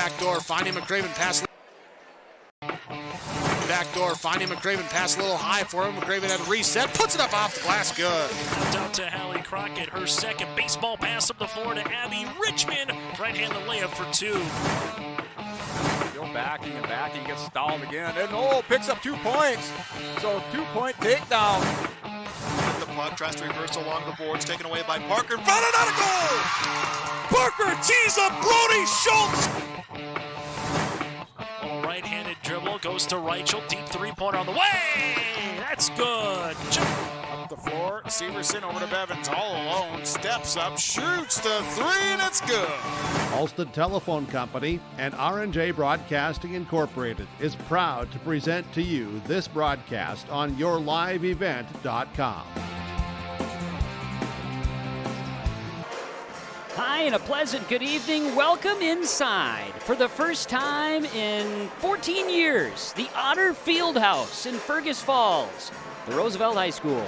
Backdoor, finding McCraven, pass. Backdoor, finding McCraven, pass a little high for him. McCraven had reset, puts it up off the glass, good. Out to Hallie Crockett, her second baseball pass up the floor to Abby Richmond. Right-handed layup for two. Go backing and backing, gets stalled again, and picks up 2 points. So 2-point takedown. The puck tries to reverse along the boards, taken away by Parker. In front, another goal! Parker tees up Brody Schultz. Right-handed dribble, goes to Reichel, deep three-pointer on the way! That's good! Up the floor, Severson over to Bevins, all alone, steps up, shoots the three, and it's good! Ulster Telephone Company and R&J Broadcasting Incorporated is proud to present to you this broadcast on yourliveevent.com. Hi, and a pleasant good evening. Welcome inside. For the first time in 14 years, the Otter Fieldhouse in Fergus Falls, the Roosevelt High School.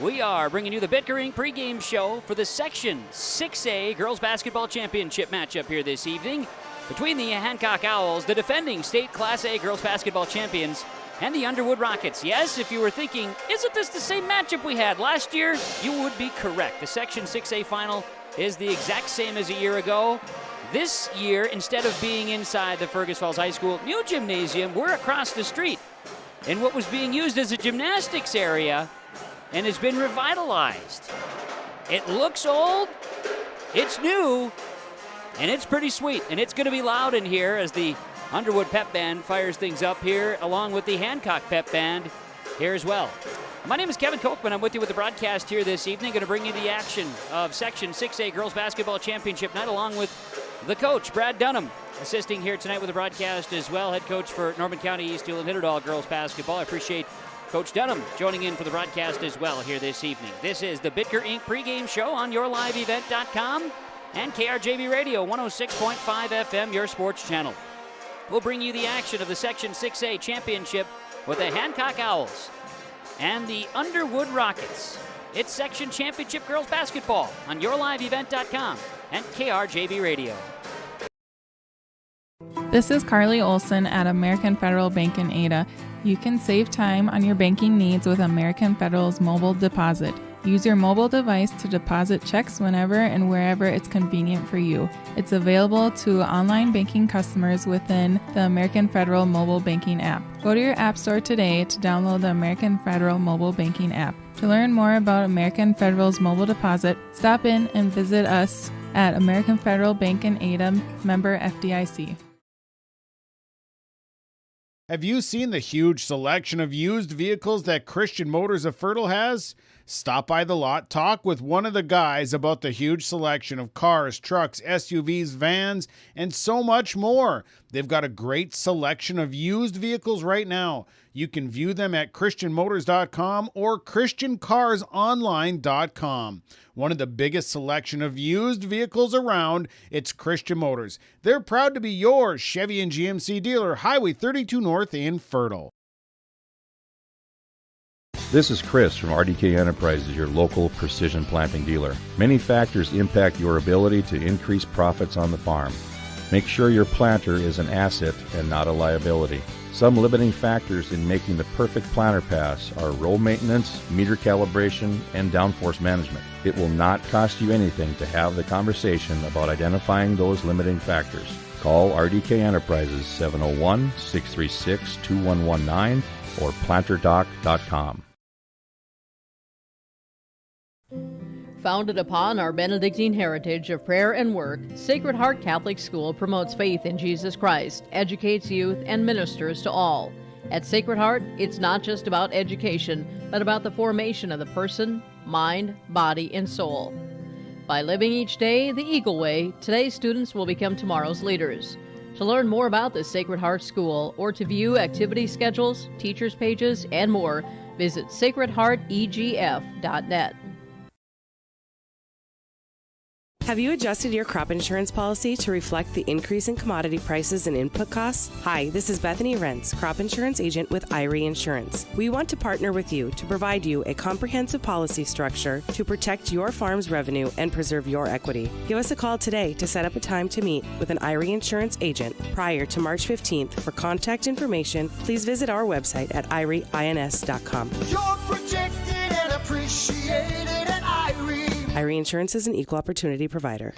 We are bringing you the Bitker Inc. pregame show for the Section 6A Girls Basketball Championship matchup here this evening between the Hancock Owls, the defending state Class A Girls Basketball champions, and the Underwood Rockets. Yes, if you were thinking, isn't this the same matchup we had last year? You would be correct. The Section 6A final is the exact same as a year ago. This year, instead of being inside the Fergus Falls High School new gymnasium, we're across the street in what was being used as a gymnastics area and has been revitalized. It looks old, it's new, and it's pretty sweet. And it's going to be loud in here as the Underwood Pep Band fires things up here, along with the Hancock Pep Band here as well. My name is Kevin Kochman. I'm with you with the broadcast here this evening. Going to bring you the action of Section 6A Girls Basketball Championship night, along with the coach, Brad Dunham, assisting here tonight with the broadcast as well, head coach for Norman County East Hill and Hitterdall Girls Basketball. I appreciate Coach Dunham joining in for the broadcast as well here this evening. This is the Bitker Inc. pregame show on yourliveevent.com and KRJB Radio 106.5 FM, your sports channel. We'll bring you the action of the Section 6A Championship with the Hancock Owls and the Underwood Rockets. It's Section Championship Girls Basketball on yourliveevent.com and KRJB Radio. This is Carly Olson at American Federal Bank in Ada. You can save time on your banking needs with American Federal's mobile deposit. Use your mobile device to deposit checks whenever and wherever it's convenient for you. It's available to online banking customers within the American Federal mobile banking app. Go to your app store today to download the American Federal mobile banking app. To learn more about American Federal's mobile deposit, stop in and visit us at American Federal Bank in Ada, member FDIC. Have you seen the huge selection of used vehicles that Christian Motors of Fertile has? Stop by the lot, talk with one of the guys about the huge selection of cars, trucks, SUVs, vans, and so much more. They've got a great selection of used vehicles right now. You can view them at christianmotors.com or christiancarsonline.com. One of the biggest selection of used vehicles around, it's Christian Motors. They're proud to be your Chevy and GMC dealer, Highway 32 North in Fertile. This is Chris from RDK Enterprises, your local precision planting dealer. Many factors impact your ability to increase profits on the farm. Make sure your planter is an asset and not a liability. Some limiting factors in making the perfect planter pass are row maintenance, meter calibration, and downforce management. It will not cost you anything to have the conversation about identifying those limiting factors. Call RDK Enterprises 701-636-2119 or planterdoc.com. Founded upon our Benedictine heritage of prayer and work, Sacred Heart Catholic School promotes faith in Jesus Christ, educates youth, and ministers to all. At Sacred Heart, it's not just about education, but about the formation of the person, mind, body, and soul. By living each day the Eagle Way, today's students will become tomorrow's leaders. To learn more about the Sacred Heart School or to view activity schedules, teachers' pages, and more, visit sacredheartegf.net. Have you adjusted your crop insurance policy to reflect the increase in commodity prices and input costs? Hi, this is Bethany Rentz, crop insurance agent with IRE Insurance. We want to partner with you to provide you a comprehensive policy structure to protect your farm's revenue and preserve your equity. Give us a call today to set up a time to meet with an IRE Insurance agent prior to March 15th. For contact information, please visit our website at ireins.com. You're protected and appreciated at IRE. IRE Insurance is an equal opportunity provider.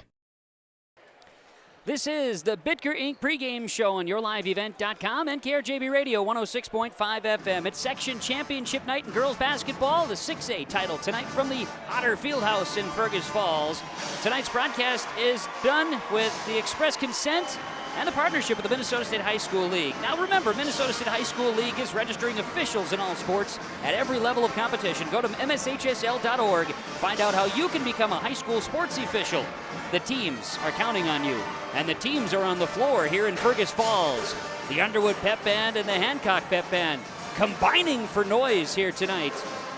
This is the Bitker Inc. pregame show on YourLiveEvent.com and KRJB Radio 106.5 FM. It's section championship night in girls basketball, the 6A title tonight from the Otter Fieldhouse in Fergus Falls. Tonight's broadcast is done with the express consent and the partnership with the Minnesota State High School League. Now remember, Minnesota State High School League is registering officials in all sports at every level of competition. Go to mshsl.org. Find out how you can become a high school sports official. The teams are counting on you, and the teams are on the floor here in Fergus Falls. The Underwood Pep Band and the Hancock Pep Band combining for noise here tonight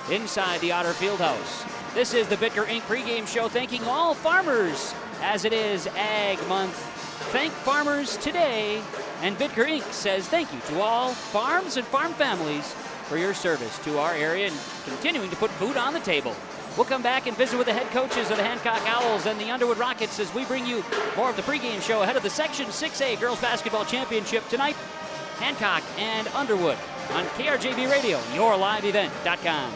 inside the Otter Fieldhouse. This is the Bitker Inc. pregame show, thanking all farmers as it is Ag Month. Thank farmers today, and Bitker Inc. says thank you to all farms and farm families for your service to our area and continuing to put food on the table. We'll come back and visit with the head coaches of the Hancock Owls and the Underwood Rockets as we bring you more of the pregame show ahead of the Section 6A Girls Basketball Championship tonight. Hancock and Underwood on KRJB Radio, YourLiveEvent.com.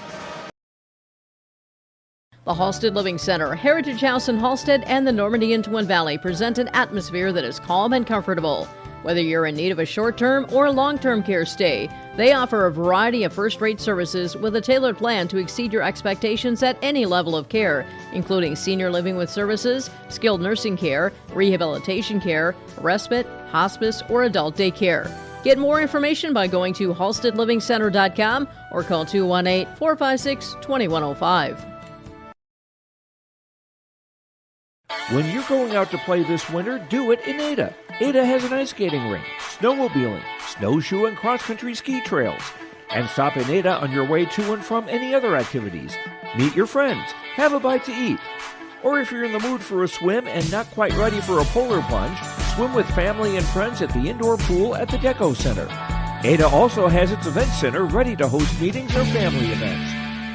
The Halstead Living Center, Heritage House in Halstead, and the Normandy in Twin Valley present an atmosphere that is calm and comfortable. Whether you're in need of a short-term or long-term care stay, they offer a variety of first-rate services with a tailored plan to exceed your expectations at any level of care, including senior living with services, skilled nursing care, rehabilitation care, respite, hospice, or adult day care. Get more information by going to halsteadlivingcenter.com or call 218-456-2105. When you're going out to play this winter, do it in Ada. Ada has an ice skating rink, snowmobiling, snowshoe and cross-country ski trails. And stop in Ada on your way to and from any other activities. Meet your friends, have a bite to eat. Or if you're in the mood for a swim and not quite ready for a polar plunge, swim with family and friends at the indoor pool at the Deco Center. Ada also has its event center ready to host meetings or family events.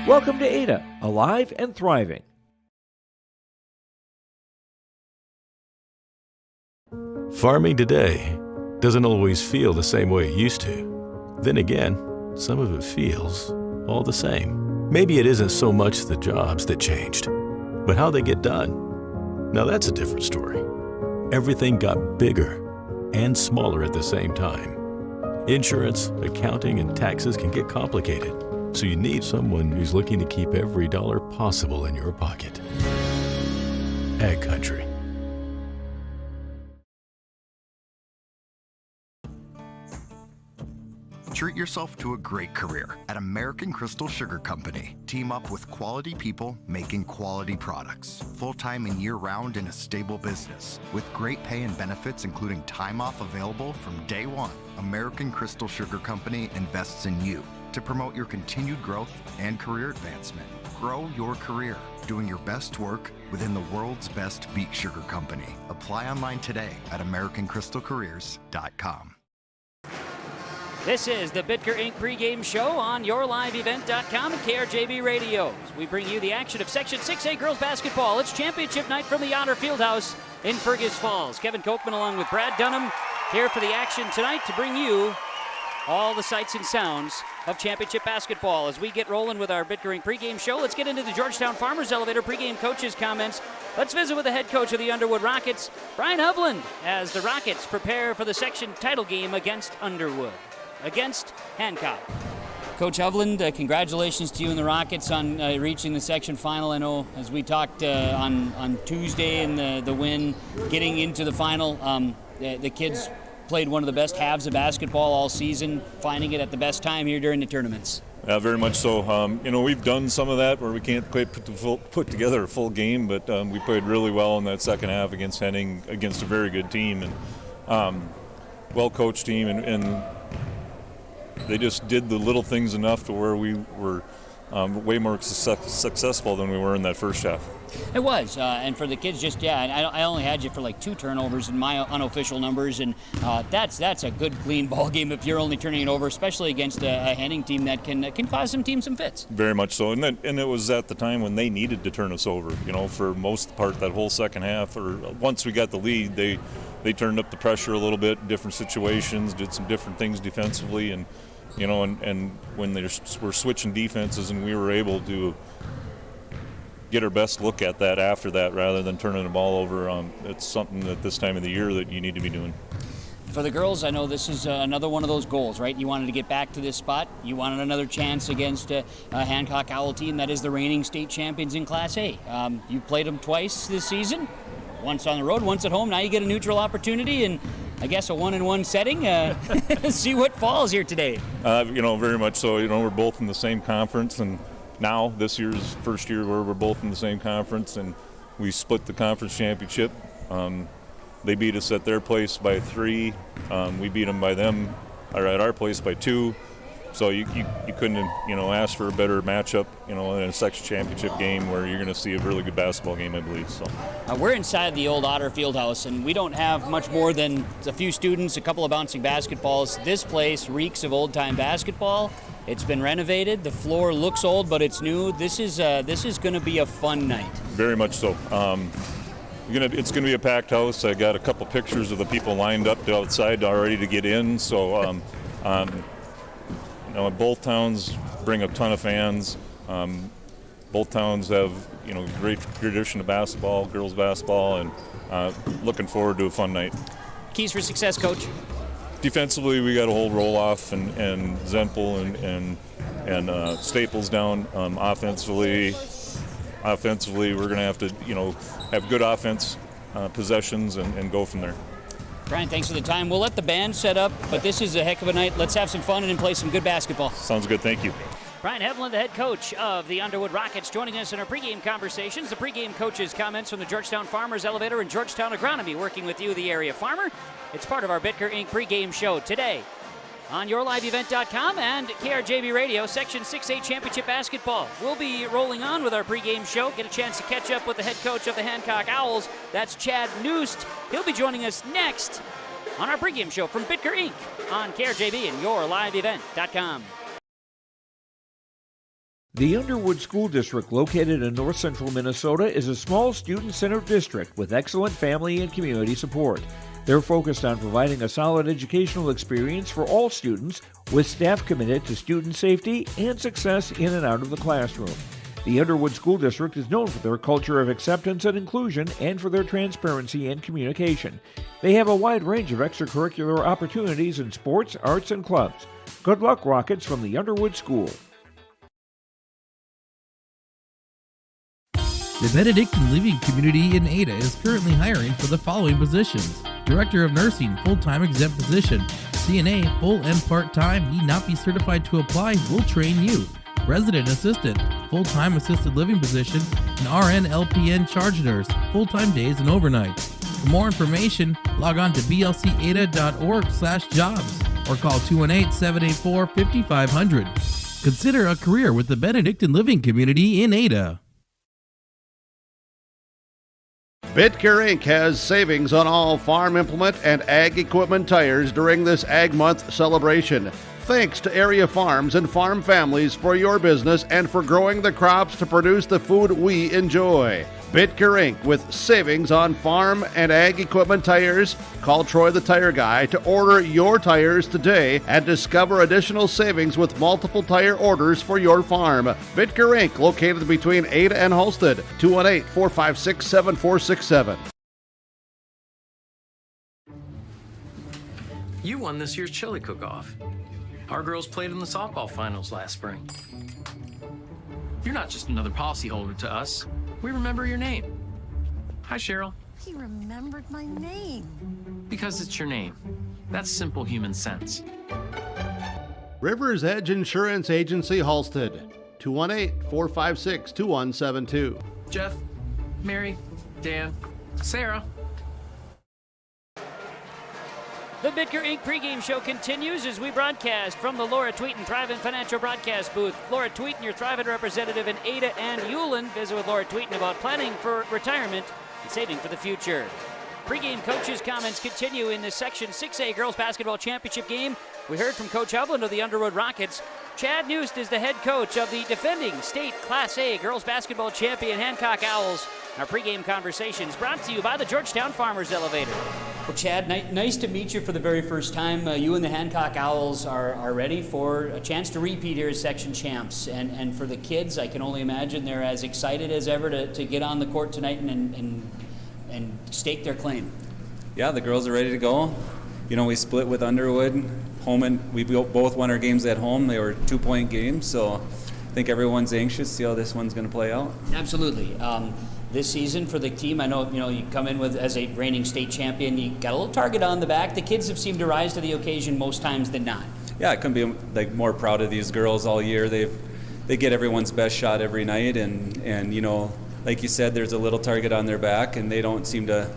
Welcome to Ada, alive and thriving. Farming today doesn't always feel the same way it used to. Then again, some of it feels all the same. Maybe it isn't so much the jobs that changed, but how they get done. Now that's a different story. Everything got bigger and smaller at the same time. Insurance, accounting, and taxes can get complicated, so you need someone who's looking to keep every dollar possible in your pocket. Ag Country. Treat yourself to a great career at American Crystal Sugar Company. Team up with quality people making quality products. Full-time and year-round in a stable business. With great pay and benefits including time off available from day one. American Crystal Sugar Company invests in you to promote your continued growth and career advancement. Grow your career, doing your best work within the world's best beet sugar company. Apply online today at AmericanCrystalCareers.com. This is the Bitker Inc. pregame show on YourLiveEvent.com and KRJB Radio. We bring you the action of Section 6A girls basketball. It's championship night from the Otter Fieldhouse in Fergus Falls. Kevin Kochman along with Brad Dunham here for the action tonight to bring you all the sights and sounds of championship basketball. As we get rolling with our Bitker Inc. pregame show, let's get into the Georgetown Farmers Elevator pregame coaches' comments. Let's visit with the head coach of the Underwood Rockets, Brian Hovland, as the Rockets prepare for the section title game against Underwood. Against Hancock. Coach Hovland, congratulations to you and the Rockets on reaching the section final. I know as we talked on Tuesday and the win, getting into the final, the kids played one of the best halves of basketball all season, finding it at the best time here during the tournaments. Yeah, very much so. We've done some of that where we can't quite put together a full game, but we played really well in that second half against Henning, against a very good team and well-coached team, and they just did the little things enough to where we were way more successful than we were in that first half. It was, and for the kids, I only had you for like 2 turnovers in my unofficial numbers, and that's a good clean ball game if you're only turning it over, especially against a Henning team that can cause some teams some fits. Very much so, and it was at the time when they needed to turn us over. For most part, that whole second half, or once we got the lead, they turned up the pressure a little bit in different situations, did some different things defensively, and when they were switching defenses, and we were able to get our best look at that after that rather than turning the ball over. It's something at this time of the year that you need to be doing. For the girls, I know this is another one of those goals, right? You wanted to get back to this spot. You wanted another chance against a Hancock Owl team that is the reigning state champions in Class A. You played them twice this season, once on the road, once at home. Now you get a neutral opportunity, and I guess a 1-1 setting. See what falls here today. Very much so. We're both in the same conference, and now this year's first year where we're both in the same conference, and we split the conference championship. They beat us at their place by 3. We beat them at our place by 2. So you couldn't ask for a better matchup in a section championship game where you're going to see a really good basketball game, I believe. So we're inside the old Otter Fieldhouse, and we don't have much more than a few students, a couple of bouncing basketballs. This place reeks of old-time basketball. It's been renovated. The floor looks old, but it's new. This is going to be a fun night. Very much so. It's going to be a packed house. I got a couple pictures of the people lined up outside already to get in. So, both towns bring a ton of fans. Both towns have great tradition of basketball, girls basketball, and looking forward to a fun night. Keys for success, Coach. Defensively, we got to hold roll-off and Zempel and Staples down. Offensively, we're going to have to, have good offense possessions and go from there. Brian, thanks for the time. We'll let the band set up, but this is a heck of a night. Let's have some fun and play some good basketball. Sounds good. Thank you. Brian Hevlin, the head coach of the Underwood Rockets, joining us in our pregame conversations. The pregame coaches' comments from the Georgetown Farmers Elevator and Georgetown Agronomy, working with you, the area farmer. It's part of our Bitker Inc. pregame show today on yourliveevent.com and KRJB Radio, Section 6A Championship Basketball. We'll be rolling on with our pregame show. Get a chance to catch up with the head coach of the Hancock Owls. That's Chad Noost. He'll be joining us next on our pregame show from Bitker Inc. on KRJB and yourliveevent.com. The Underwood School District, located in north central Minnesota, is a small student-centered district with excellent family and community support. They're focused on providing a solid educational experience for all students, with staff committed to student safety and success in and out of the classroom. The Underwood School District is known for their culture of acceptance and inclusion and for their transparency and communication. They have a wide range of extracurricular opportunities in sports, arts, and clubs. Good luck, Rockets, from the Underwood School. The Benedictine Living Community in Ada is currently hiring for the following positions: Director of Nursing, full-time exempt position; CNA, full and part-time, need not be certified to apply, will train you; Resident Assistant, full-time assisted living position; and RN LPN charge nurse, full-time days and overnight. For more information, log on to blcada.org/jobs or call 218-784-5500. Consider a career with the Benedictine Living Community in Ada. Bitker Inc. has savings on all farm implement and ag equipment tires during this Ag Month celebration. Thanks to area farms and farm families for your business and for growing the crops to produce the food we enjoy. Bitker Inc. with savings on farm and ag equipment tires. Call Troy the Tire Guy to order your tires today and discover additional savings with multiple tire orders for your farm. Bitker Inc. located between Ada and Halstead. 218-456-7467. You won this year's chili cook-off. Our girls played in the softball finals last spring. You're not just another policyholder to us. We remember your name. Hi, Cheryl. He remembered my name. Because it's your name. That's simple human sense. River's Edge Insurance Agency, Halstead. 218-456-2172. Jeff, Mary, Dan, Sarah. The Bitker Inc. pregame show continues as we broadcast from the Laura Tweeten Thrivent Financial Broadcast booth. Laura Tweeten, your Thrivent representative in Ada and Hewlin. Visit with Laura Tweeten about planning for retirement and saving for the future. Pregame coaches' comments continue in the Section 6A Girls Basketball Championship game. We heard from Coach Hovland of the Underwood Rockets. Chad Nust is the head coach of the defending state Class A Girls Basketball Champion Hancock Owls. Our pregame conversation is brought to you by the Georgetown Farmers Elevator. Well, Chad, nice to meet you for the very first time. You and the Hancock Owls are ready for a chance to repeat here as section champs. And for the kids, I can only imagine they're as excited as ever to get on the court tonight and stake their claim. Yeah, the girls are ready to go. You know, we split with Underwood. We both won our games at home. They were 2-point games, so I think everyone's anxious to see how this one's going to play out. Absolutely. This season for the team, I know you come in with as a reigning state champion. You got a little target on the back. The kids have seemed to rise to the occasion most times than not. Yeah, I couldn't be more proud of these girls all year. They get everyone's best shot every night, and you know, like you said, there's a little target on their back, and they don't seem to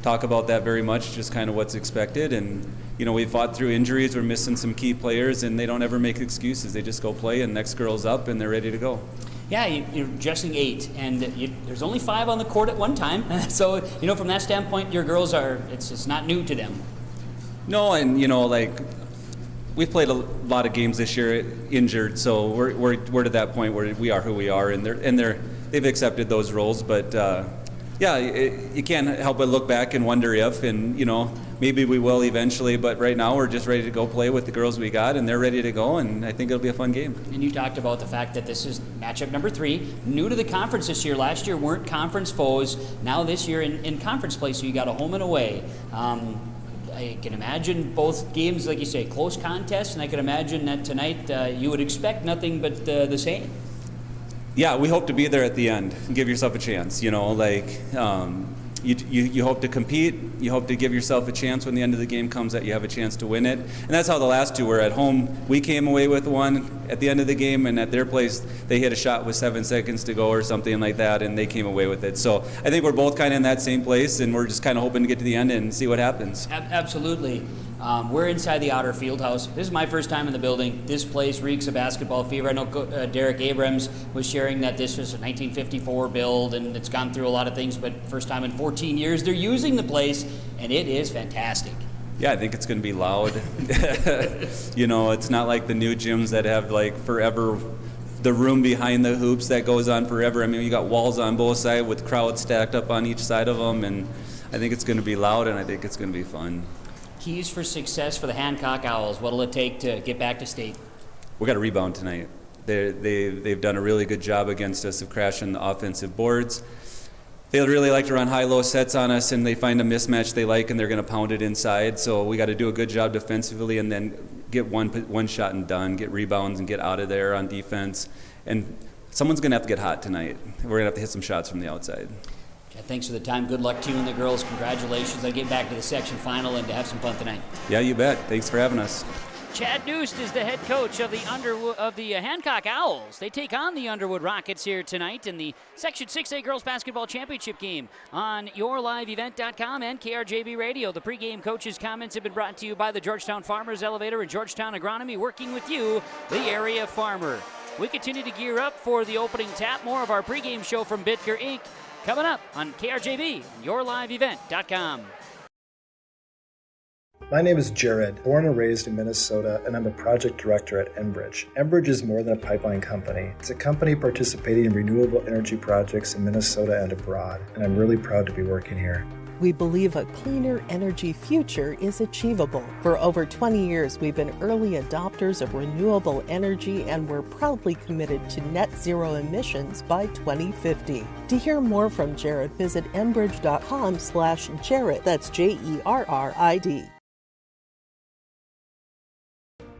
talk about that very much. Just kind of what's expected. And you know, we fought through injuries. We're missing some key players, and they don't ever make excuses. They just go play, and next girl's up, and they're ready to go. Yeah, you're dressing 8, and there's only 5 on the court at one time. So, you know, from that standpoint, your girls it's not new to them. No, and, you know, like, we've played a lot of games this year injured, so we're to that point where we are who we are, and they've accepted those roles. But, yeah, you can't help but look back and wonder if, and, you know, maybe we will eventually, but right now we're just ready to go play with the girls we got, and they're ready to go, and I think it'll be a fun game. And you talked about the fact that this is matchup number 3. New to the conference this year. Last year weren't conference foes. Now this year in conference play, so you got a home and away. I can imagine both games, like you say, close contests, and I can imagine that tonight you would expect nothing but the same. Yeah, we hope to be there at the end and give yourself a chance. You know, like you hope to compete. You hope to give yourself a chance when the end of the game comes that you have a chance to win it. And that's how the last 2 were. At home, we came away with one at the end of the game, and at their place, they hit a shot with 7 seconds to go or something like that, and they came away with it. So I think we're both kind of in that same place, and we're just kind of hoping to get to the end and see what happens. Absolutely. We're inside the Outer Fieldhouse. This is my first time in the building. This place reeks of basketball fever. I know Derek Abrams was sharing that this was a 1954 build, and it's gone through a lot of things, but first time in 14 years they're using the place, and it is fantastic. Yeah, I think it's going to be loud. You know, it's not like the new gyms that have like forever, the room behind the hoops that goes on forever. I mean, you got walls on both sides with crowds stacked up on each side of them, and I think it's going to be loud, and I think it's going to be fun. Keys for success for the Hancock Owls. What'll it take to get back to state? We got to rebound tonight. They've done a really good job against us of crashing the offensive boards. They really like to run high-low sets on us, and they find a mismatch they like, and they're going to pound it inside. So we got to do a good job defensively, and then get one shot and done, get rebounds and get out of there on defense. And someone's going to have to get hot tonight. We're going to have to hit some shots from the outside. Chad, thanks for the time. Good luck to you and the girls. Congratulations on getting back to the section final and to have some fun tonight. Yeah, you bet. Thanks for having us. Chad Nust is the head coach of the Hancock Owls. They take on the Underwood Rockets here tonight in the Section 6A Girls Basketball Championship game on yourliveevent.com and KRJB Radio. The pregame coaches' comments have been brought to you by the Georgetown Farmers Elevator and Georgetown Agronomy, working with you, the area farmer. We continue to gear up for the opening tap. More of our pregame show from Bitker Inc. coming up on KRJB and yourliveevent.com. My name is Jared, born and raised in Minnesota, and I'm a project director at Enbridge. Enbridge is more than a pipeline company. It's a company participating in renewable energy projects in Minnesota and abroad, and I'm really proud to be working here. We believe a cleaner energy future is achievable. For over 20 years, we've been early adopters of renewable energy, and we're proudly committed to net zero emissions by 2050. To hear more from Jared, visit enbridge.com/Jared. That's JERRID.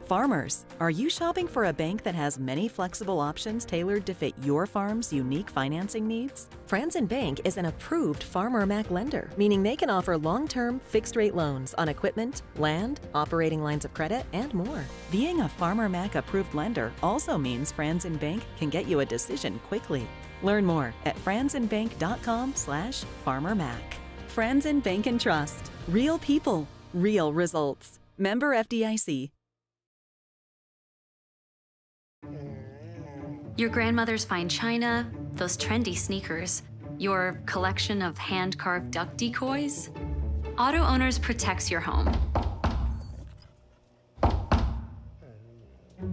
Farmers, are you shopping for a bank that has many flexible options tailored to fit your farm's unique financing needs? Franzen Bank is an approved Farmer Mac lender, meaning they can offer long-term, fixed-rate loans on equipment, land, operating lines of credit, and more. Being a Farmer Mac approved lender also means Franzen Bank can get you a decision quickly. Learn more at franzenbank.com/FarmerMac. Franzen Bank and Trust. Real people, Real results. Member FDIC. Your grandmother's fine china, those trendy sneakers, your collection of hand-carved duck decoys. Auto Owners protects your home.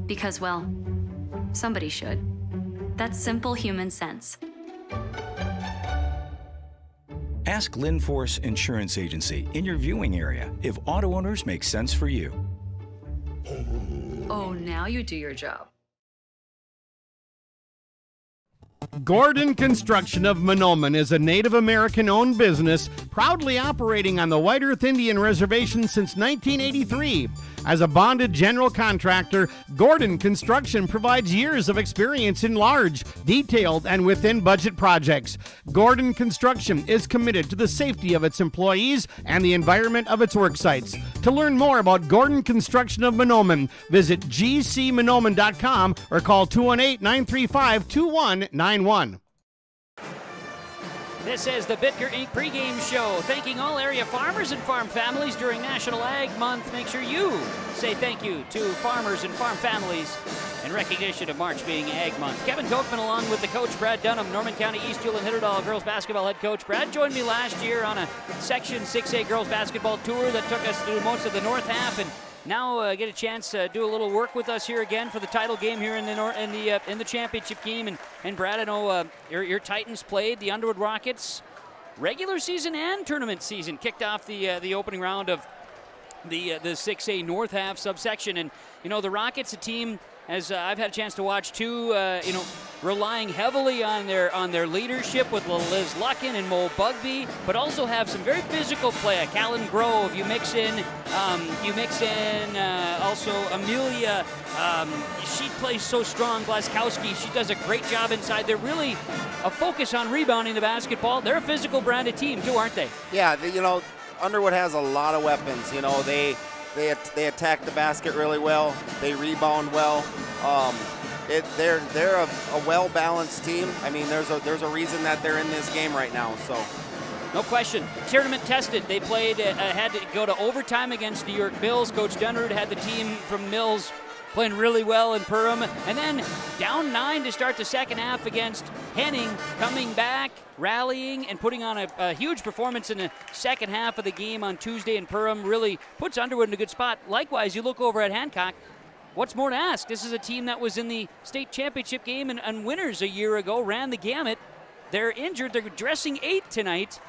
Because, well, somebody should. That's simple human sense. Ask Linforce Insurance Agency in your viewing area if Auto Owners make sense for you. Oh, now you do your job. Gordon Construction of Mahnomen is a Native American-owned business proudly operating on the White Earth Indian Reservation since 1983. As a bonded general contractor, Gordon Construction provides years of experience in large, detailed, and within-budget projects. Gordon Construction is committed to the safety of its employees and the environment of its work sites. To learn more about Gordon Construction of Mahnomen, visit gcmahnomen.com or call 218-935-2191. This is the Bitker Inc. pregame show, thanking all area farmers and farm families during National Ag Month. Make sure you say thank you to farmers and farm families in recognition of March being Ag Month. Kevin Kochman along with the coach Brad Dunham, Norman County East Hewlett Hitterdall girls basketball head coach. Brad joined me last year on a Section 6A girls basketball tour that took us through most of the north half, and now get a chance to do a little work with us here again for the title game here in the championship game. And Brad, I know your Titans played the Underwood Rockets. Regular season and tournament season kicked off the opening round of the 6A North half subsection. And you know the Rockets, a team, as I've had a chance to watch too, relying heavily on their leadership with Liz Luckin and Mo Bugby, but also have some very physical play. Callan Grove, you mix in also Amelia. She plays so strong. Glaskowski, she does a great job inside. They're really a focus on rebounding the basketball. They're a physical branded team too, aren't they? Yeah, Underwood has a lot of weapons. They attack the basket really well. They rebound well. They're a well-balanced team. I mean, there's a reason that they're in this game right now. So, no question. Tournament tested. They played, had to go to overtime against New York Mills. Coach Dunrud had the team from Mills playing really well in Perham, and then down 9 to start the second half against Henning, coming back, rallying, and putting on a huge performance in the second half of the game on Tuesday in Perham. Really puts Underwood in a good spot. Likewise, you look over at Hancock. What's more to ask? This is a team that was in the state championship game and winners a year ago, ran the gamut. They're injured. They're dressing 8 tonight,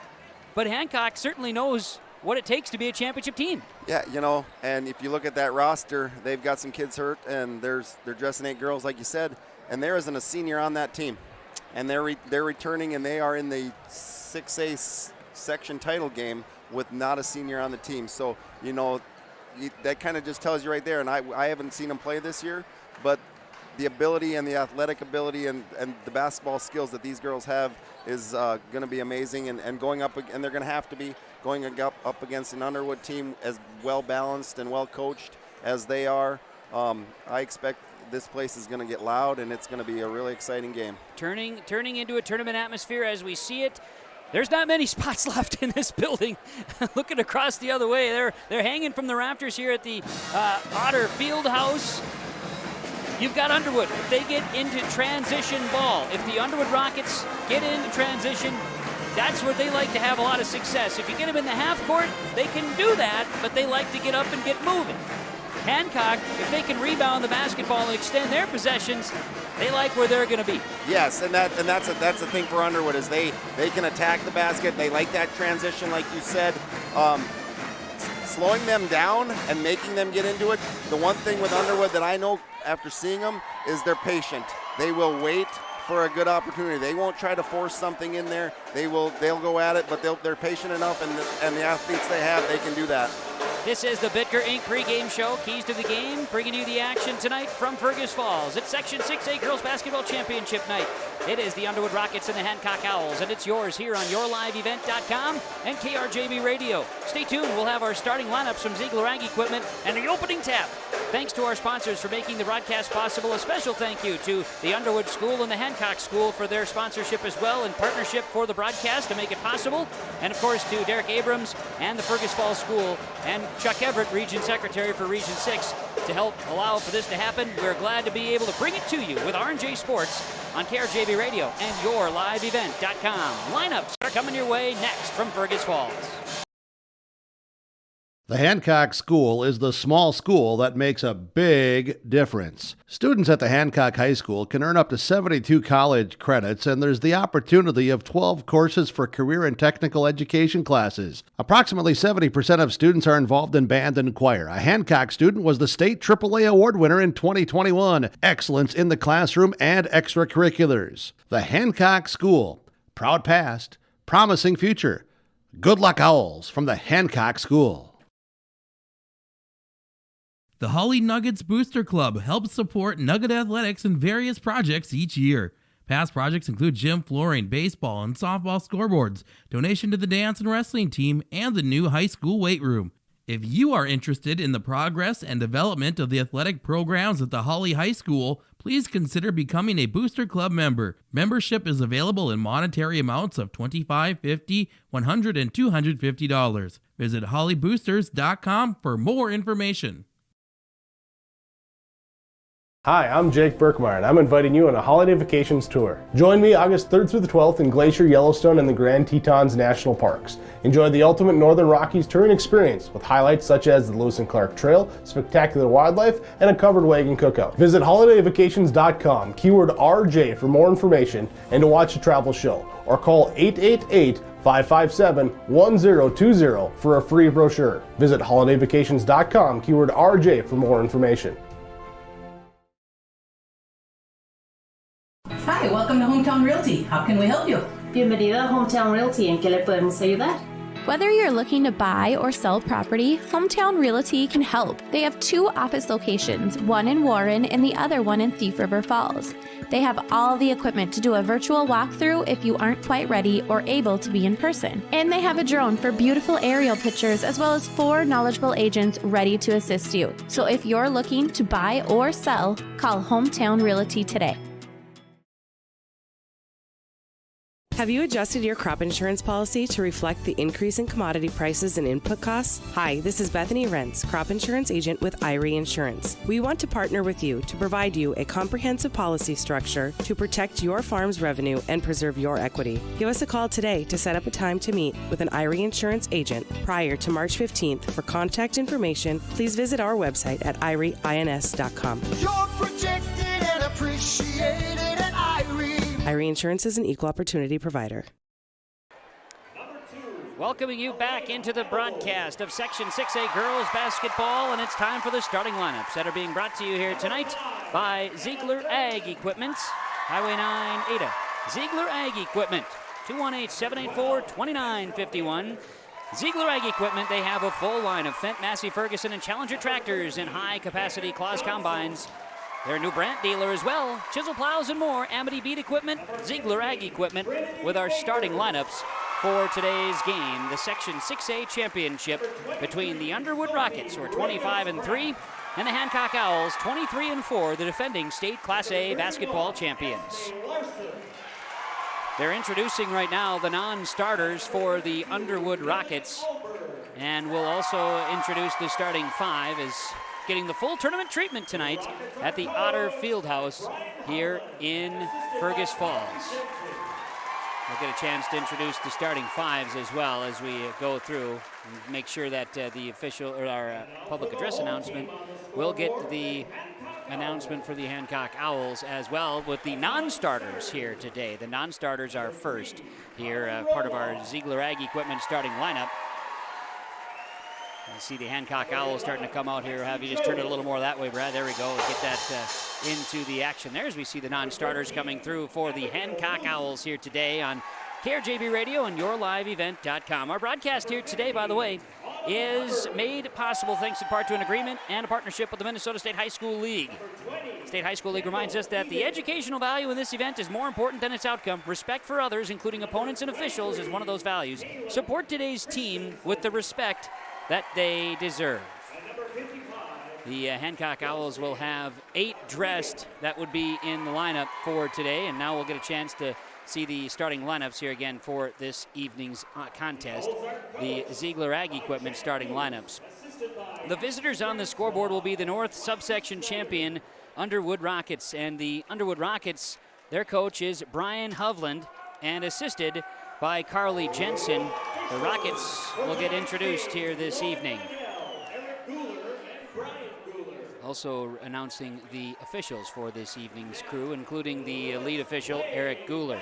but Hancock certainly knows what it takes to be a championship team. Yeah, and if you look at that roster, they've got some kids hurt, and they're dressing 8 girls, like you said, and there isn't a senior on that team. And they're returning, and they are in the 6A section title game with not a senior on the team. So, that kind of just tells you right there, and I haven't seen them play this year, but the ability and the athletic ability and the basketball skills that these girls have is going to be amazing, and going up, and they're going to have to be going up against an Underwood team as well-balanced and well-coached as they are. I expect this place is going to get loud, and it's going to be a really exciting game. Turning into a tournament atmosphere as we see it. There's not many spots left in this building. Looking across the other way, they're hanging from the rafters here at the Otter Field House. You've got Underwood. If they get into transition ball, if the Underwood Rockets get into transition, that's where they like to have a lot of success. If you get them in the half court, they can do that, but they like to get up and get moving. Hancock, if they can rebound the basketball and extend their possessions, they like where they're going to be. Yes, and that's the thing for Underwood is they can attack the basket. They like that transition, like you said. Slowing them down and making them get into it. The one thing with Underwood that I know after seeing them is they're patient. They will wait for a good opportunity. They won't try to force something in there. They'll go at it, but they're patient enough, and the athletes they have, they can do that. This is the Bitker Inc. pregame show. Keys to the game, bringing you the action tonight from Fergus Falls. It's Section 6A Girls Basketball Championship night. It is the Underwood Rockets and the Hancock Owls, and it's yours here on YourLiveEvent.com and KRJB Radio. Stay tuned. We'll have our starting lineups from Ziegler Ag Equipment and the opening tap. Thanks to our sponsors for making the broadcast possible. A special thank you to the Underwood School and the Hancock School for their sponsorship as well and partnership for the broadcast to make it possible. And, of course, to Derek Abrams and the Fergus Falls School and Chuck Everett, Region Secretary for Region 6, to help allow for this to happen. We're glad to be able to bring it to you with R&J Sports on KRJB Radio and YourLiveEvent.com. Lineups are coming your way next from Fergus Falls. The Hancock School is the small school that makes a big difference. Students at the Hancock High School can earn up to 72 college credits, and there's the opportunity of 12 courses for career and technical education classes. Approximately 70% of students are involved in band and choir. A Hancock student was the state AAA award winner in 2021. Excellence in the classroom and extracurriculars. The Hancock School. Proud past, promising future. Good luck, Owls, from the Hancock School. The Holly Nuggets Booster Club helps support Nugget athletics in various projects each year. Past projects include gym flooring, baseball, and softball scoreboards, donation to the dance and wrestling team, and the new high school weight room. If you are interested in the progress and development of the athletic programs at the Holly High School, please consider becoming a Booster Club member. Membership is available in monetary amounts of $25, $50, $100, and $250. Visit hollyboosters.com for more information. Hi, I'm Jake Birkmeyer, and I'm inviting you on a holiday vacations tour. Join me August 3rd through the 12th in Glacier, Yellowstone, and the Grand Tetons National Parks. Enjoy the ultimate Northern Rockies touring experience with highlights such as the Lewis and Clark Trail, spectacular wildlife, and a covered wagon cookout. Visit holidayvacations.com, keyword RJ for more information and to watch a travel show, or call 888-557-1020 for a free brochure. Visit holidayvacations.com, keyword RJ for more information. Hi, welcome to Hometown Realty. How can we help you? Bienvenido a Hometown Realty. ¿En qué le podemos ayudar? Whether you're looking to buy or sell property, Hometown Realty can help. They have 2 office locations, one in Warren and the other one in Thief River Falls. They have all the equipment to do a virtual walkthrough if you aren't quite ready or able to be in person. And they have a drone for beautiful aerial pictures as well as 4 knowledgeable agents ready to assist you. So if you're looking to buy or sell, call Hometown Realty today. Have you adjusted your crop insurance policy to reflect the increase in commodity prices and input costs? Hi, this is Bethany Rentz, crop insurance agent with Irie Insurance. We want to partner with you to provide you a comprehensive policy structure to protect your farm's revenue and preserve your equity. Give us a call today to set up a time to meet with an Irie Insurance agent prior to March 15th. For contact information, please visit our website at irieins.com. You're protected and appreciated at Irie. Irie Insurance is an equal opportunity provider. Welcoming you back into the broadcast of Section 6A Girls Basketball, and it's time for the starting lineups that are being brought to you here tonight by Ziegler Ag Equipment, Highway 9, Ada. Ziegler Ag Equipment, 218-784-2951. Ziegler Ag Equipment, they have a full line of Fendt, Massey, Ferguson, and Challenger tractors and high-capacity Claas combines. They're a new Brandt dealer as well. Chisel plows and more. Amity Beat Equipment, Ziegler Ag Equipment, with our starting lineups for today's game. The Section 6A Championship between the Underwood Rockets, who are 25-3, and the Hancock Owls, 23-4, the defending state Class A basketball champions. They're introducing right now the non-starters for the Underwood Rockets, and we'll also introduce the starting 5 as getting the full tournament treatment tonight at the Otter Fieldhouse here in Fergus Falls. We'll get a chance to introduce the starting 5s as well as we go through and make sure that the official or our public address announcement will get the announcement for the Hancock Owls as well with the non-starters here today. The non-starters are first here, part of our Ziegler Ag Equipment starting lineup. You see the Hancock Owls starting to come out here. Have you just turn it a little more that way, Brad? There we go. Get that into the action there as we see the non-starters coming through for the Hancock Owls here today on KRJB Radio and YourLiveEvent.com. Our broadcast here today, by the way, is made possible thanks in part to an agreement and a partnership with the Minnesota State High School League. State High School League reminds us that the educational value in this event is more important than its outcome. Respect for others, including opponents and officials, is one of those values. Support today's team with the respect that they deserve. The Hancock Owls will have 8 dressed that would be in the lineup for today, and now we'll get a chance to see the starting lineups here again for this evening's contest. The Ziegler Ag Equipment starting lineups. The visitors on the scoreboard will be the North subsection champion Underwood Rockets. And the Underwood Rockets, their coach is Brian Hovland and assisted by Carly Jensen. The Rockets will get introduced here this evening. Also announcing the officials for this evening's crew, including the lead official, Eric Guler.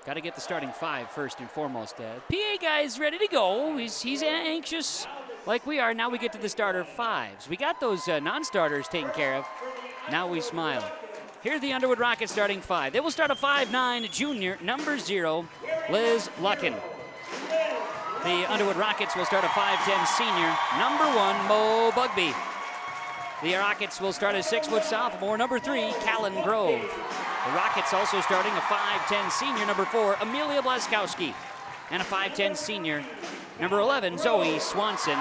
Got to get the starting 5 first and foremost. PA guy's ready to go. He's anxious like we are. Now we get to the starter 5s. We got those non-starters taken care of. Now we smile. Here's the Underwood Rockets starting 5. They will start a 5'9" junior, number 0, Liz Luckin. The Underwood Rockets will start a 5'10" senior, number 1, Mo Bugby. The Rockets will start a 6-foot sophomore, number 3, Callan Grove. The Rockets also starting a 5'10" senior, number 4, Amelia Blaskowski. And a 5'10" senior, number 11, Zoe Swanson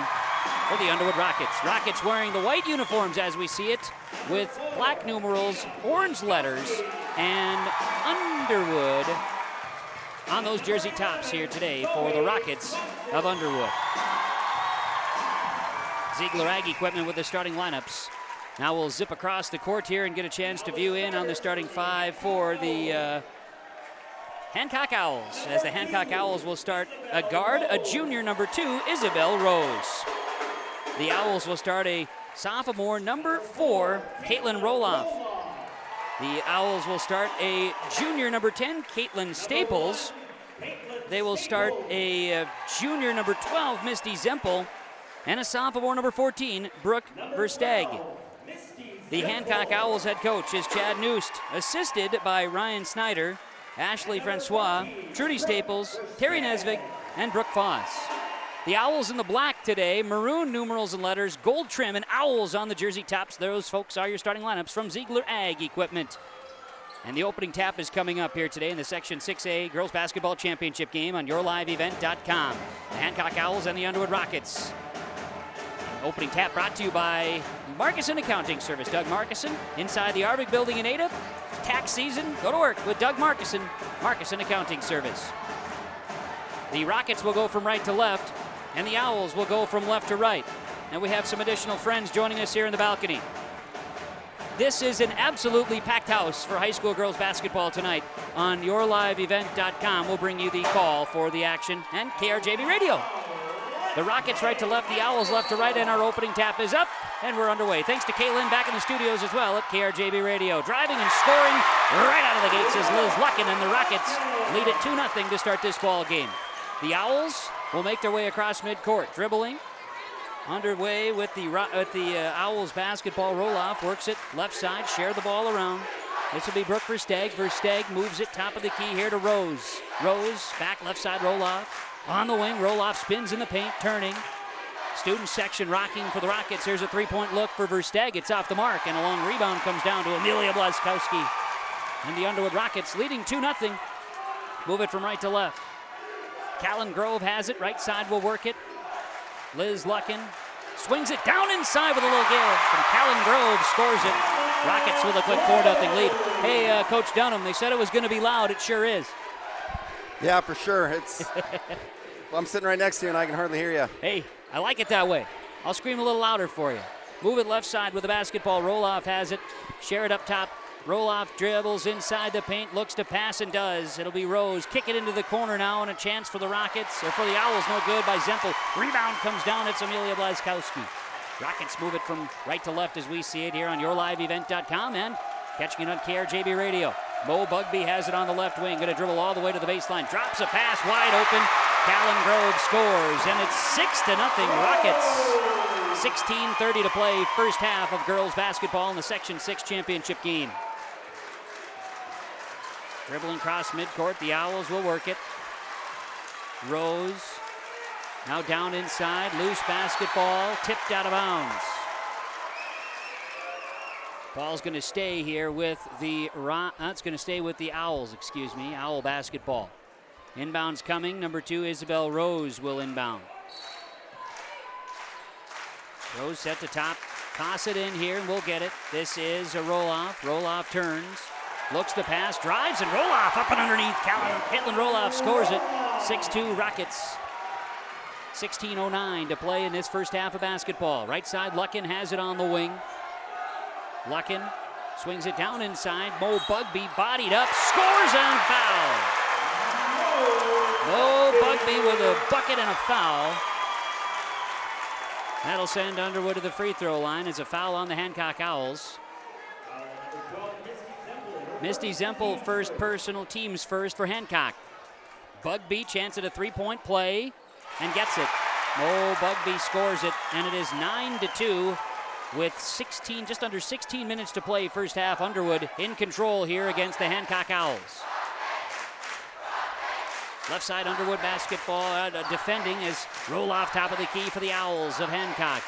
for the Underwood Rockets. Rockets wearing the white uniforms as we see it, with black numerals, orange letters, and Underwood on those jersey tops here today for the Rockets of Underwood. Ziegler Ag Equipment with the starting lineups. Now we'll zip across the court here and get a chance to view in on the starting 5 for the Hancock Owls. As the Hancock Owls will start a guard, a junior, number 2, Isabel Rose. The Owls will start a sophomore, number 4, Caitlin Roloff. The Owls will start a junior, number 10, Caitlin Staples. They will start a junior, number 12, Misty Zempel. And a sophomore, number 14, Brooke Versteg. The Hancock Owls head coach is Chad Noost, assisted by Ryan Snyder, Ashley Francois, Trudy Staples, Terry Nesvig, and Brooke Foss. The Owls in the black today, maroon numerals and letters, gold trim, and owls on the jersey tops. Those folks are your starting lineups from Ziegler Ag Equipment. And the opening tap is coming up here today in the Section 6A Girls Basketball Championship game on YourLiveEvent.com. The Hancock Owls and the Underwood Rockets. Opening tap brought to you by Markuson Accounting Service. Doug Markuson inside the Arvig building in Ada. Tax season, go to work with Doug Markuson, Markuson Accounting Service. The Rockets will go from right to left, and the Owls will go from left to right. And we have some additional friends joining us here in the balcony. This is an absolutely packed house for high school girls basketball tonight. On YourLiveEvent.com, we'll bring you the call for the action and KRJB Radio. The Rockets right to left, the Owls left to right, and our opening tap is up, and we're underway. Thanks to Kaylin back in the studios as well at KRJB Radio. Driving and scoring right out of the gates is Liz Luckin, and the Rockets lead it 2-0 to start this ball game. The Owls will make their way across midcourt, dribbling. Underway with the Owls basketball roll-off, works it left side, share the ball around. This will be Brooke Versteg. Versteg moves it top of the key here to Rose. Rose, back left side roll-off. On the wing, roll-off spins in the paint, turning. Student section rocking for the Rockets. Here's a three-point look for Versteg. It's off the mark, and a long rebound comes down to Amelia Blaskowski. And the Underwood Rockets leading 2-0. Move it from right to left. Callan Grove has it. Right side will work it. Liz Luckin swings it down inside with a little give from Callan Grove, scores it. Rockets with a quick 4-0 lead. Hey, Coach Dunham, they said it was going to be loud. It sure is. Yeah, for sure. It's. Well, I'm sitting right next to you, and I can hardly hear you. Hey, I like it that way. I'll scream a little louder for you. Move it left side with the basketball. Roloff has it. Share it up top. Roloff dribbles inside the paint, looks to pass and does. It'll be Rose. Kick it into the corner now, and a chance for the Rockets, or for the Owls, no good by Zempel. Rebound comes down. It's Amelia Blaskowski. Rockets move it from right to left as we see it here on YourLiveEvent.com and catching it on KRJB Radio. Mo Bugby has it on the left wing. Going to dribble all the way to the baseline. Drops a pass wide open. Callan Grove scores, and it's 6-0 Rockets. 16:30 to play, first half of girls basketball in the Section 6 championship game. Dribbling across midcourt, the Owls will work it. Rose now down inside, loose basketball, tipped out of bounds. Ball's going to stay here with the Owls, excuse me. Owl basketball. Inbounds coming. Number 2, Isabel Rose will inbound. Rose set to top. Toss it in here, and we'll get it. This is a roll-off. Roll-off turns. Looks to pass, drives, and roll-off up and underneath. Caitlin Roloff scores it. 6-2 Rockets. 16:09 to play in this first half of basketball. Right side, Luckin has it on the wing. Luckin swings it down inside. Mo Bugby bodied up, scores on foul. Mo Bugby with a bucket and a foul. That'll send Underwood to the free throw line as a foul on the Hancock Owls. Misty Zempel first personal, teams first for Hancock. Bugby chance at a three-point play and gets it. Mo Bugby scores it, and it is 9-2 with just under 16 minutes to play first half. Underwood in control here against the Hancock Owls. Left side Underwood basketball defending as roll off top of the key for the Owls of Hancock.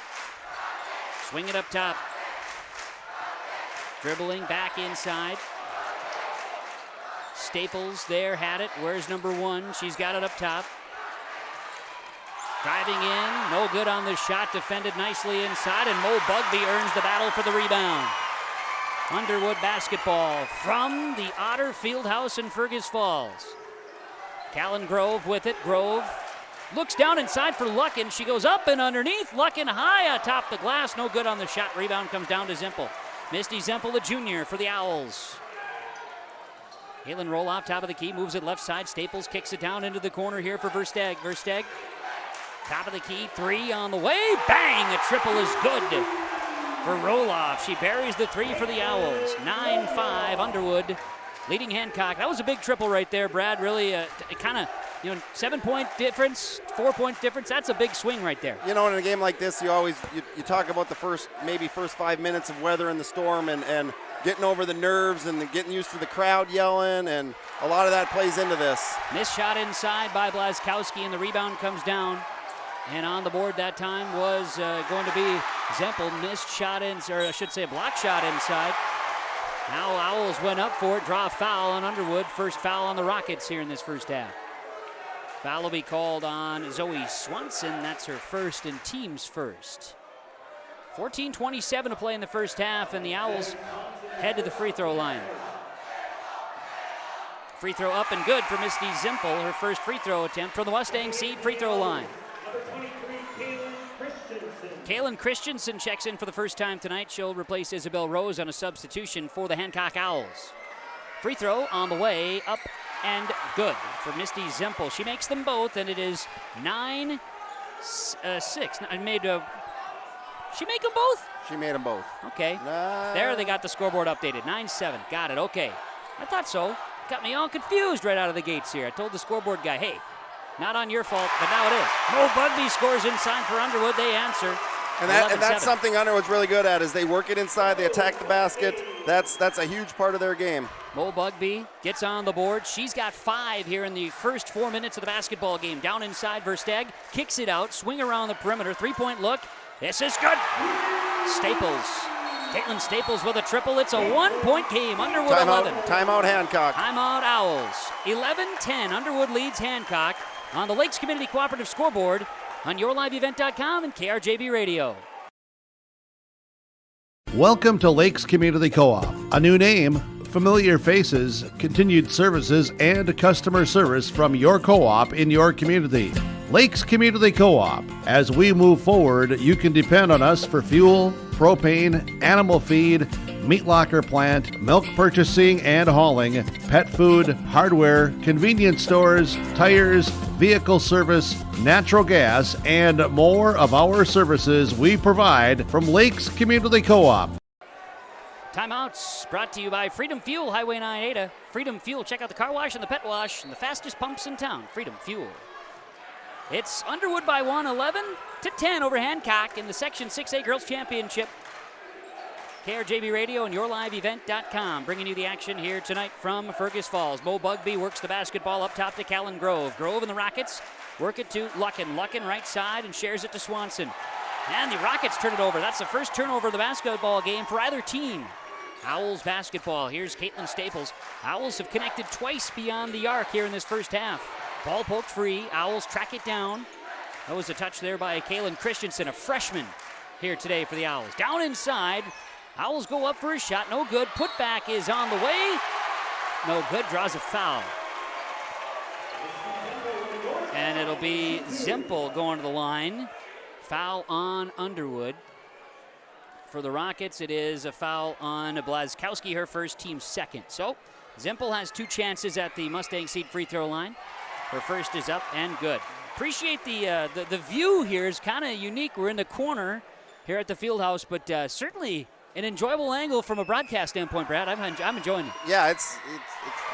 Swing it up top. Dribbling back inside. Staples there, had it. Where's number 1? She's got it up top. Driving in, no good on the shot, defended nicely inside, and Mo Bugby earns the battle for the rebound. Underwood basketball from the Otter Fieldhouse in Fergus Falls. Callan Grove with it. Grove looks down inside for Luckin. She goes up and underneath. Luckin high atop the glass. No good on the shot. Rebound comes down to Zempel. Misty Zempel, the junior, for the Owls. Halen roll off top of the key, moves it left side. Staples kicks it down into the corner here for Versteg. Versteg, top of the key, 3 on the way. Bang! A triple is good for Roloff. She buries the 3 for the Owls. 9-5 Underwood leading Hancock. That was a big triple right there, Brad. Really, kind of, 7-point difference, 4-point difference. That's a big swing right there. In a game like this, you talk about the first 5 minutes of weather in the storm and getting over the nerves and getting used to the crowd yelling, and a lot of that plays into this. Missed shot inside by Blazkowski, and the rebound comes down. And on the board that time was going to be Zempel. Missed shot a block shot inside. Now Owls went up for it, draw a foul on Underwood. First foul on the Rockets here in this first half. Foul will be called on Zoe Swanson. That's her first and team's first. 14:27 to play in the first half, and the Owls head to the free throw line. Free throw up and good for Misty Zempel, her first free throw attempt from the Mustang Seed free throw line. Kaylin Christensen checks in for the first time tonight. She'll replace Isabel Rose on a substitution for the Hancock Owls. Free throw on the way, up and good for Misty Zempel. She makes them both, and it is 9-6. She make them both? She made them both. Okay. There they got the scoreboard updated. 9-7. Got it. Okay. I thought so. Got me all confused right out of the gates here. I told the scoreboard guy, hey, not on your fault, but now it is. Mo Bugby scores inside for Underwood. They answer. And that's something Underwood's really good at, is they work it inside, they attack the basket. That's a huge part of their game. Mo Bugby gets on the board. She's got 5 here in the first 4 minutes of the basketball game. Down inside, Versteg kicks it out, swing around the perimeter, 3-point look. This is good. Staples. Caitlin Staples with a triple. It's a 1-point game. Underwood 11. Timeout Hancock. Timeout Owls. 11-10. Underwood leads Hancock on the Lakes Community Cooperative scoreboard on YourLiveEvent.com and KRJB Radio. Welcome to Lakes Community Co-op. A new name, familiar faces, continued services, and customer service from your co-op in your community. Lakes Community Co-op. As we move forward, you can depend on us for fuel, propane, animal feed, meat locker plant, milk purchasing and hauling, pet food, hardware, convenience stores, tires, vehicle service, natural gas, and more of our services we provide from Lakes Community Co-op. Timeouts brought to you by Freedom Fuel, Highway 9 Ada. Freedom Fuel, check out the car wash and the pet wash and the fastest pumps in town. Freedom Fuel. It's Underwood by 1, 11-10 over Hancock in the Section 6A Girls Championship. KRJB Radio and YourLiveEvent.com bringing you the action here tonight from Fergus Falls. Mo Bugby works the basketball up top to Callan Grove. Grove and the Rockets work it to Luckin. Luckin right side and shares it to Swanson. And the Rockets turn it over. That's the first turnover of the basketball game for either team. Owls basketball. Here's Caitlin Staples. Owls have connected twice beyond the arc here in this first half. Ball poked free. Owls track it down. That was a touch there by Kaylin Christensen, a freshman here today for the Owls. Down inside. Owls go up for a shot. No good. Putback is on the way. No good. Draws a foul. And it'll be Zimpel going to the line. Foul on Underwood. For the Rockets, it is a foul on Blazkowski, her first, team second. So Zimpel has 2 chances at the Mustang Seat free throw line. Her first is up and good. Appreciate the view here is kind of unique. We're in the corner here at the Fieldhouse, but certainly an enjoyable angle from a broadcast standpoint, Brad. I'm enjoying it. Yeah, it's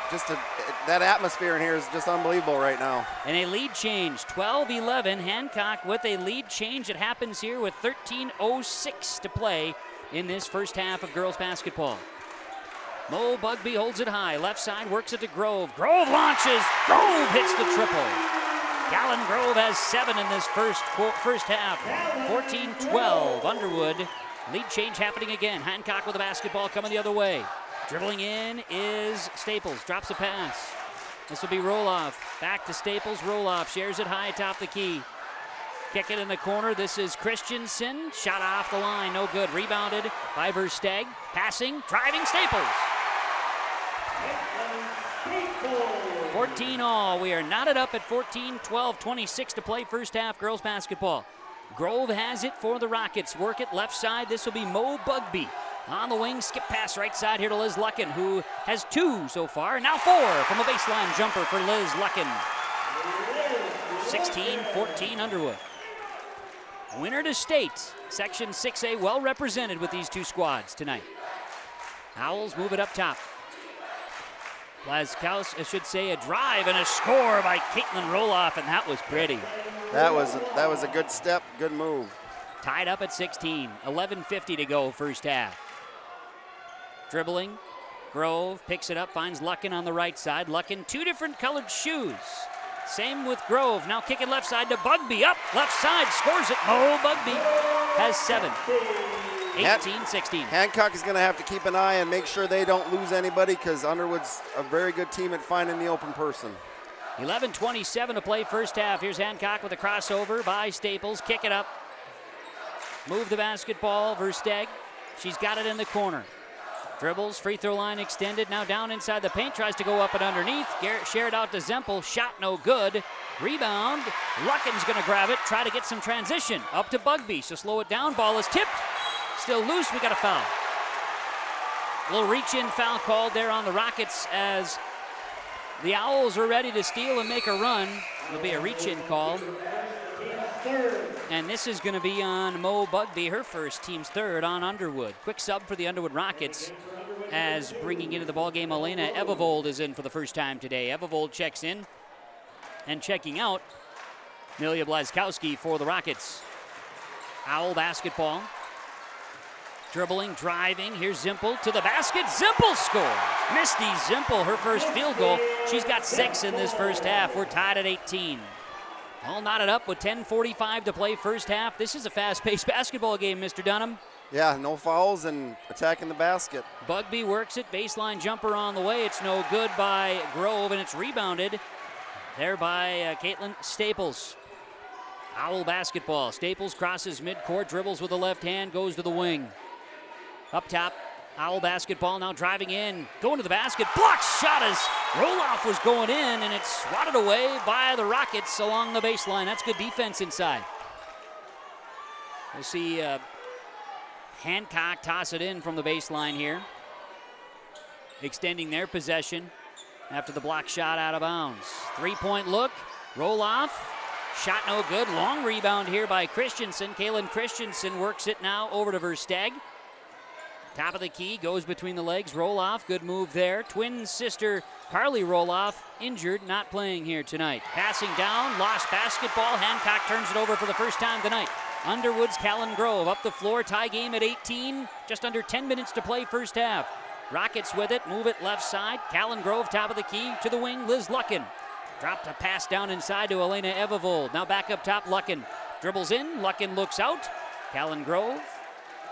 just that atmosphere in here is just unbelievable right now. And a lead change, 12-11. Hancock with a lead change. It happens here with 13:06 to play in this first half of girls basketball. Mo Bugby holds it high. Left side works it to Grove. Grove launches. Grove hits the triple. Gallon Grove has 7 in this first half. 14-12. Underwood. Lead change happening again. Hancock with the basketball coming the other way. Dribbling in is Staples. Drops a pass. This will be Roloff. Back to Staples. Roloff shares it high atop the key. Kick it in the corner. This is Christensen. Shot off the line. No good. Rebounded by Versteg. Passing. Driving Staples. 14 all. We are knotted up at 14-12. 26 to play first half girls basketball. Grove has it for the Rockets. Work it left side. This will be Mo Bugby. On the wing, skip pass right side here to Liz Luckin, who has 2 so far. Now 4 from a baseline jumper for Liz Luckin. 16-14 Underwood. Winner to state. Section 6A well represented with these 2 squads tonight. Owls move it up top. Blazkowski, I should say, a drive and a score by Caitlin Roloff, and that was pretty. That was a good step, good move. Tied up at 16, 11:50 to go first half. Dribbling, Grove picks it up, finds Luckin on the right side. Luckin, 2 different colored shoes. Same with Grove. Now kicking left side to Bugby. Up, left side, scores it. Mo Bugby has 7. 18-16. Hancock is going to have to keep an eye and make sure they don't lose anybody because Underwood's a very good team at finding the open person. 11:27 to play first half. Here's Hancock with a crossover by Staples. Kick it up. Move the basketball. Versteg. She's got it in the corner. Dribbles, free throw line extended. Now down inside the paint. Tries to go up and underneath. Garrett shared out to Zimpel. Shot no good. Rebound. Luckin's going to grab it. Try to get some transition. Up to Bugby. So slow it down. Ball is tipped. Still loose. We got a foul. A little reach-in foul called there on the Rockets as the Owls are ready to steal and make a run. It'll be a reach-in call. And this is going to be on Mo Bugby, her first, team's 3rd on Underwood. Quick sub for the Underwood Rockets as bringing into the ballgame Elena Evevold is in for the first time today. Evevold checks in, and checking out Milia Blazkowski for the Rockets. Owl basketball. Dribbling, driving. Here's Zimpel to the basket. Zimpel scores. Misty Zimpel, her first field goal. She's got 6 in this first half. We're tied at 18. All knotted up with 10:45 to play first half. This is a fast-paced basketball game, Mr. Dunham. Yeah, no fouls and attacking the basket. Bugby works it. Baseline jumper on the way. It's no good by Grove, and it's rebounded there by Caitlin Staples. Owl basketball. Staples crosses midcourt, dribbles with the left hand, goes to the wing. Up top, Owl basketball now driving in, going to the basket, blocked shot as Roloff was going in, and it's swatted away by the Rockets along the baseline. That's good defense inside. We'll see Hancock toss it in from the baseline here, extending their possession after the block shot out of bounds. 3-point look, Roloff, shot no good. Long rebound here by Christensen. Kaylin Christensen works it now over to Versteg. Top of the key, goes between the legs. Roloff, good move there. Twin sister Carly Roloff, injured, not playing here tonight. Passing down, lost basketball. Hancock turns it over for the first time tonight. Underwood's Callan Grove up the floor, tie game at 18. Just under 10 minutes to play first half. Rockets with it, move it left side. Callan Grove, top of the key, to the wing, Liz Luckin. Dropped a pass down inside to Elena Evevold. Now back up top, Luckin. Dribbles in, Luckin looks out. Callan Grove.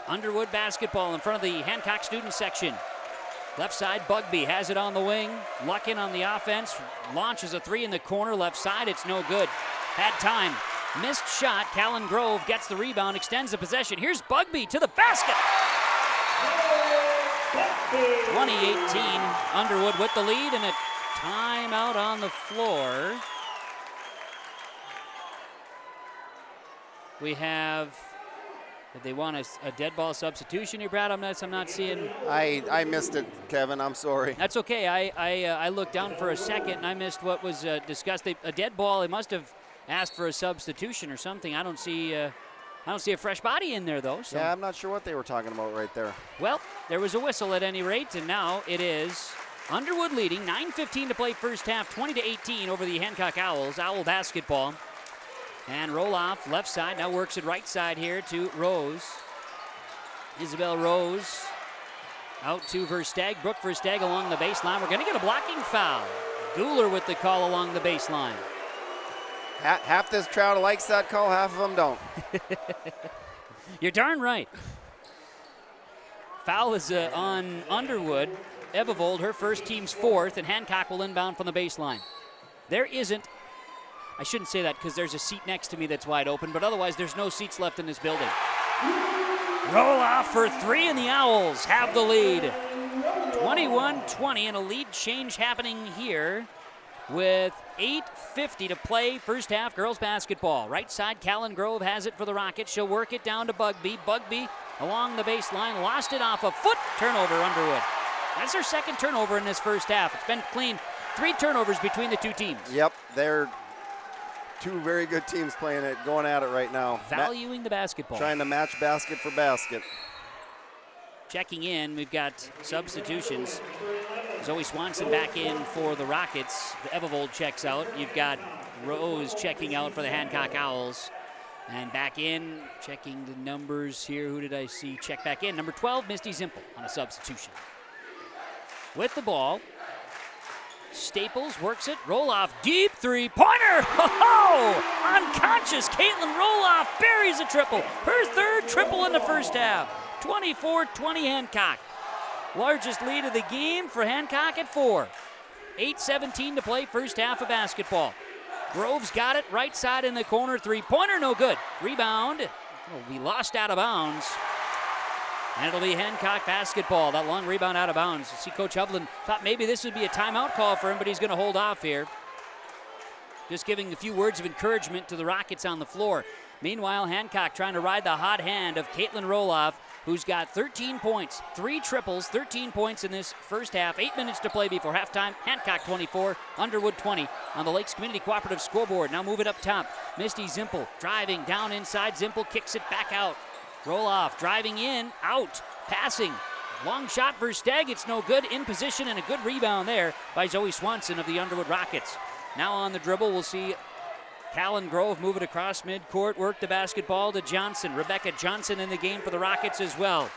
Underwood basketball in front of the Hancock student section. Left side, Bugby has it on the wing. Luckin on the offense. Launches a 3 in the corner, left side. It's no good. Had time. Missed shot. Callan Grove gets the rebound, extends the possession. Here's Bugby to the basket. 20-18. Underwood with the lead and a timeout on the floor. We have, did they want a dead ball substitution here, Brad? I'm not seeing. I missed it, Kevin. I'm sorry. That's okay. I looked down for a second and I missed what was discussed. A dead ball. They must have asked for a substitution or something. I don't see a fresh body in there though. So. Yeah, I'm not sure what they were talking about right there. Well, there was a whistle at any rate, and now it is Underwood leading. 9:15 to play first half. 20-18 over the Hancock Owls. Owl basketball. And Roloff, left side, now works it right side here to Rose. Isabel Rose out to Versteg. Brooke Versteg along the baseline. We're going to get a blocking foul. Guler with the call along the baseline. Half this crowd likes that call, half of them don't. You're darn right. Foul is on Underwood. Ebevold, her first, team's fourth, and Hancock will inbound from the baseline. There isn't, I shouldn't say that because there's a seat next to me that's wide open, but otherwise there's no seats left in this building. Roll off for three, and the Owls have the lead. 21-20, and a lead change happening here with 8:50 to play first half girls basketball. Right side, Callan Grove has it for the Rockets. She'll work it down to Bugby. Bugby along the baseline, lost it off a foot. Turnover, Underwood. That's her second turnover in this first half. It's been clean. 3 turnovers between the two teams. Yep, they're two very good teams playing it, going at it right now. Valuing the basketball. Trying to match basket for basket. Checking in, we've got substitutions. Zoe Swanson back in for the Rockets. The Ebevold checks out. You've got Rose checking out for the Hancock Owls. And back in, checking the numbers here. Who did I see check back in? Number 12, Misty Zimpel on a substitution. With the ball, Staples works it. Roloff, deep three-pointer. Ho-ho! Unconscious, Caitlin Roloff buries a triple. Her third triple in the first half. 24-20 Hancock. Largest lead of the game for Hancock at 4. 8:17 to play first half of basketball. Grove's got it right side in the corner. Three-pointer, no good. Rebound will be lost out of bounds. And it'll be Hancock basketball. That long rebound out of bounds. You see, Coach Hovland thought maybe this would be a timeout call for him, but he's going to hold off here. Just giving a few words of encouragement to the Rockets on the floor. Meanwhile, Hancock trying to ride the hot hand of Caitlin Roloff, who's got 13 points, 3 triples, 13 points in this first half. 8 minutes to play before halftime. Hancock 24, Underwood 20 on the Lakes Community Cooperative scoreboard. Now move it up top. Misty Zimpel driving down inside. Zimpel kicks it back out. Roloff driving in, out, passing. Long shot for Steg, it's no good. In position and a good rebound there by Zoe Swanson of the Underwood Rockets. Now on the dribble, we'll see Callan Grove move it across midcourt, work the basketball to Johnson. Rebecca Johnson in the game for the Rockets as well.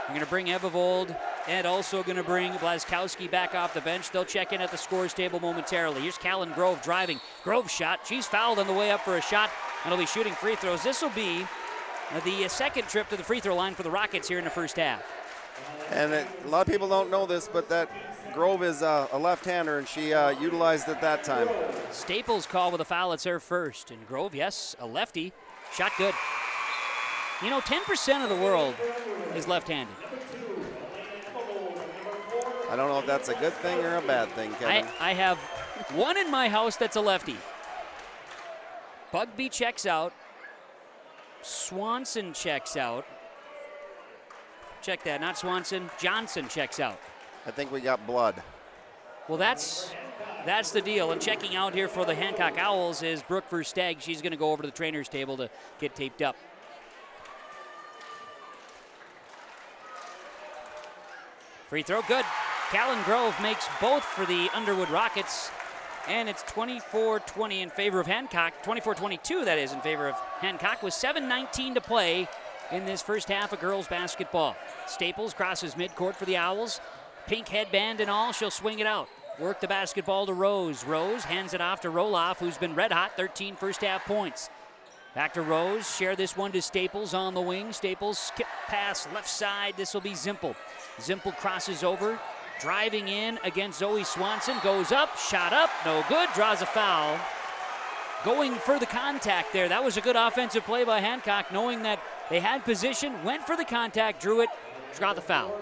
We're going to bring Ebevold and also going to bring Blazkowski back off the bench. They'll check in at the scores table momentarily. Here's Callan Grove driving. Grove shot. She's fouled on the way up for a shot, and will be shooting free throws. This will be the second trip to the free throw line for the Rockets here in the first half. And a lot of people don't know this, but that Grove is a left-hander, and she utilized it that time. Staples call with a foul. It's her first. And Grove, yes, a lefty. Shot good. You know, 10% of the world is left-handed. I don't know if that's a good thing or a bad thing, Kevin. I have one in my house that's a lefty. Bugby checks out. Swanson checks out. Check that, not Swanson. Johnson checks out. I think we got blood. Well, that's the deal. And checking out here for the Hancock Owls is Brooke Versteg. She's going to go over to the trainer's table to get taped up. Free throw, good. Callan Grove makes both for the Underwood Rockets. And it's 24-20 in favor of Hancock. 24-22, that is, in favor of Hancock, with 7:19 to play in this first half of girls basketball. Staples crosses midcourt for the Owls. Pink headband and all, she'll swing it out. Work the basketball to Rose. Rose hands it off to Roloff, who's been red hot, 13 first half points. Back to Rose, share this one to Staples on the wing. Staples skip pass left side, this will be Zimpel. Zimpel crosses over. Driving in against Zoe Swanson, goes up, shot up, no good, draws a foul. Going for the contact there. That was a good offensive play by Hancock, knowing that they had position, went for the contact, drew it, draw the foul.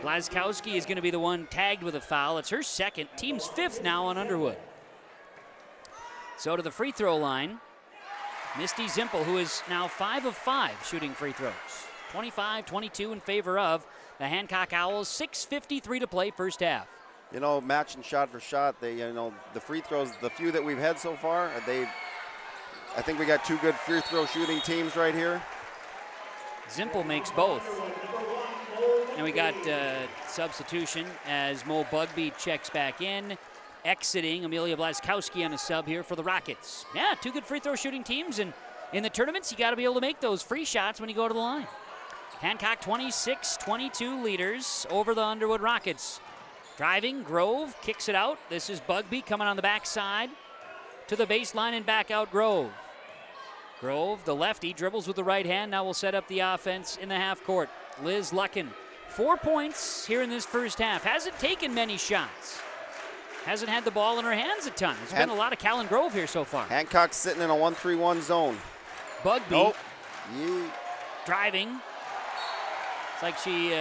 Blazkowski is going to be the one tagged with a foul. It's her second, team's fifth now on Underwood. So to the free throw line Misty Zimpel, who is now 5 of 5 shooting free throws. 25-22 in favor of the Hancock Owls. 6:53 to play first half. You know, matching shot for shot, they, you know, the free throws, the few that we've had so far, I think we got two good free throw shooting teams right here. Zimpel makes both. And we got substitution as Mo Bugby checks back in. Exiting, Amelia Blaskowski on a sub here for the Rockets. Yeah, two good free throw shooting teams, and in the tournaments, you got to be able to make those free shots when you go to the line. Hancock 26-22 leaders over the Underwood Rockets. Driving, Grove kicks it out. This is Bugby coming on the backside to the baseline and back out Grove. Grove, the lefty, dribbles with the right hand. Now will set up the offense in the half court. Liz Luckin, 4 points here in this first half. Hasn't taken many shots. Hasn't had the ball in her hands a ton. There's been a lot of Callan Grove here so far. Hancock's sitting in a 1-3-1 zone. Bugby Nope. driving. It's like she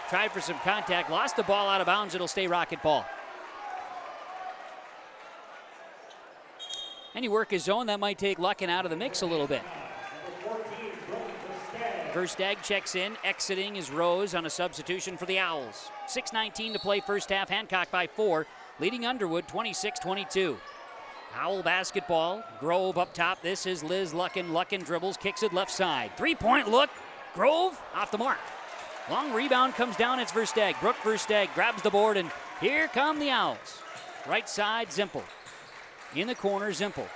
tried for some contact, lost the ball out of bounds. It'll stay Rocket ball. And you work his zone, that might take Luckin out of the mix a little bit. Versteg checks in, exiting is Rose on a substitution for the Owls. 6:19 to play first half, Hancock by 4, leading Underwood 26-22. Owl basketball, Grove up top. This is Liz Luckin. Luckin dribbles, kicks it left side. Three-point look, Grove off the mark. Long rebound comes down, it's Versteg. Brooke Versteg grabs the board, and here come the Owls. Right side, Zimpel. In the corner, Zimpel.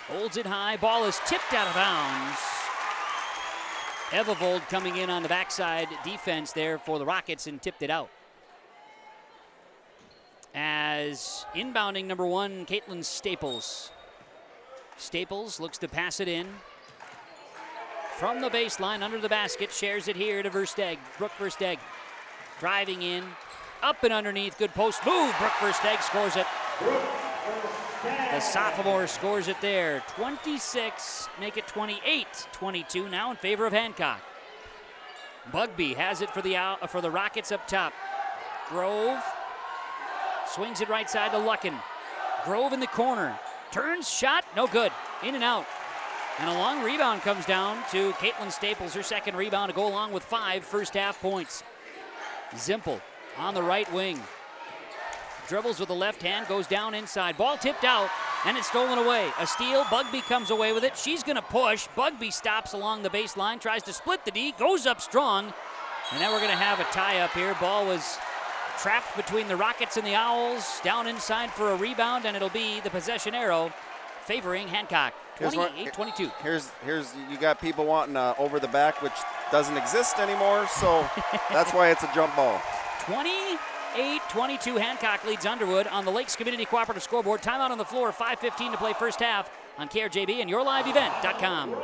Holds it high, ball is tipped out of bounds. Evevold coming in on the backside defense there for the Rockets and tipped it out. As inbounding number 1, Caitlin Staples. Staples looks to pass it in. From the baseline, under the basket, shares it here to Versteg. Brooke Versteg driving in, up and underneath, good post move. Brooke Versteg scores it. The sophomore scores it there. 26, make it 28-22 now in favor of Hancock. Bugby has it for the Rockets up top. Grove swings it right side to Luckin. Grove in the corner. Turns, shot, no good. In and out. And a long rebound comes down to Caitlin Staples, her second rebound to go along with 5 first half points. Zimpel on the right wing. Dribbles with the left hand, goes down inside. Ball tipped out, and it's stolen away. A steal, Bugby comes away with it. She's gonna push. Bugby stops along the baseline, tries to split the D, goes up strong. And now we're gonna have a tie up here. Ball was trapped between the Rockets and the Owls. Down inside for a rebound, and it'll be the possession arrow favoring Hancock. 28-22. Here's you got people wanting over the back, which doesn't exist anymore, so that's why it's a jump ball. 28-22, Hancock leads Underwood on the Lakes Community Cooperative scoreboard. Timeout on the floor, 5:15 to play first half on KRJB and yourliveevent.com.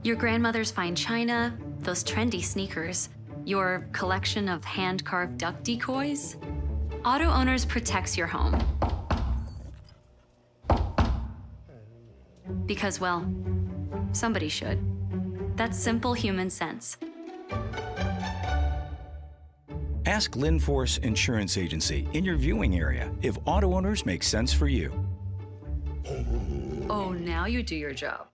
Your grandmother's fine china, those trendy sneakers, your collection of hand-carved duck decoys. Auto Owners protects your home. Because, well, somebody should. That's simple human sense. Ask Linforce Insurance Agency in your viewing area if auto owners make sense for you. Oh, now you do your job.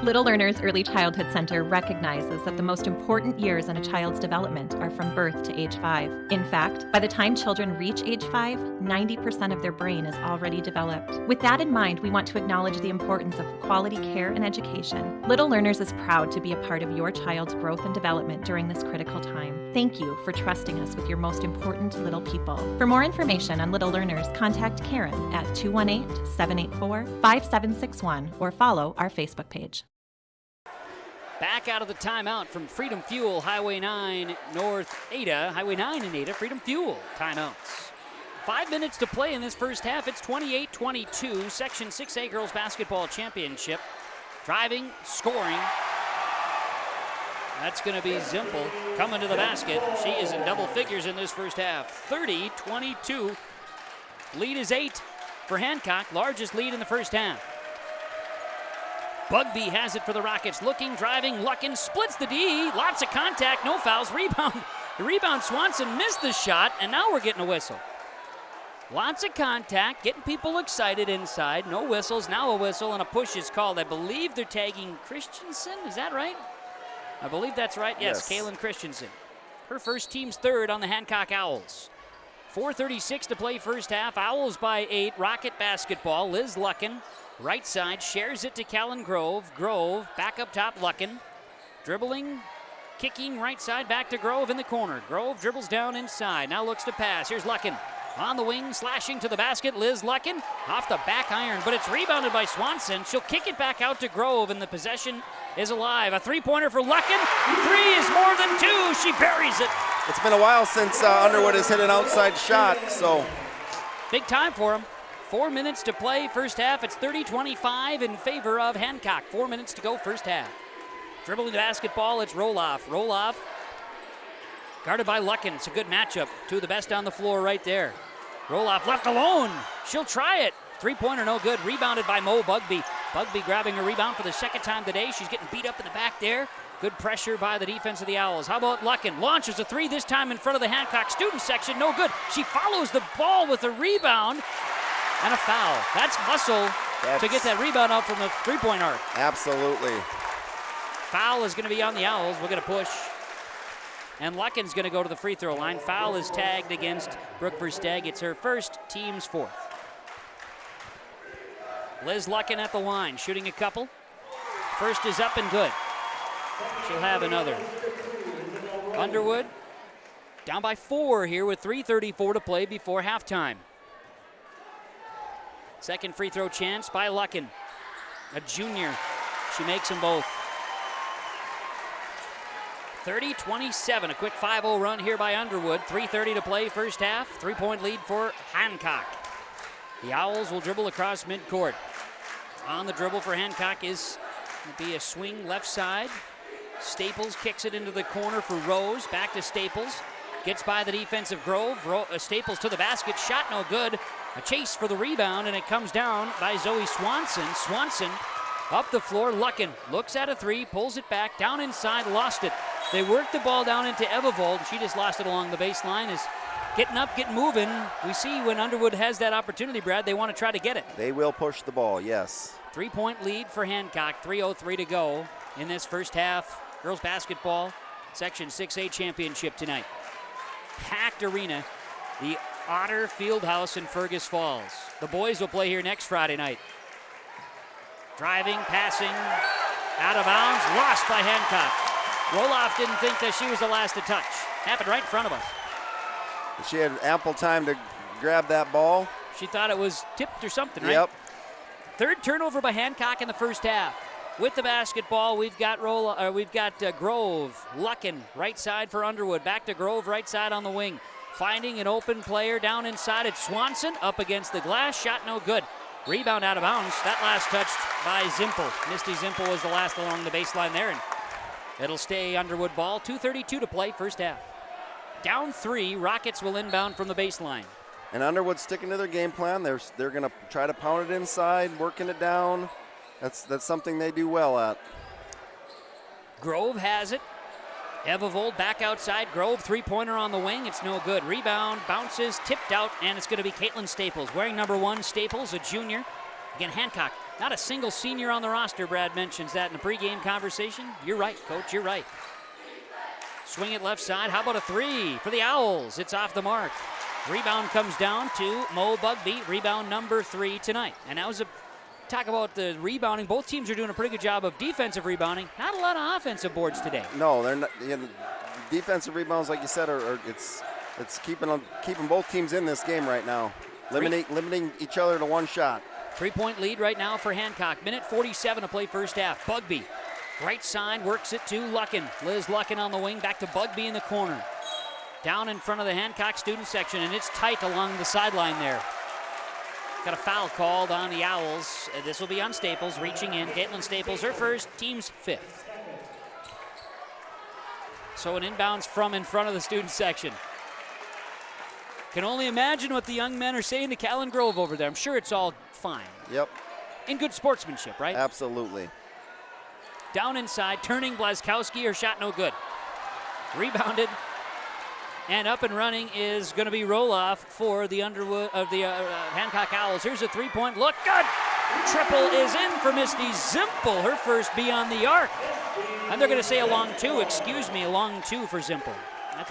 Little Learners Early Childhood Center recognizes that the most important years in a child's development are from birth to age 5. In fact, by the time children reach age 5, 90% of their brain is already developed. With that in mind, we want to acknowledge the importance of quality care and education. Little Learners is proud to be a part of your child's growth and development during this critical time. Thank you for trusting us with your most important little people. For more information on Little Learners, contact Karen at 218-784-5761 or follow our Facebook page. Back out of the timeout from Freedom Fuel, Highway 9 North Ada. Highway 9 in Ada, Freedom Fuel timeouts. 5 minutes to play in this first half. It's 28-22, Section 6A Girls Basketball Championship. Driving, scoring. That's going to be Zimpel coming to the basket. She is in double figures in this first half. 30-22. Lead is 8 for Hancock, largest lead in the first half. Bugby has it for the Rockets. Looking, driving, Luckin splits the D. Lots of contact, no fouls. Rebound. The rebound, Swanson missed the shot, and now we're getting a whistle. Lots of contact, getting people excited inside. No whistles, now a whistle, and a push is called. I believe they're tagging Christensen. Is that right? I believe that's right. Yes, Kaylin Christensen. Her first, team's third on the Hancock Owls. 4:36 to play first half. Owls by 8. Rocket basketball. Liz Luckin, right side, shares it to Callan Grove. Grove, back up top, Luckin. Dribbling, kicking right side, back to Grove in the corner. Grove dribbles down inside, now looks to pass. Here's Luckin. On the wing, slashing to the basket, Liz Luckin off the back iron, but it's rebounded by Swanson. She'll kick it back out to Grove, and the possession is alive. A three-pointer for Luckin. 3 is more than 2. She buries it. It's been a while since Underwood has hit an outside shot, so. Big time for him. 4 minutes to play first half. It's 30-25 in favor of Hancock. 4 minutes to go first half. Dribbling the basketball, it's Roloff. Roloff guarded by Luckin. It's a good matchup. Two of the best on the floor right there. Roloff left alone. She'll try it. Three-pointer no good. Rebounded by Mo Bugby. Bugby grabbing a rebound for the second time today. She's getting beat up in the back there. Good pressure by the defense of the Owls. How about Luckin? Launches a 3 this time in front of the Hancock student section. No good. She follows the ball with a rebound and a foul. That's hustle to get that rebound out from the three-point arc. Absolutely. Foul is going to be on the Owls. We're going to push. And Luckin's going to go to the free throw line. Foul is tagged against Brooke Versteg. It's her first, team's fourth. Liz Luckin at the line, shooting a couple. First is up and good. She'll have another. Underwood down by 4 here with 3:34 to play before halftime. Second free throw chance by Luckin, a junior. She makes them both. 30-27, a quick 5-0 run here by Underwood. 3:30 to play first half. 3-point lead for Hancock. The Owls will dribble across midcourt. On the dribble for Hancock is going to be a swing left side. Staples kicks it into the corner for Rose. Back to Staples. Gets by the defensive Grove. Staples to the basket. Shot no good. A chase for the rebound, and it comes down by Zoe Swanson. Swanson up the floor. Luckin looks at a 3, pulls it back, down inside, lost it. They work the ball down into Evivold. She just lost it along the baseline. Is getting up, getting moving. We see when Underwood has that opportunity, Brad, they want to try to get it. They will push the ball, yes. 3-point lead for Hancock. 3:03 to go in this first half. Girls basketball Section 6A championship tonight. Packed arena, the Otter Fieldhouse in Fergus Falls. The boys will play here next Friday night. Driving, passing, out of bounds, lost by Hancock. Roloff didn't think that she was the last to touch. Happened right in front of us. She had ample time to grab that ball. She thought it was tipped or something, right? Yep. Third turnover by Hancock in the first half. With the basketball, we've got Grove. Luckin, right side for Underwood. Back to Grove, right side on the wing. Finding an open player down inside. It's Swanson up against the glass. Shot no good. Rebound out of bounds. That last touched by Zimpel. Misty Zimpel was the last along the baseline there, and it'll stay Underwood ball. 2:32 to play first half. Down 3, Rockets will inbound from the baseline. And Underwood's sticking to their game plan. They're going to try to pound it inside, working it down. That's something they do well at. Grove has it. Evivold back outside. Grove, three-pointer on the wing. It's no good. Rebound, bounces, tipped out, and it's going to be Caitlin Staples. Wearing number 1, Staples, a junior. Again, Hancock, not a single senior on the roster. Brad mentions that in the pregame conversation. You're right, Coach, you're right. Swing it left side. How about a 3 for the Owls? It's off the mark. Rebound comes down to Mo Bugby. Rebound number 3 tonight. And that was a talk about the rebounding. Both teams are doing a pretty good job of defensive rebounding. Not a lot of offensive boards today. No, they're not. Defensive rebounds, like you said, it's keeping both teams in this game right now. Limiting each other to one shot. 3-point lead right now for Hancock. Minute 47 to play first half. Bugby, right side, works it to Luckin. Liz Luckin on the wing, back to Bugby in the corner. Down in front of the Hancock student section, and it's tight along the sideline there. Got a foul called on the Owls. This will be on Staples, reaching in. Caitlin Staples, her first, team's 5th. So an inbounds from in front of the student section. Can only imagine what the young men are saying to Callan Grove over there. I'm sure it's all fine. Yep. In good sportsmanship, right? Absolutely. Down inside, turning Blazkowski, her shot no good. Rebounded And up and running is going to be Roloff for the Underwood of the Hancock Owls. Here's a three-point look. Good. Triple is in for Misty Zimpel, her first beyond the arc. And they're going to say a long two. Excuse me, a long two for Zimpel. I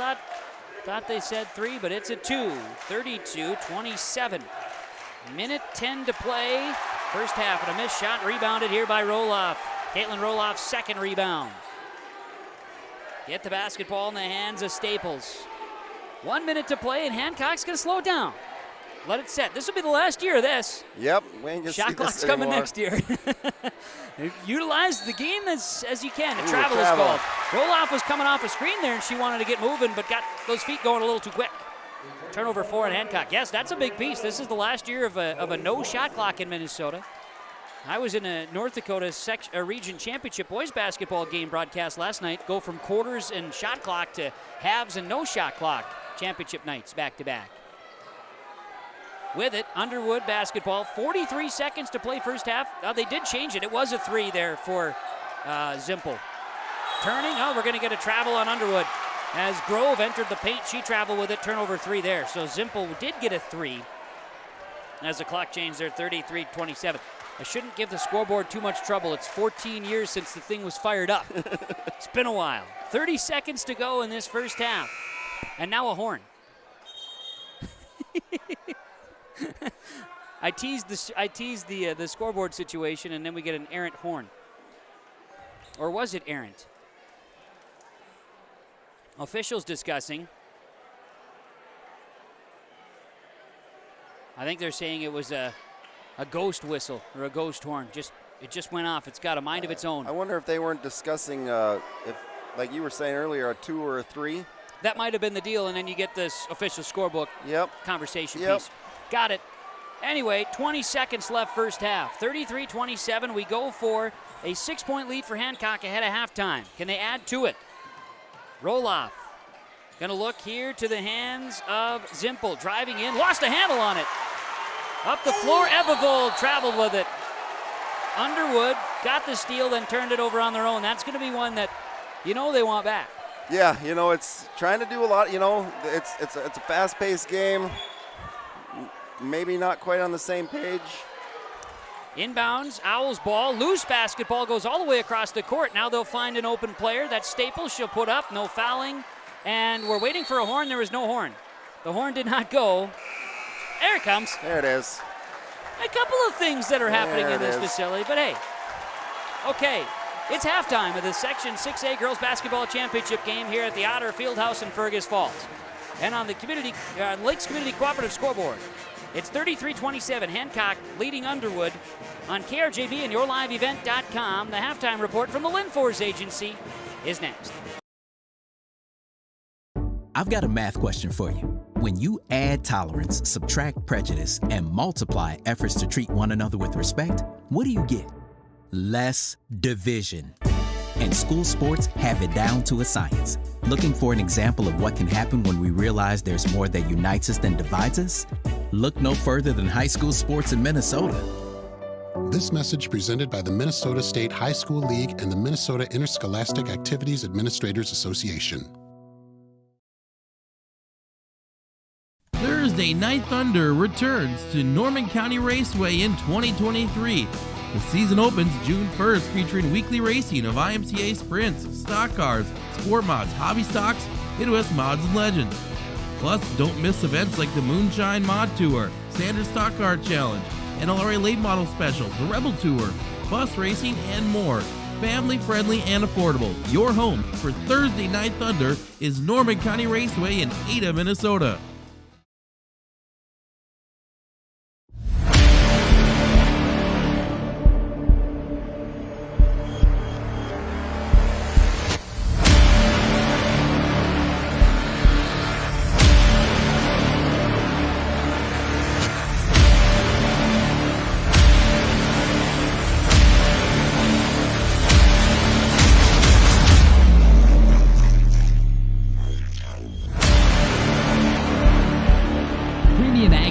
thought they said three, but it's a two. 32-27. Minute 10 to play. First half, and a missed shot rebounded here by Roloff. Caitlin Roloff's second rebound. Get the basketball in the hands of Staples. 1 minute to play, and Hancock's going to slow it down. Let it set. This will be the last year of this. Yep. We ain't gonna Shot see clock's this coming anymore. next year. Utilize the game as you can. The travel is called. Roloff was coming off a screen there, and she wanted to get moving, but got those feet going a little too quick. Turnover 4 in Hancock. Yes, that's a big piece. This is the last year of a no shot clock in Minnesota. I was in a North Dakota region championship boys basketball game broadcast last night. Go from quarters and shot clock to halves and no shot clock championship nights back to back. With it, Underwood basketball. 43 seconds to play first half. They did change it. It was a three there for Zimpel. Turning. Oh, we're going to get a travel on Underwood. As Grove entered the paint, she traveled with it. Turnover 3 there. So Zimpel did get a three. As the clock changed there, 33-27. I shouldn't give the scoreboard too much trouble. It's 14 years since the thing was fired up. It's been a while. 30 seconds to go in this first half. And now a horn. I teased the scoreboard situation, and then we get an errant horn. Or was it errant? Officials discussing. I think they're saying it was a ghost whistle or a ghost horn. It just went off. It's got a mind of its own. I wonder if they weren't discussing if, like you were saying earlier, a 2 or a 3. That might have been the deal, and then you get this official scorebook conversation piece. Got it. Anyway, 20 seconds left first half. 33-27. We go for a 6-point lead for Hancock ahead of halftime. Can they add to it? Roloff. Gonna look here to the hands of Zimpel. Driving in. Lost a handle on it. Up the floor. Ebevold traveled with it. Underwood got the steal, then turned it over on their own. That's going to be one that they want back. Yeah, it's trying to do a lot. It's a fast-paced game. Maybe not quite on the same page. Inbounds, Owls ball, loose basketball goes all the way across the court. Now they'll find an open player. That's Staples. She'll put up, no fouling. And we're waiting for a horn. There was no horn. The horn did not go. There it comes. There it is. A couple of things that are happening in this facility, but hey. Okay, it's halftime of the Section 6A Girls Basketball Championship game here at the Otter Fieldhouse in Fergus Falls. And on the Lakes Community Cooperative scoreboard, it's 33-27, Hancock leading Underwood. On KRJB and YourLiveEvent.com, the halftime report from the Linforce Agency is next. I've got a math question for you. When you add tolerance, subtract prejudice, and multiply efforts to treat one another with respect, what do you get? Less division. And school sports have it down to a science. Looking for an example of what can happen when we realize there's more that unites us than divides us? Look no further than high school sports in Minnesota. This message presented by the Minnesota State High School League and the Minnesota Interscholastic Activities Administrators Association. Thursday Night Thunder returns to Norman County Raceway in 2023. The season opens June 1st, featuring weekly racing of IMCA sprints, stock cars, sport mods, hobby stocks, Midwest mods, and legends. Plus, don't miss events like the Moonshine Mod Tour, Standard Stock Car Challenge, NLRA Late Model Special, the Rebel Tour, bus racing, and more. Family friendly and affordable. Your home for Thursday Night Thunder is Norman County Raceway in Ada, Minnesota.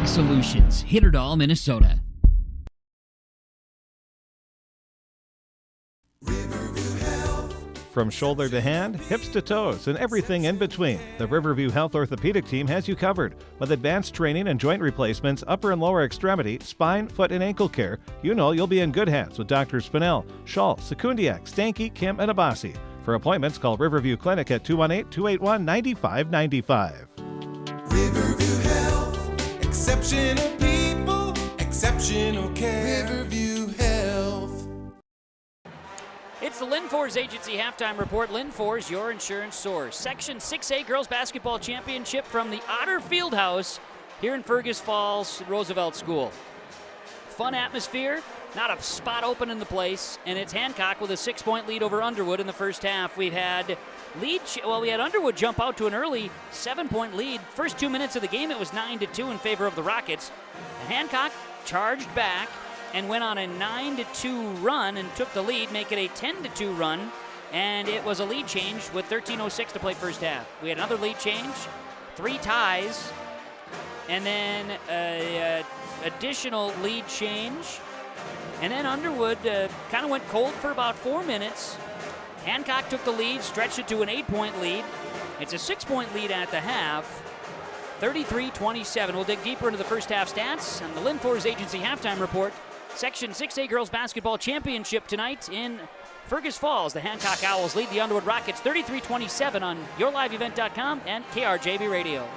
Solutions, Hitterdall, Minnesota. from shoulder to hand, hips to toes, and everything in between. The Riverview Health Orthopedic Team has you covered. With advanced training and joint replacements, upper and lower extremity, spine, foot, and ankle care, you know you'll be in good hands with Drs. Spinell, Schall, Sekundiak, Stanky, Kim, and Abasi. For appointments, call Riverview Clinic at 218-281-9595. Riverview Health, exceptional people, exceptional care. Riverview Health. It's the Linfors Agency Halftime Report. Linfors, your insurance source. Section 6A Girls Basketball Championship from the Otter Fieldhouse here in Fergus Falls, Roosevelt School. Fun atmosphere, not a spot open in the place, and it's Hancock with a 6-point lead over Underwood in the first half. We had Underwood jump out to an early 7-point lead. First 2 minutes of the game, it was 9-2 in favor of the Rockets. Hancock charged back and went on a 9-2 run and took the lead, make it a 10-2 run, and it was a lead change with 13:06 to play first half. We had another lead change, 3 ties, and then an additional lead change, and then Underwood kind of went cold for about 4 minutes. Hancock took the lead, stretched it to an 8-point lead. It's a 6-point lead at the half, 33-27. We'll dig deeper into the first half stats and the Linfors Agency Halftime Report. Section 6A Girls Basketball Championship tonight in Fergus Falls. The Hancock Owls lead the Underwood Rockets 33-27 on YourLiveEvent.com and KRJB Radio.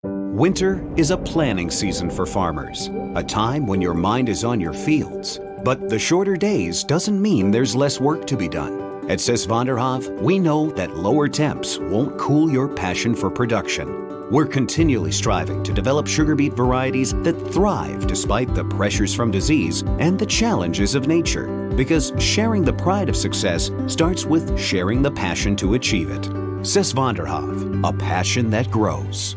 Winter is a planning season for farmers, a time when your mind is on your fields. But the shorter days doesn't mean there's less work to be done. At Sis van der Haaf, we know that lower temps won't cool your passion for production. We're continually striving to develop sugar beet varieties that thrive despite the pressures from disease and the challenges of nature. Because sharing the pride of success starts with sharing the passion to achieve it. Sis van der Haaf, a passion that grows.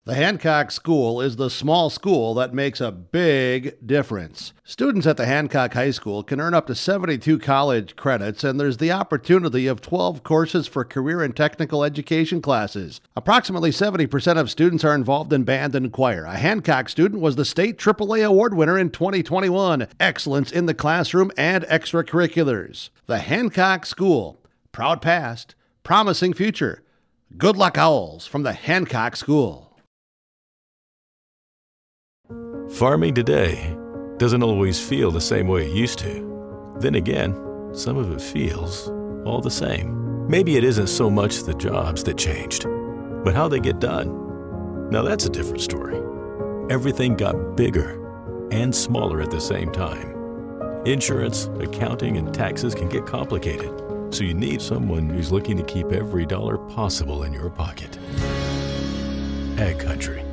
The Hancock School is the small school that makes a big difference. Students at the Hancock High School can earn up to 72 college credits, and there's the opportunity of 12 courses for career and technical education classes. Approximately 70% of students are involved in band and choir. A Hancock student was the state AAA award winner in 2021. Excellence in the classroom and extracurriculars. The Hancock School. Proud past, promising future. Good luck, Owls, from the Hancock School. Farming today doesn't always feel the same way it used to. Then again, some of it feels all the same. Maybe it isn't so much the jobs that changed, but how they get done. Now that's a different story. Everything got bigger and smaller at the same time. Insurance, accounting, and taxes can get complicated, so you need someone who's looking to keep every dollar possible in your pocket. Ag Country.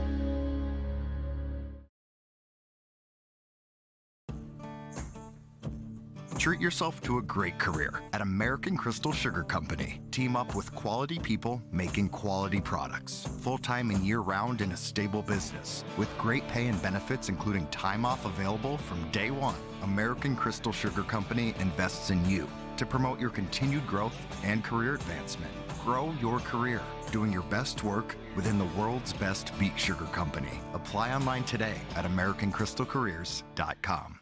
Treat yourself to a great career at American Crystal Sugar Company. Team up with quality people making quality products. Full-time and year-round in a stable business. With great pay and benefits including time off available from day one. American Crystal Sugar Company invests in you to promote your continued growth and career advancement. Grow your career doing your best work within the world's best beet sugar company. Apply online today at AmericanCrystalCareers.com.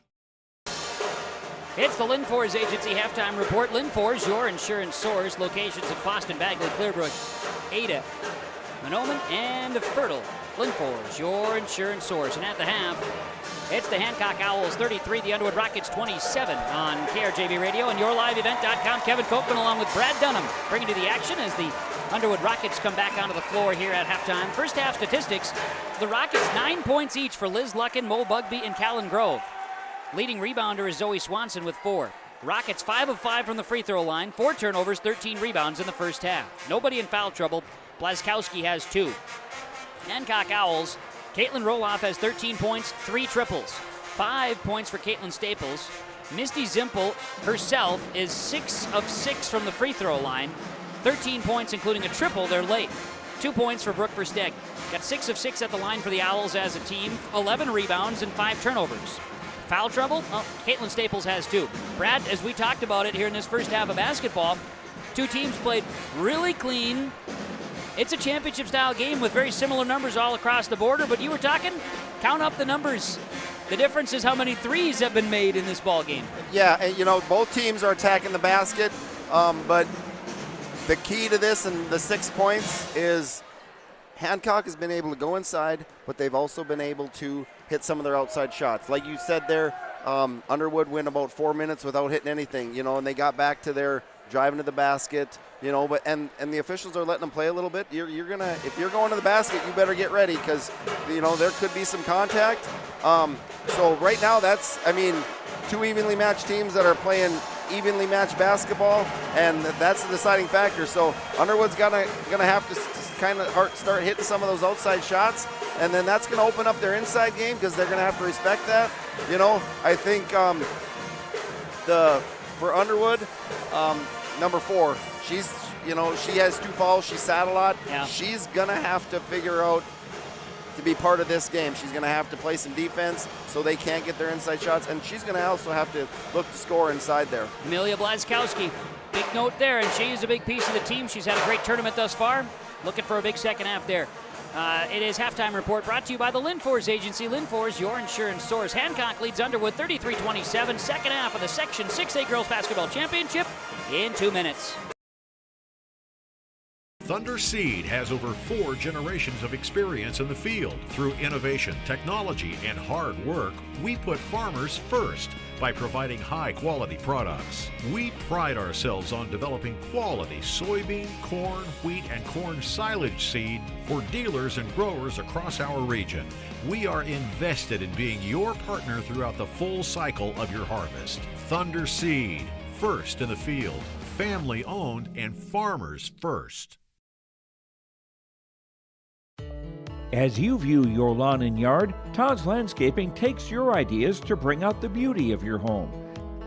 It's the Linfors Agency Halftime Report. Linfors, your insurance source. Locations in Boston, Bagley, Clearbrook, Ada, Mahnomen, and Fertile. Linfors, your insurance source. And at the half, it's the Hancock Owls 33, the Underwood Rockets 27 on KRJB Radio and YourLiveEvent.com. Kevin Copeland along with Brad Dunham bringing you the action as the Underwood Rockets come back onto the floor here at halftime. First half statistics, the Rockets 9 points each for Liz Luckin, Mo Bugby, and Callan Grove. Leading rebounder is Zoe Swanson with 4. Rockets 5 of 5 from the free throw line, 4 turnovers, 13 rebounds in the first half. Nobody in foul trouble. Blazkowski has 2. Hancock Owls, Caitlin Roloff has 13 points, 3 triples. 5 points for Caitlin Staples. Misty Zimpel herself is 6 of 6 from the free throw line, 13 points including a triple. They're late. 2 points for Brooke Versteg. Got 6 of 6 at the line for the Owls as a team, 11 rebounds and 5 turnovers. Foul trouble? Well, Caitlin Staples has 2. Brad, as we talked about it here in this first half of basketball, 2 teams played really clean. It's a championship-style game with very similar numbers all across the border, but you were talking, count up the numbers. The difference is how many threes have been made in this ball game. Yeah, and both teams are attacking the basket, but the key to this and the 6 points is Hancock has been able to go inside, but they've also been able to hit some of their outside shots. Like you said there, Underwood went about 4 minutes without hitting anything, and they got back to their driving to the basket, but and the officials are letting them play a little bit. You're gonna, if you're going to the basket, you better get ready because there could be some contact. So right now that's, two evenly matched teams that are playing evenly matched basketball, and that's the deciding factor. So Underwood's gonna have to kind of start hitting some of those outside shots, and then that's gonna open up their inside game because they're gonna have to respect that. I think for Underwood, number 4, she has 2 fouls. She sat a lot. Yeah. She's gonna have to figure out to be part of this game. She's going to have to play some defense so they can't get their inside shots, and she's going to also have to look to score inside there. Amelia Blazkowski, big note there, and she's a big piece of the team. She's had a great tournament thus far. Looking for a big second half there. It is Halftime Report brought to you by the Linfors Agency. Linfors, your insurance source. Hancock leads Underwood 33-27. Second half of the Section 6A Girls Basketball Championship in 2 minutes. Thunder Seed has over 4 generations of experience in the field. Through innovation, technology, and hard work, we put farmers first by providing high-quality products. We pride ourselves on developing quality soybean, corn, wheat, and corn silage seed for dealers and growers across our region. We are invested in being your partner throughout the full cycle of your harvest. Thunder Seed, first in the field, family-owned, and farmers first. As you view your lawn and yard, Todd's Landscaping takes your ideas to bring out the beauty of your home.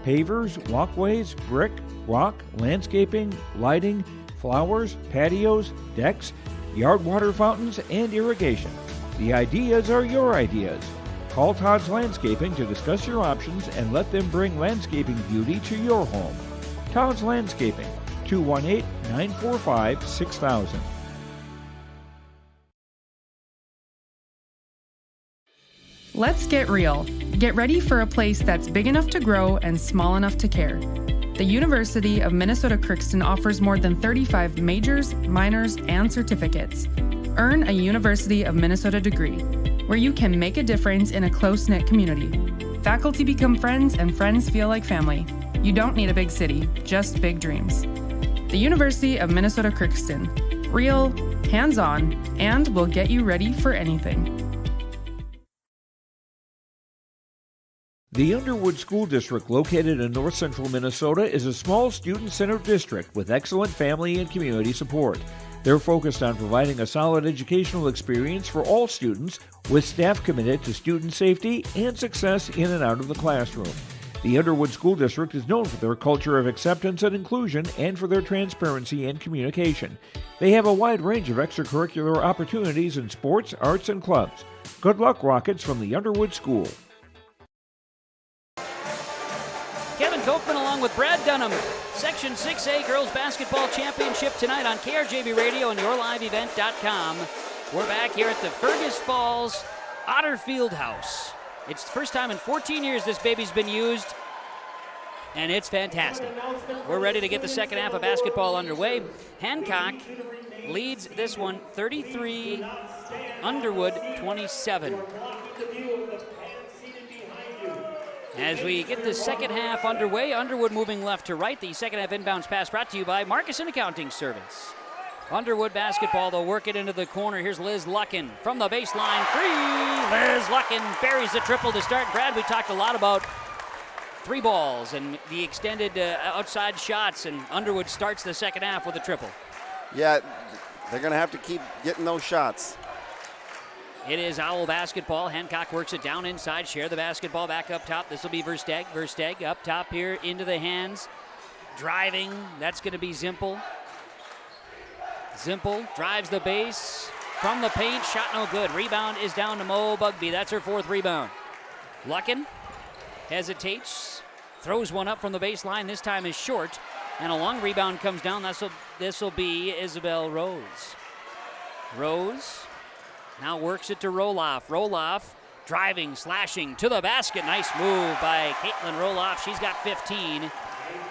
Pavers, walkways, brick, rock, landscaping, lighting, flowers, patios, decks, yard water fountains, and irrigation. The ideas are your ideas. Call Todd's Landscaping to discuss your options and let them bring landscaping beauty to your home. Todd's Landscaping, 218-945-6000. Let's get real. Get ready for a place that's big enough to grow and small enough to care. The University of Minnesota Crookston offers more than 35 majors, minors, and certificates. Earn a University of Minnesota degree, where you can make a difference in a close-knit community. Faculty become friends and friends feel like family. You don't need a big city, just big dreams. The University of Minnesota Crookston. Real, hands-on, and will get you ready for anything. The Underwood School District, located in north central Minnesota, is a small student-centered district with excellent family and community support. They're focused on providing a solid educational experience for all students, with staff committed to student safety and success in and out of the classroom. The Underwood School District is known for their culture of acceptance and inclusion and for their transparency and communication. They have a wide range of extracurricular opportunities in sports, arts, and clubs. Good luck, Rockets, from the Underwood School. Kevin Kochman along with Brad Dunham. Section 6A Girls Basketball Championship tonight on KRJB Radio and YourLiveEvent.com. We're back here at the Fergus Falls Otter Field House. It's the first time in 14 years this baby's been used, and it's fantastic. We're ready to get the second half of basketball underway. Hancock leads this one 33, Underwood 27. As we get the second half underway, Underwood moving left to right. The second half inbounds pass brought to you by Marcusson Accounting Service. Underwood basketball, they'll work it into the corner. Here's Liz Luckin from the baseline. 3! Liz Luckin buries the triple to start. Brad, we talked a lot about 3 balls and the extended outside shots, and Underwood starts the second half with a triple. Yeah, they're going to have to keep getting those shots. It is Owl basketball. Hancock works it down inside. Share the basketball back up top. This will be Versteg. Versteg up top here into the hands. Driving. That's going to be Zimpel. Zimpel drives the base from the paint. Shot no good. Rebound is down to Mo Bugby. That's her 4th rebound. Luckin hesitates. Throws one up from the baseline. This time is short. And a long rebound comes down. This will be Isabel Rose. Rose now works it to Roloff. Roloff Driving, slashing to the basket. Nice move by Caitlin Roloff. She's got 15.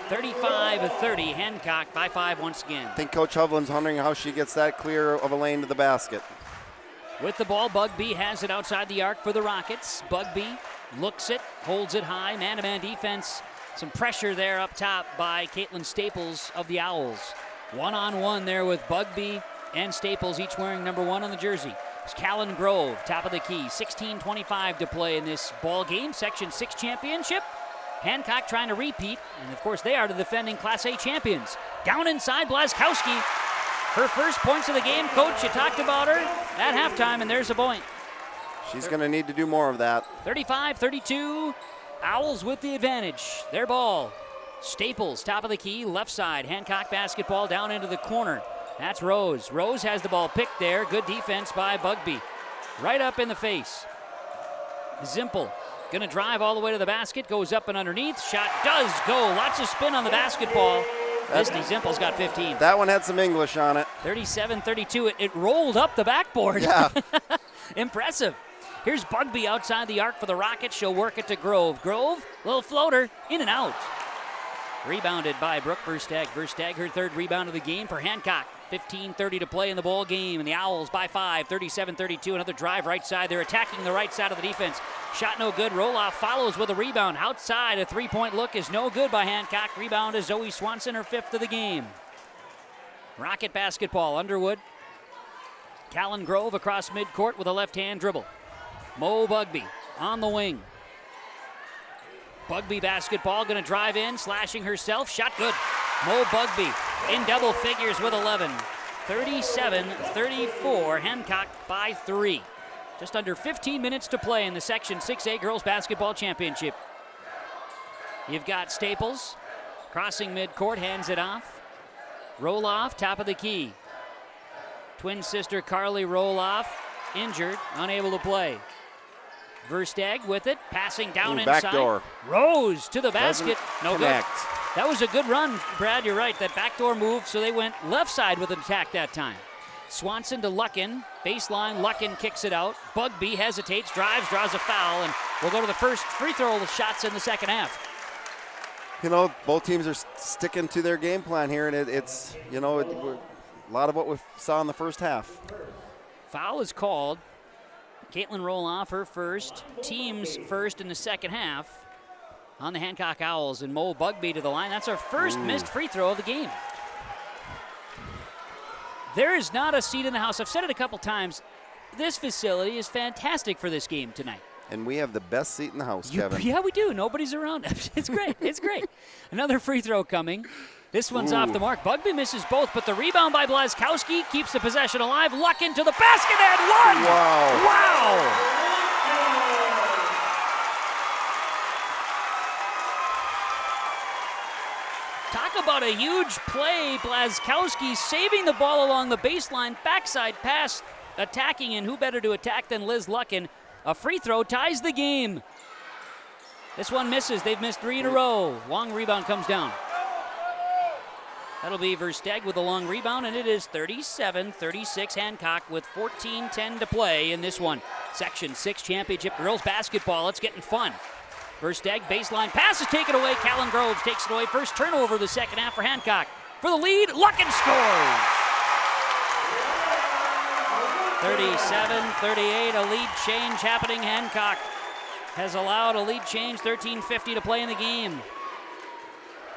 35-30. Hancock by 5 once again. I think Coach Hovland's wondering how she gets that clear of a lane to the basket. With the ball, Bugby has it outside the arc for the Rockets. Bugby looks it, holds it high. Man-to-man defense. Some pressure there up top by Caitlin Staples of the Owls. One-on-one there with Bugby and Staples, each wearing number 1 on the jersey. It's Callan Grove, top of the key. 16:25 to play in this ball game. Section 6 championship. Hancock trying to repeat, and of course they are the defending Class A champions. Down inside, Blazkowski. Her first points of the game. Coach, you talked about her at halftime, and there's a point. She's going to need to do more of that. 35-32. Owls with the advantage. Their ball. Staples, top of the key, left side. Hancock basketball down into the corner. That's Rose. Rose has the ball picked there. Good defense by Bugby. Right up in the face. Zimpel gonna drive all the way to the basket. Goes up and underneath. Shot does go. Lots of spin on the basketball. Misty Zimpel's got 15. That one had some English on it. 37-32. It rolled up the backboard. Yeah. Impressive. Here's Bugby outside the arc for the Rockets. She'll work it to Grove. Grove, little floater, in and out. Rebounded by Brooke Versteg. Versteg, her 3rd rebound of the game for Hancock. 15:30 to play in the ball game, and the Owls by 5, 37-32. Another drive right side. They're attacking the right side of the defense. Shot no good. Roloff follows with a rebound. Outside, a 3-point look is no good by Hancock. Rebound is Zoe Swanson, her 5th of the game. Rocket basketball. Underwood. Callan Grove across midcourt with a left-hand dribble. Mo Bugby on the wing. Bugby basketball, going to drive in, slashing herself. Shot good. Mo Bugby in double figures with 11. 37-34, Hancock by 3. Just under 15 minutes to play in the Section 6A Girls Basketball Championship. You've got Staples crossing midcourt, hands it off. Roloff, top of the key. Twin sister Carly Roloff, injured, unable to play. Versteg with it, passing down inside. Backdoor. Rose to the basket. No connect. good. That was a good run, Brad. You're right. That backdoor move, so they went left side with an attack that time. Swanson to Luckin. Baseline. Luckin kicks it out. Bugby hesitates, drives, draws a foul, and we'll go to the first free throw shots in the second half. You know, both teams are sticking to their game plan here, and it's, you know, a lot of what we saw in the first half. Foul is called. Caitlin Roloff, her first, team's first in the second half on the Hancock Owls, and Mo Bugby to the line. That's our first missed free throw of the game. There is not a seat in the house. I've said it a couple times. This facility is fantastic for this game tonight. And we have the best seat in the house, Kevin. Yeah, we do. Nobody's around. It's great. It's great. Another free throw coming. This one's off the mark. Bugby misses both, but the rebound by Blazkowski keeps the possession alive. Luck into the basket and one! Wow! Talk about a huge play. Blazkowski saving the ball along the baseline. Backside pass, attacking, and who better to attack than Liz Luckin? A free throw ties the game. This one misses. They've missed 3 in a row. Long rebound comes down. That'll be Versteg with a long rebound, and it is 37-36 Hancock with 14:10 to play in this one. Section 6 Championship Girls Basketball. It's getting fun. Versteg, baseline pass is taken away. Callan Groves takes it away. First turnover of the second half for Hancock. For the lead, Luckin scores! 37-38, a lead change happening. Hancock has allowed a lead change, 13:50 to play in the game.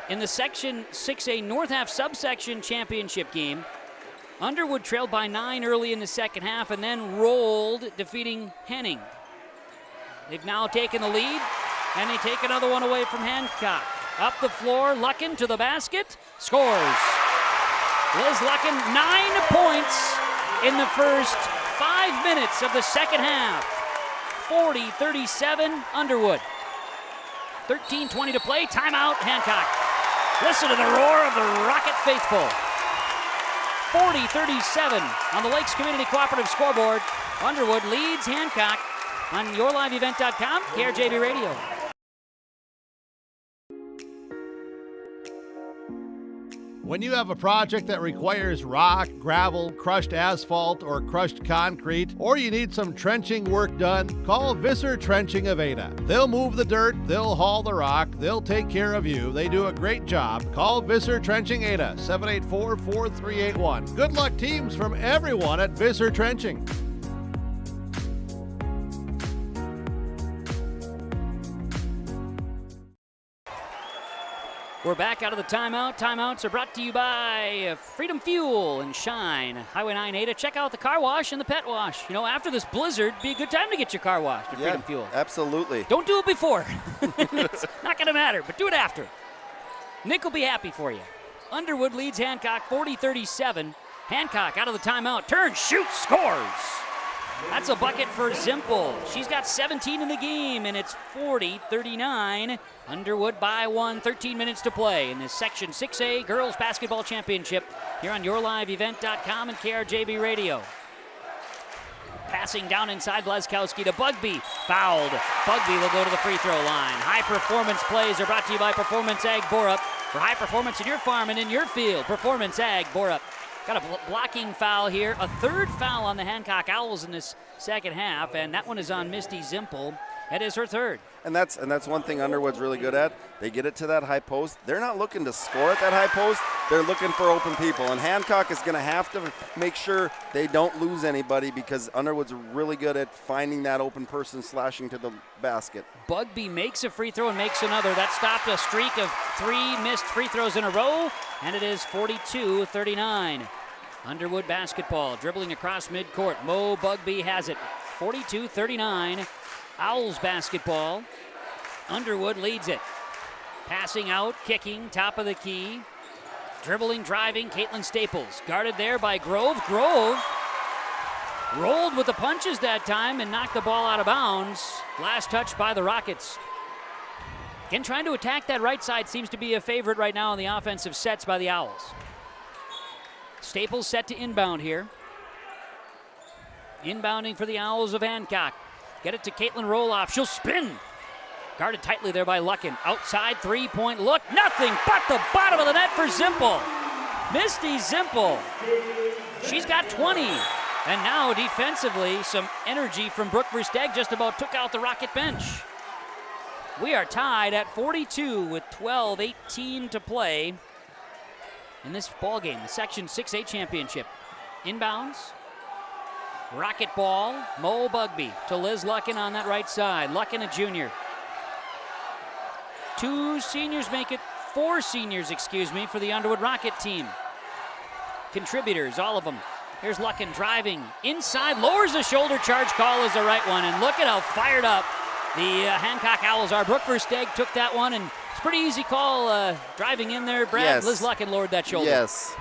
In the Section 6A North Half Subsection Championship game, Underwood trailed by 9 early in the second half and then rolled, defeating Henning. They've now taken the lead, and they take another one away from Hancock. Up the floor, Luckin to the basket, scores. Liz Luckin, 9 points in the first 5 minutes of the second half. 40-37 Underwood. 13:20 to play, timeout Hancock. Listen to the roar of the Rocket faithful. 40-37 on the Lakes Community Cooperative scoreboard. Underwood leads Hancock on yourliveevent.com, KRJB Radio. When you have a project that requires rock, gravel, crushed asphalt, or crushed concrete, or you need some trenching work done, call Visser Trenching of Ada. They'll move the dirt, they'll haul the rock, they'll take care of you. They do a great job. Call Visser Trenching Ada, 784-4381. Good luck, teams, from everyone at Visser Trenching. We're back out of the timeout. Timeouts are brought to you by Freedom Fuel and Shine. Highway 9 Ada. Check out the car wash and the pet wash. You know, after this blizzard, be a good time to get your car washed at Freedom Fuel. Absolutely. Don't do it before. It's not going to matter, but do it after. Nick will be happy for you. Underwood leads Hancock 40-37. Hancock out of the timeout. Turns, shoots, scores. That's a bucket for Zimpel. She's got 17 in the game, and it's 40-39. Underwood by 1, 13 minutes to play in this Section 6A Girls Basketball Championship here on YourLiveEvent.com and KRJB Radio. Passing down inside Blazkowski to Bugby. Fouled. Bugby will go to the free throw line. High performance plays are brought to you by Performance Ag Borup. For high performance in your farm and in your field, Performance Ag Borup. Got a blocking foul here. A third foul on the Hancock Owls in this second half, and that one is on Misty Zimpel. That is her third. And that's one thing Underwood's really good at. They get it to that high post. They're not looking to score at that high post. They're looking for open people. And Hancock is going to have to make sure they don't lose anybody because Underwood's really good at finding that open person slashing to the basket. Bugby makes a free throw and makes another. That stopped a streak of 3 missed free throws in a row, and it is 42-39. Underwood basketball, dribbling across midcourt. Mo Bugby has it. 42-39. Owls basketball. Underwood leads it. Passing out, kicking, top of the key. Dribbling, driving, Caitlin Staples. Guarded there by Grove. Grove rolled with the punches that time and knocked the ball out of bounds. Last touch by the Rockets. Again, trying to attack that right side seems to be a favorite right now on the offensive sets by the Owls. Staples set to inbound here. Inbounding for the Owls of Hancock. Get it to Caitlin Roloff. She'll spin. Guarded tightly there by Luckin. Outside three-point look. Nothing but the bottom of the net for Zimpel. Misty Zimpel. She's got 20. And now defensively, some energy from Brooke Versteg just about took out the Rocket bench. We are tied at 42 with 12:18 to play in this ball game, the Section 6A Championship. Inbounds. Rocket ball. Mo Bugby to Liz Luckin on that right side. Luckin, a junior. 4 seniors make it for the Underwood Rocket team. Contributors, all of them. Here's Luckin driving inside, lowers the shoulder charge. Call is the right one, and look at how fired up the Hancock Owls are. Brooke Versteg took that one, and it's a pretty easy call driving in there. Brad, yes. Liz Luckin lowered that shoulder. Yes.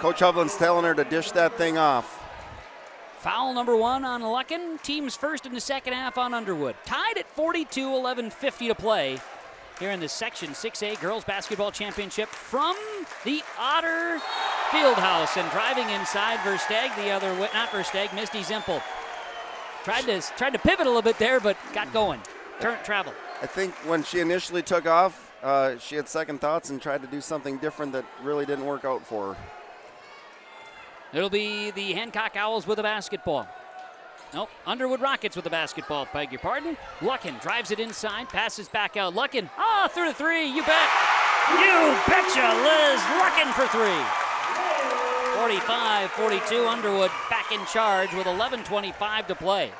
Coach Hovland's telling her to dish that thing off. Foul number 1 on Luckin. Team's first in the second half on Underwood. Tied at 42, 11:50 to play here in the Section 6A Girls Basketball Championship from the Otter Fieldhouse. And driving inside, Versteg, Misty Zimpel. Tried to pivot a little bit there, but got going. Travel. I think when she initially took off, she had second thoughts and tried to do something different that really didn't work out for her. It'll be the Hancock Owls with a basketball. Nope, Underwood Rockets with the basketball, beg your pardon. Luckin drives it inside, passes back out. Luckin, through the three, you bet. You betcha, Liz Luckin for 3. 45-42, Underwood back in charge with 11:25 to play.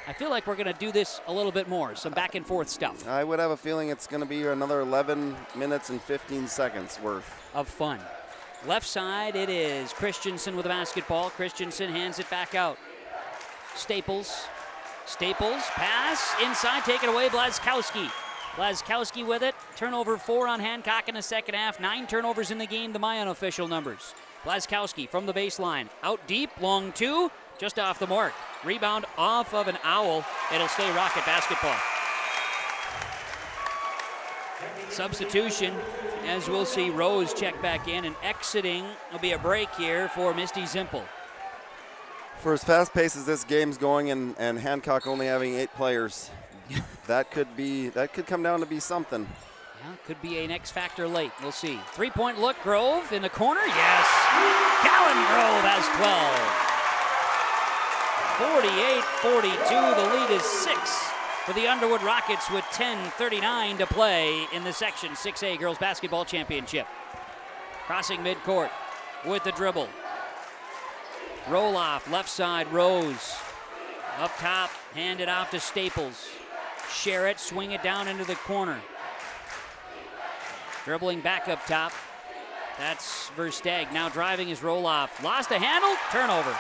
I feel like we're going to do this a little bit more, some back and forth stuff. I would have a feeling it's going to be another 11 minutes and 15 seconds worth of fun. Left side, it is Christensen with the basketball. Christensen hands it back out. Staples, pass, inside, taken away, Blazkowski. Blazkowski with it, turnover 4 on Hancock in the second half. 9 turnovers in the game, the my unofficial numbers. Blazkowski from the baseline, out deep, long 2, just off the mark. Rebound off of an Owl, it'll stay Rocket basketball. Substitution, as we'll see Rose check back in, and exiting will be a break here for Misty Zimpel. For as fast paced as this game's going and Hancock only having 8 players, that could come down to be something. Yeah, could be an X factor late. We'll see. 3-point look, Grove in the corner. Yes. Callan Grove has 12. 48-42. The lead is 6 for the Underwood Rockets with 10:39 to play in the Section 6A Girls Basketball Championship. Crossing midcourt with the dribble. Roll off, left side, Rose. Up top, hand it off to Staples. Share it, swing it down into the corner. Dribbling back up top. That's Versteg. Now driving his roll off. Lost a handle, turnover.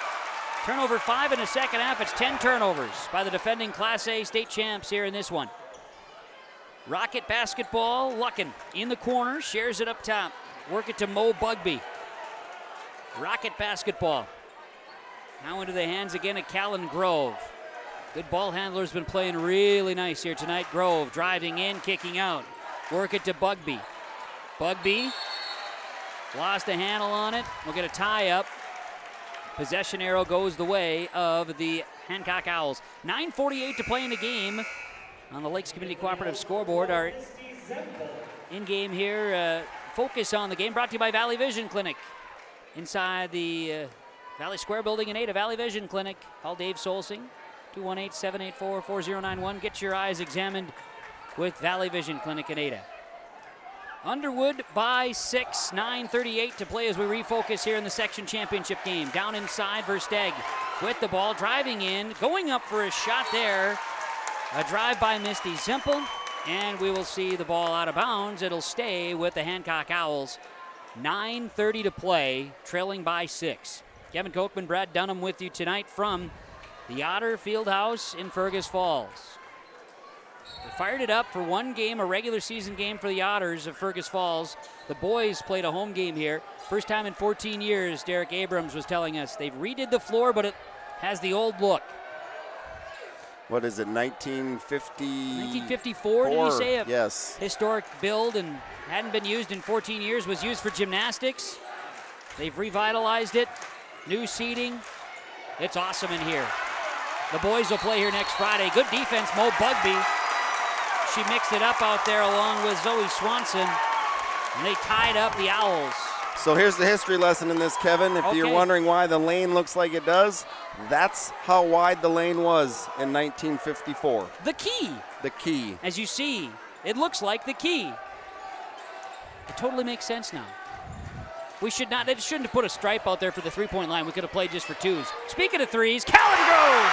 Turnover 5 in the second half. It's 10 turnovers by the defending Class A state champs here in this one. Rocket basketball, Luckin in the corner, shares it up top. Work it to Mo Bugby. Rocket basketball. Now into the hands again of Callan Grove. Good ball handler's been playing really nice here tonight. Grove driving in, kicking out. Work it to Bugby. Bugby lost a handle on it. We'll get a tie up. Possession arrow goes the way of the Hancock Owls. 9:48 to play in the game on the Lakes Community Cooperative scoreboard. Our in-game here, focus on the game, brought to you by Valley Vision Clinic. Inside the Valley Square building in Ada, Valley Vision Clinic. Call Dave Solsing, 218-784-4091. Get your eyes examined with Valley Vision Clinic in Ada. Underwood by 6, 9:38 to play as we refocus here in the section championship game. Down inside, Versteg with the ball, driving in, going up for a shot there. A drive by Misty Zimpel, and we will see the ball out of bounds. It'll stay with the Hancock Owls. 9:30 to play, trailing by 6. Kevin Kochman, Brad Dunham with you tonight from the Otter Fieldhouse in Fergus Falls. They fired it up for one game, a regular season game for the Otters of Fergus Falls. The boys played a home game here. First time in 14 years, Derek Abrams was telling us. They've redid the floor, but it has the old look. What is it, 1950? 1954, did you say? Yes. Historic build and hadn't been used in 14 years, was used for gymnastics. They've revitalized it. New seating. It's awesome in here. The boys will play here next Friday. Good defense, Mo Bugby. She mixed it up out there along with Zoe Swanson, and they tied up the Owls. So here's the history lesson in this, Kevin. If you're wondering why the lane looks like it does, that's how wide the lane was in 1954. The key. The key. As you see, it looks like the key. It totally makes sense now. We should not, they shouldn't have put a stripe out there for the three-point line. We could have played just for twos. Speaking of threes, Callan Grove!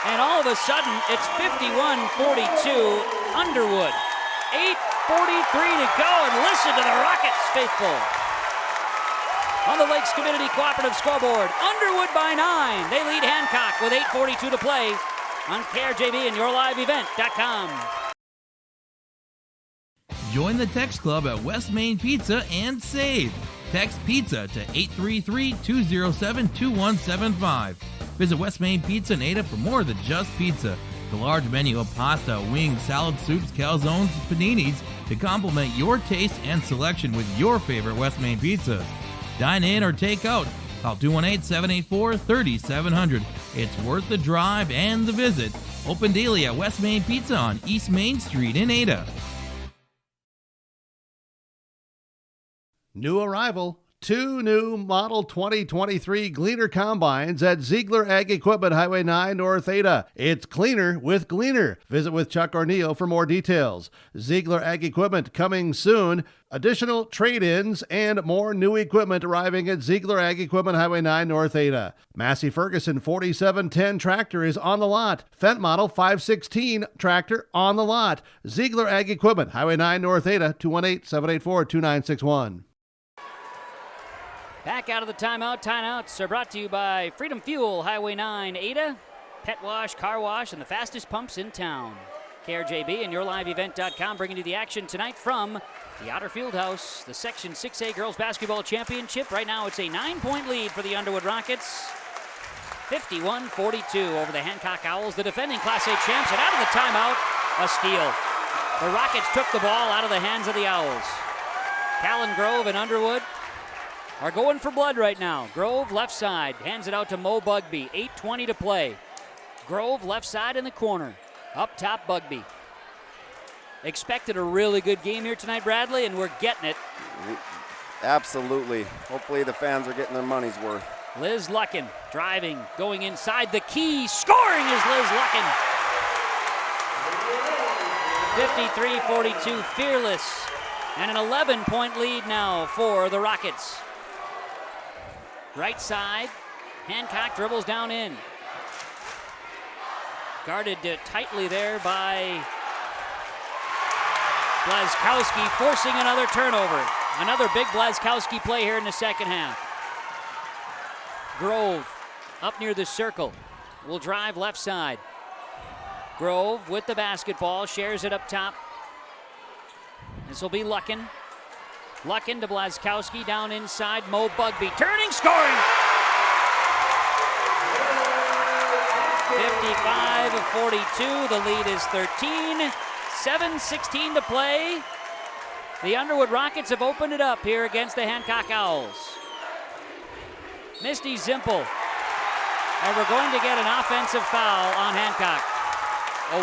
And all of a sudden, it's 51-42, Underwood. 8:43 to go, and listen to the Rockets faithful. On the Lakes Community Cooperative scoreboard, Underwood by 9. They lead Hancock with 8:42 to play on KRJB and YourLiveEvent.com. Join the text club at West Main Pizza and save. Text PIZZA to 833-207-2175. Visit West Main Pizza in Ada for more than just pizza. The large menu of pasta, wings, salad, soups, calzones, and paninis to complement your taste and selection with your favorite West Main pizzas. Dine in or take out. Call 218-784-3700. It's worth the drive and the visit. Open daily at West Main Pizza on East Main Street in Ada. New arrival. 2 new Model 2023 Gleaner Combines at Ziegler Ag Equipment, Highway 9 North Ada. It's cleaner with Gleaner. Visit with Chuck or Neil for more details. Ziegler Ag Equipment coming soon. Additional trade-ins and more new equipment arriving at Ziegler Ag Equipment, Highway 9 North Ada. Massey Ferguson 4710 tractor is on the lot. Fendt Model 516 tractor on the lot. Ziegler Ag Equipment, Highway 9 North Ada, 218-784-2961. Back out of the timeout. Timeouts are brought to you by Freedom Fuel, Highway 9, Ada, Pet Wash, Car Wash, and the fastest pumps in town. KRJB and YourLiveEvent.com bringing you the action tonight from the Otter Fieldhouse, the Section 6A Girls Basketball Championship. Right now it's a 9-point lead for the Underwood Rockets. 51-42 over the Hancock Owls, the defending Class A champs, and out of the timeout, a steal. The Rockets took the ball out of the hands of the Owls. Callan Grove and Underwood are going for blood right now. Grove left side, hands it out to Mo Bugby. 8:20 to play. Grove left side in the corner. Up top, Bugby. Expected a really good game here tonight, Bradley, and we're getting it. Absolutely. Hopefully the fans are getting their money's worth. Liz Luckin driving, going inside the key. Scoring is Liz Luckin. 53-42, fearless. And an 11-point lead now for the Rockets. Right side, Hancock dribbles down in. Guarded tightly there by Blazkowski, forcing another turnover. Another big Blazkowski play here in the second half. Grove up near the circle. Will drive left side. Grove with the basketball, shares it up top. This will be Luckin. Luckin to Blazkowski, down inside. Mo Bugby turning, scoring! 55-42, the lead is 13. 7:16 to play. The Underwood Rockets have opened it up here against the Hancock Owls. Misty Zimpel. And we're going to get an offensive foul on Hancock.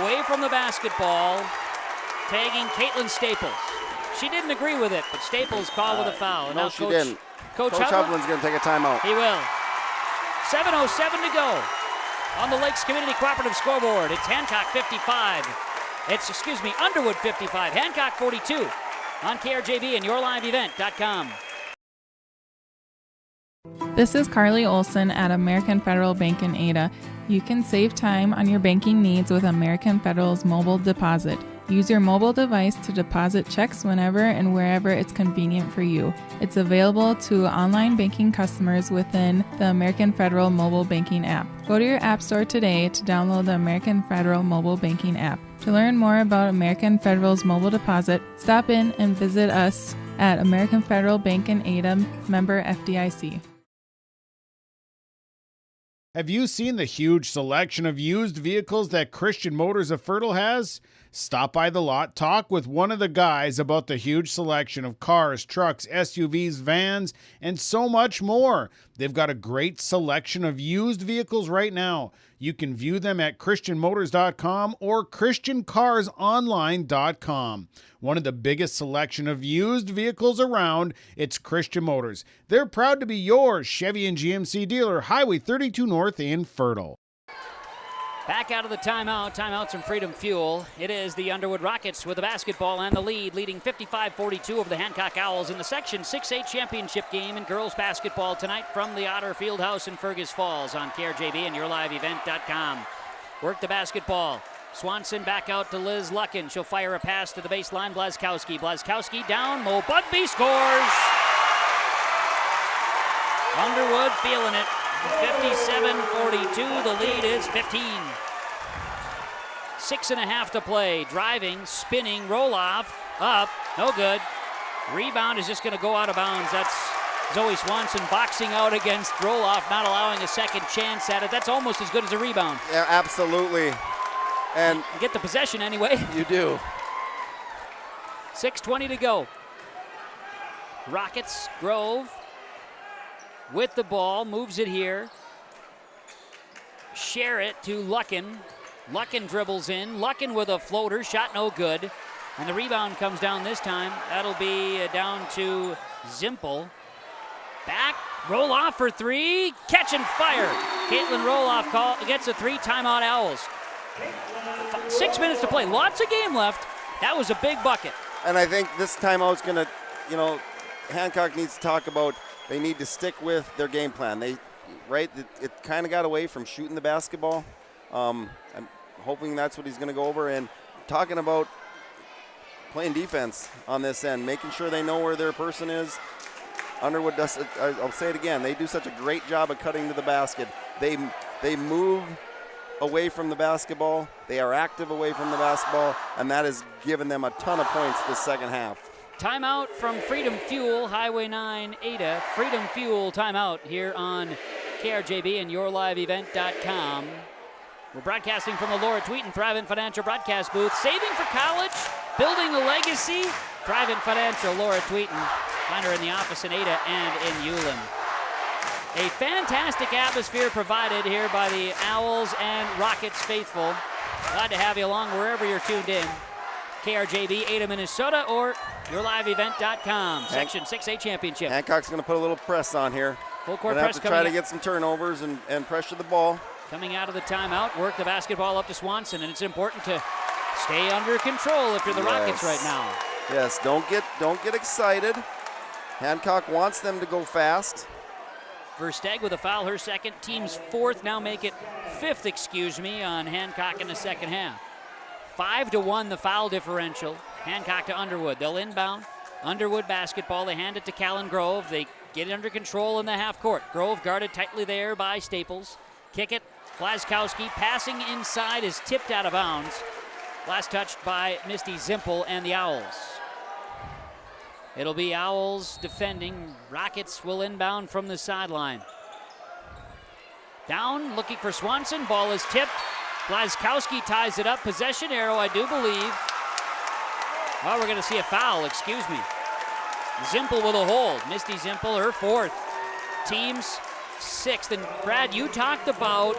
Away from the basketball, tagging Caitlin Staples. She didn't agree with it, but Staples called with a foul. And No, now she didn't. Coach Hovland's going to take a timeout. He will. 7:07 to go on the Lakes Community Cooperative scoreboard. It's Hancock 55. Underwood 55, Hancock 42 on KRJB and YourLiveEvent.com. This is Carly Olson at American Federal Bank in Ada. You can save time on your banking needs with American Federal's mobile deposit. Use your mobile device to deposit checks whenever and wherever it's convenient for you. It's available to online banking customers within the American Federal mobile banking app. Go to your app store today to download the American Federal mobile banking app. To learn more about American Federal's mobile deposit, stop in and visit us at American Federal Bank in Ada, member FDIC. Have you seen the huge selection of used vehicles that Christian Motors of Fertile has? Stop by the lot, talk with one of the guys about the huge selection of cars, trucks, SUVs, vans, and so much more. They've got a great selection of used vehicles right now. You can view them at christianmotors.com or christiancarsonline.com. One of the biggest selection of used vehicles around, it's Christian Motors. They're proud to be your Chevy and GMC dealer, Highway 32 North in Fertile. Back out of the timeout. Timeouts from Freedom Fuel. It is the Underwood Rockets with the basketball and the lead, leading 55-42 over the Hancock Owls in the Section 6A championship game in girls basketball tonight from the Otter Fieldhouse in Fergus Falls on KRJB and YourLiveEvent.com. Work the basketball. Swanson back out to Liz Luckin. She'll fire a pass to the baseline. Blazkowski. Blazkowski down. Mo Bugby scores. Underwood feeling it. 57-42, the lead is 15. 6.5 to play. Driving, spinning, roll off, up, no good. Rebound is just going to go out of bounds. That's Zoe Swanson boxing out against roll off, not allowing a second chance at it. That's almost as good as a rebound. Yeah, absolutely. And you get the possession anyway. You do. 6:20 to go. Rockets, Grove with the ball, moves it here. Share it to Luckin. Luckin dribbles in. Luckin with a floater, shot no good. And the rebound comes down this time. That'll be down to Zimpel. Back, roll off for three, catch and fire. Caitlin Roloff gets a three, timeout Owls. 6 minutes to play, lots of game left. That was a big bucket. And I think this timeout's going to, Hancock needs to talk about they need to stick with their game plan. It kind of got away from shooting the basketball. I'm hoping that's what he's going to go over, and talking about playing defense on this end, making sure they know where their person is. Underwood does, I'll say it again, they do such a great job of cutting to the basket. They move away from the basketball. They are active away from the basketball, and that has given them a ton of points this second half. Timeout from Freedom Fuel, Highway 9, Ada. Freedom Fuel timeout here on KRJB and YourLiveEvent.com. We're broadcasting from the Laura Tweeten Thrivent Financial broadcast booth. Saving for college, building a legacy. Thrivent Financial, Laura Tweeten. Find her in the office in Ada and in Ulen. A fantastic atmosphere provided here by the Owls and Rockets faithful. Glad to have you along wherever you're tuned in. KRJB, Ada, Minnesota, or yourliveevent.com. Section 6A Championship. Hancock's going to put a little press on here. Full court Gonna press have to try to get some turnovers and pressure the ball. Coming out of the timeout, work the basketball up to Swanson, and it's important to stay under control if you're the Rockets right now. Yes, don't get excited. Hancock wants them to go fast. Versteeg with a foul, her second, team's fourth, now make it fifth, on Hancock in the second half. 5-1 the foul differential. Hancock to Underwood. They'll inbound. Underwood basketball. They hand it to Callan Grove. They get it under control in the half court. Grove guarded tightly there by Staples. Kick it. Blazkowski passing inside is tipped out of bounds. Last touched by Misty Zimpel and the Owls. It'll be Owls defending. Rockets will inbound from the sideline. Down, looking for Swanson. Ball is tipped. Blazkowski ties it up. Possession arrow, I do believe. Oh, we're going to see a foul, excuse me. Zimpel with a hold. Misty Zimpel, her fourth. Team's sixth. And Brad, you talked about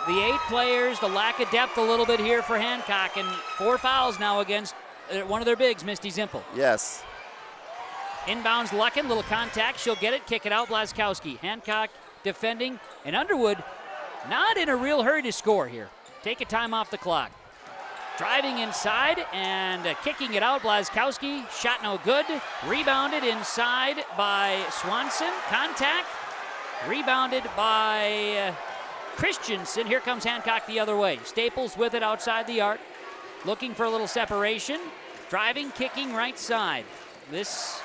the 8 players, the lack of depth a little bit here for Hancock, and 4 fouls now against one of their bigs, Misty Zimpel. Yes. Inbounds Luckin, little contact. She'll get it, kick it out, Blazkowski. Hancock defending, and Underwood not in a real hurry to score here. Take a time off the clock. Driving inside and kicking it out, Blazkowski. Shot no good. Rebounded inside by Swanson. Contact. Rebounded by Christensen. Here comes Hancock the other way. Staples with it outside the arc. Looking for a little separation. Driving, kicking right side. This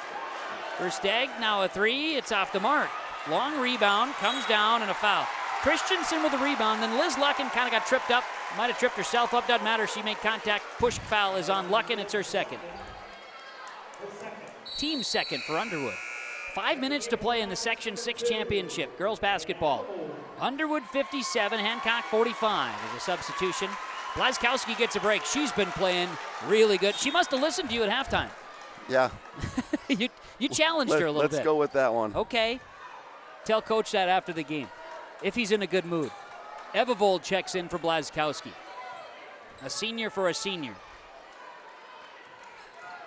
Versteeg, now a 3. It's off the mark. Long rebound, comes down, and a foul. Christensen with the rebound, then Liz Luckin kind of got tripped up. Might have tripped herself up, doesn't matter. She made contact. Push foul is on Luckin. It's her second. Team second for Underwood. 5 minutes to play in the Section 6 Championship. Girls basketball. Underwood 57, Hancock 45 as a substitution. Blazkowski gets a break. She's been playing really good. She must have listened to you at halftime. Yeah. you challenged her a little bit. Let's go with that one. Okay. Tell Coach that after the game, if he's in a good mood. Evavold checks in for Blazkowski. A senior for a senior.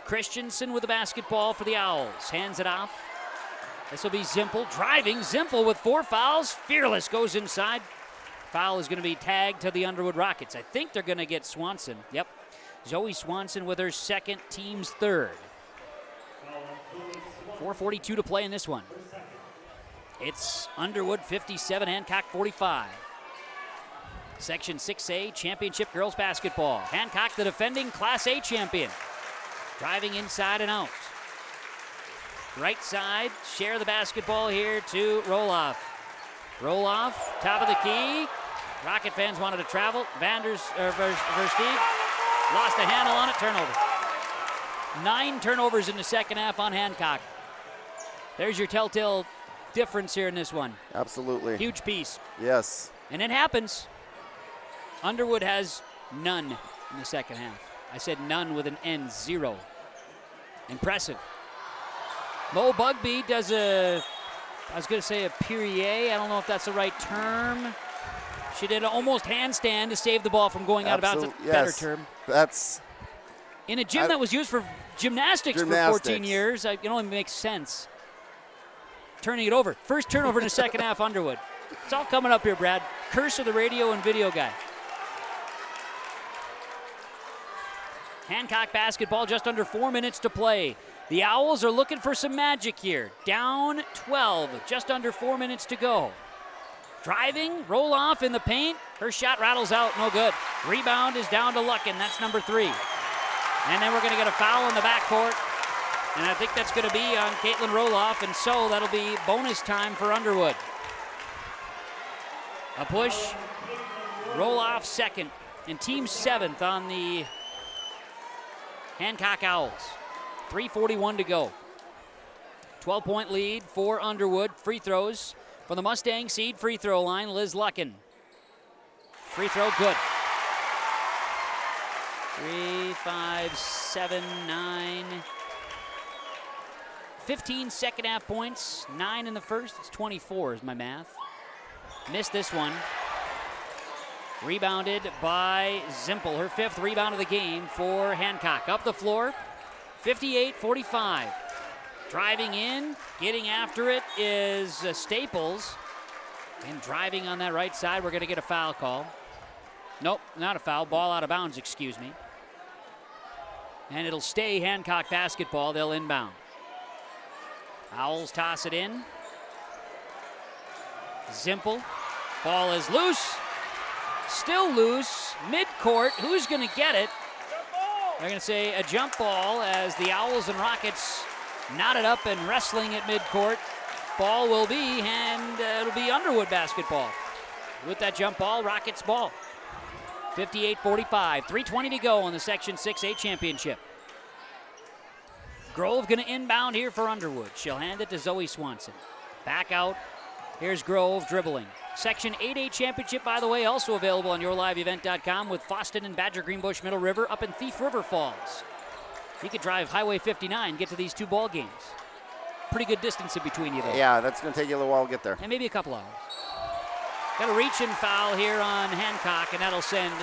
Christensen with the basketball for the Owls. Hands it off. This will be Zimpel driving. Zimpel with 4 fouls. Fearless goes inside. Foul is going to be tagged to the Underwood Rockets. I think they're going to get Swanson. Yep. Zoe Swanson with her second, team's third. 4:42 to play in this one. It's Underwood 57, Hancock 45. Section 6A Championship Girls Basketball. Hancock, the defending Class A champion. Driving inside and out. Right side, share the basketball here to Roloff. Roloff, top of the key. Rocket fans wanted to travel. Versteeg lost a handle on it, turnover. 9 turnovers in the second half on Hancock. There's your telltale difference here in this one. Absolutely. Huge piece. Yes. And it happens. Underwood has none in the second half. I said none with an N, 0. Impressive. Mo Bugby does I was going to say a Purrier. I don't know if that's the right term. She did an almost handstand to save the ball from going out of bounds. That's a better term. That's in a gym that was used for gymnastics for 14 years. It only makes sense. Turning it over. First turnover in the second half, Underwood. It's all coming up here, Brad. Curse of the radio and video guy. Hancock basketball, just under 4 minutes to play. The Owls are looking for some magic here. Down 12, just under 4 minutes to go. Driving, roll off in the paint. Her shot rattles out, no good. Rebound is down to Luckin, that's number 3. And then we're going to get a foul in the backcourt. And I think that's going to be on Caitlin Roloff, and so that'll be bonus time for Underwood. A push, Roloff second, and team 7th on the Hancock Owls. 3:41 to go. 12-point lead for Underwood. Free throws from the Mustang seed free throw line, Liz Luckin. Free throw good. 3, 5, 7, 9. 15 second half points, 9 in the first. It's 24 is my math. Missed this one. Rebounded by Zimpel, her 5th rebound of the game for Hancock. Up the floor, 58-45. Driving in, getting after it is Staples. And driving on that right side, we're going to get a foul call. Nope, not a foul. Ball out of bounds, excuse me. And it'll stay Hancock basketball. They'll inbound. Owls toss it in. Zimpel. Ball is loose. Still loose. Midcourt. Who's going to get it? They're going to say a jump ball as the Owls and Rockets knotted up and wrestling at midcourt. Ball will be, and it'll be Underwood basketball. With that jump ball, Rockets ball. 58-45, 3:20 to go on the Section 6A championship. Grove going to inbound here for Underwood. She'll hand it to Zoe Swanson. Back out. Here's Grove dribbling. Section 8A championship, by the way, also available on yourliveevent.com with Foston and Badger Greenbush Middle River up in Thief River Falls. You could drive Highway 59, get to these 2 ball games. Pretty good distance in between you, though. Yeah, that's going to take you a little while to get there. And maybe a couple hours. Got a reach-in foul here on Hancock, and that'll send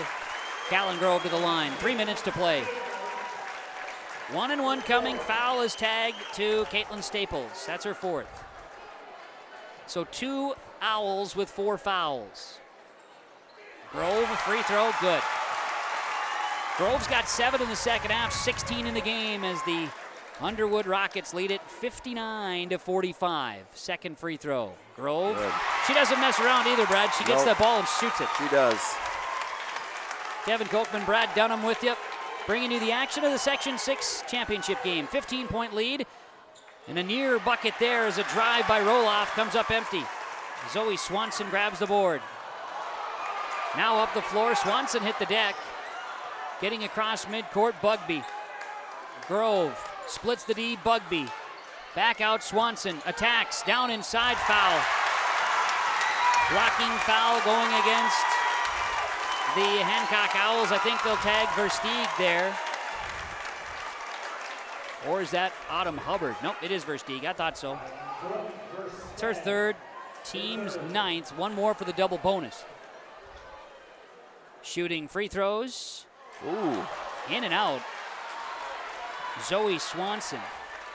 Callan Grove to the line. 3 minutes to play. 1-and-1 coming. Foul is tagged to Caitlin Staples. That's her 4th. So 2 Owls with 4 fouls. Grove, a free throw, good. Grove's got 7 in the second half, 16 in the game as the Underwood Rockets lead it 59-45. Second free throw. Grove. Good. She doesn't mess around either, Brad. She gets that ball and shoots it. She does. Kevin Kochman, Brad Dunham with you, bringing you the action of the Section 6 championship game. 15-point lead. And a near bucket there as a drive by Roloff comes up empty. Zoe Swanson grabs the board. Now up the floor, Swanson hit the deck. Getting across midcourt, Bugby. Grove splits the D, Bugby. Back out, Swanson. Attacks, down inside, foul. Blocking foul going against the Hancock Owls. I think they'll tag Versteeg there. Or is that Autumn Hubbard? Nope, it is Versteeg. I thought so. It's her 3rd, team's 9th. 1 more for the double bonus. Shooting free throws. Ooh. In and out. Zoe Swanson.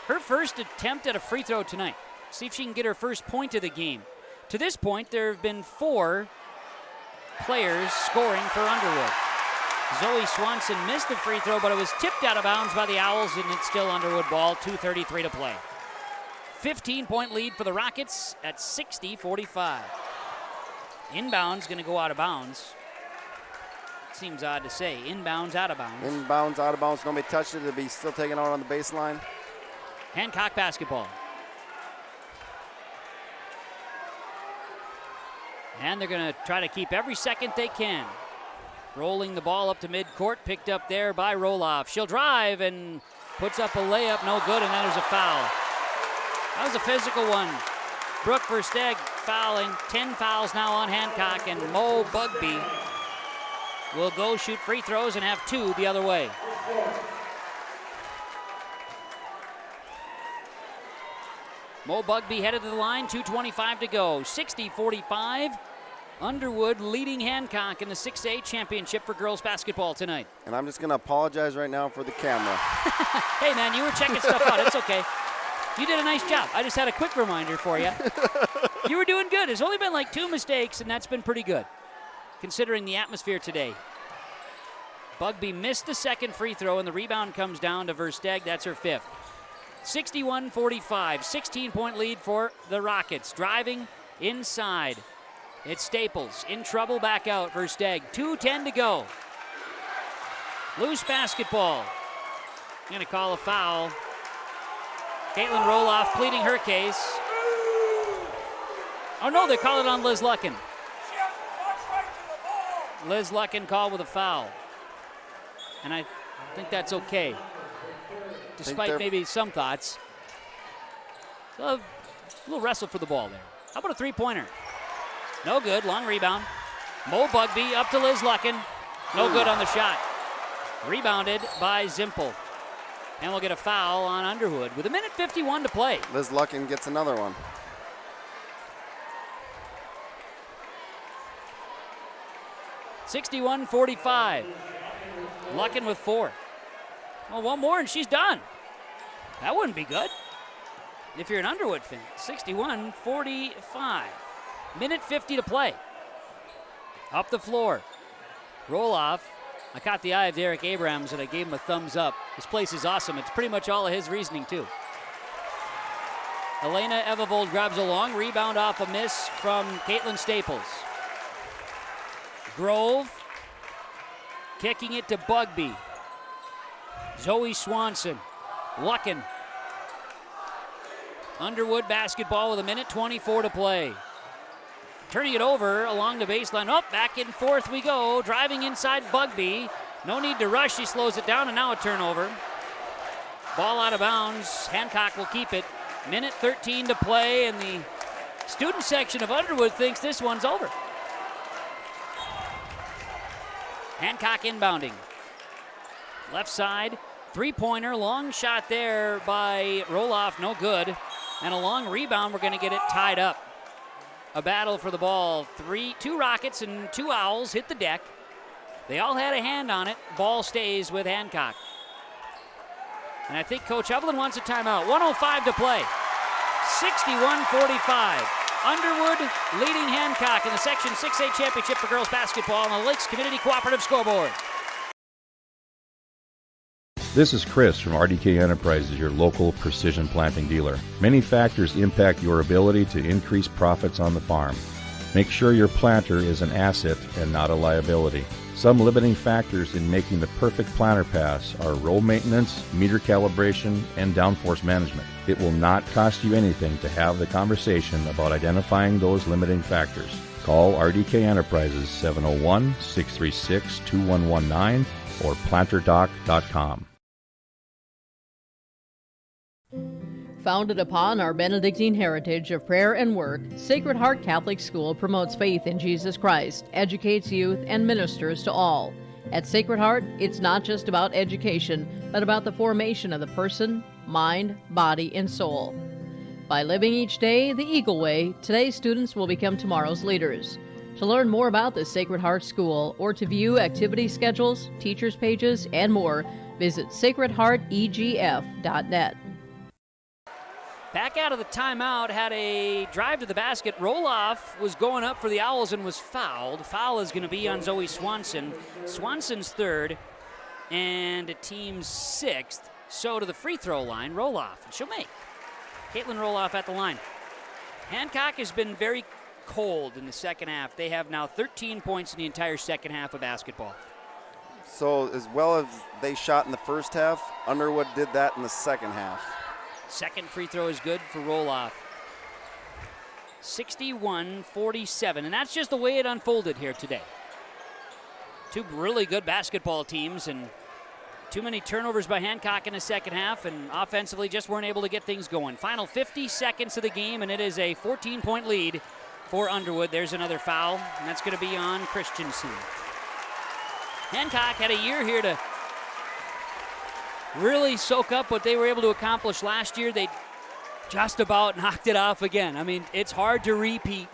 Her first attempt at a free throw tonight. See if she can get her first point of the game. To this point, there have been 4 players scoring for Underwood. Zoe Swanson missed the free throw, but it was tipped out of bounds by the Owls, and it's still Underwood ball, 2:33 to play. 15-point lead for the Rockets at 60-45. Inbounds going to go out of bounds. Seems odd to say. Inbounds, out of bounds. Inbounds, out of bounds. Nobody touched it. It'll be still taken out on the baseline. Hancock basketball. And they're going to try to keep every second they can. Rolling the ball up to midcourt, picked up there by Roloff. She'll drive and puts up a layup, no good, and then there's a foul. That was a physical one. Brooke Versteeg fouling. 10 fouls now on Hancock, and Mo Bugby will go shoot free throws and have 2 the other way. Mo Bugby headed to the line, 2:25 to go. 60-45. Underwood leading Hancock in the 6A championship for girls basketball tonight. And I'm just going to apologize right now for the camera. Hey, man, you were checking stuff out. It's okay. You did a nice job. I just had a quick reminder for you. You were doing good. There's only been like 2 mistakes, and that's been pretty good, considering the atmosphere today. Bugby missed the second free throw, and the rebound comes down to Versteeg. That's her 5th. 61-45, 16-point lead for the Rockets. Driving inside. It's Staples in trouble, back out. Versteeg, 2:10 to go. Loose basketball. I'm going to call a foul. Caitlin Roloff pleading her case. Oh no, they call it on Liz Luckin. Liz Luckin called with a foul. And I think that's okay. Despite maybe some thoughts. A little wrestle for the ball there. How about a three-pointer? No good, long rebound. Mo Bugby up to Liz Luckin. No good on the shot. Rebounded by Zimpel. And we'll get a foul on Underwood with 1:51 to play. Liz Luckin gets another one. 61-45. Luckin with 4. Well, one more and she's done. That wouldn't be good if you're an Underwood fan. 61-45. Minute 50 to play. Up the floor. Roll off. I caught the eye of Derek Abrams and I gave him a thumbs up. This place is awesome. It's pretty much all of his reasoning, too. Elena Evavold grabs a long rebound off a miss from Caitlin Staples. Grove kicking it to Bugby. Zoe Swanson. Luckin. Underwood basketball with a minute 24 to play. Turning it over along the baseline. Oh, back and forth we go. Driving inside Bugby. No need to rush. She slows it down and now a turnover. Ball out of bounds. Hancock will keep it. Minute 13 to play and the student section of Underwood thinks this one's over. Hancock inbounding. Left side. Three-pointer. Long shot there by Roloff. No good. And a long rebound. We're going to get it tied up. A battle for the ball. Two Rockets and 2 Owls hit the deck. They all had a hand on it. Ball stays with Hancock. And I think Coach Evelyn wants a timeout. 1:05 to play. 61-45. Underwood leading Hancock in the Section 6A Championship for girls basketball on the Lakes Community Cooperative scoreboard. This is Chris from RDK Enterprises, your local precision planting dealer. Many factors impact your ability to increase profits on the farm. Make sure your planter is an asset and not a liability. Some limiting factors in making the perfect planter pass are row maintenance, meter calibration, and downforce management. It will not cost you anything to have the conversation about identifying those limiting factors. Call RDK Enterprises 701-636-2119 or planterdoc.com. Founded upon our Benedictine heritage of prayer and work, Sacred Heart Catholic School promotes faith in Jesus Christ, educates youth, and ministers to all. At Sacred Heart, it's not just about education, but about the formation of the person, mind, body, and soul. By living each day the Eagle Way, today's students will become tomorrow's leaders. To learn more about the Sacred Heart School or to view activity schedules, teachers' pages, and more, visit sacredheartegf.net. Back out of the timeout, had a drive to the basket. Roloff was going up for the Owls and was fouled. Foul is going to be on Zoe Swanson. Swanson's third and a team's 6th. So to the free throw line, Roloff, and she'll make. Caitlin Roloff at the line. Hancock has been very cold in the second half. They have now 13 points in the entire second half of basketball. So as well as they shot in the first half, Underwood did that in the second half. Second free throw is good for Roloff. 61-47, and that's just the way it unfolded here today. Two really good basketball teams, and too many turnovers by Hancock in the second half, and offensively just weren't able to get things going. Final 50 seconds of the game, and it is a 14-point lead for Underwood. There's another foul, and that's going to be on Christensen. Hancock had a year here to really soak up what they were able to accomplish last year. They just about knocked it off again. I mean, it's hard to repeat,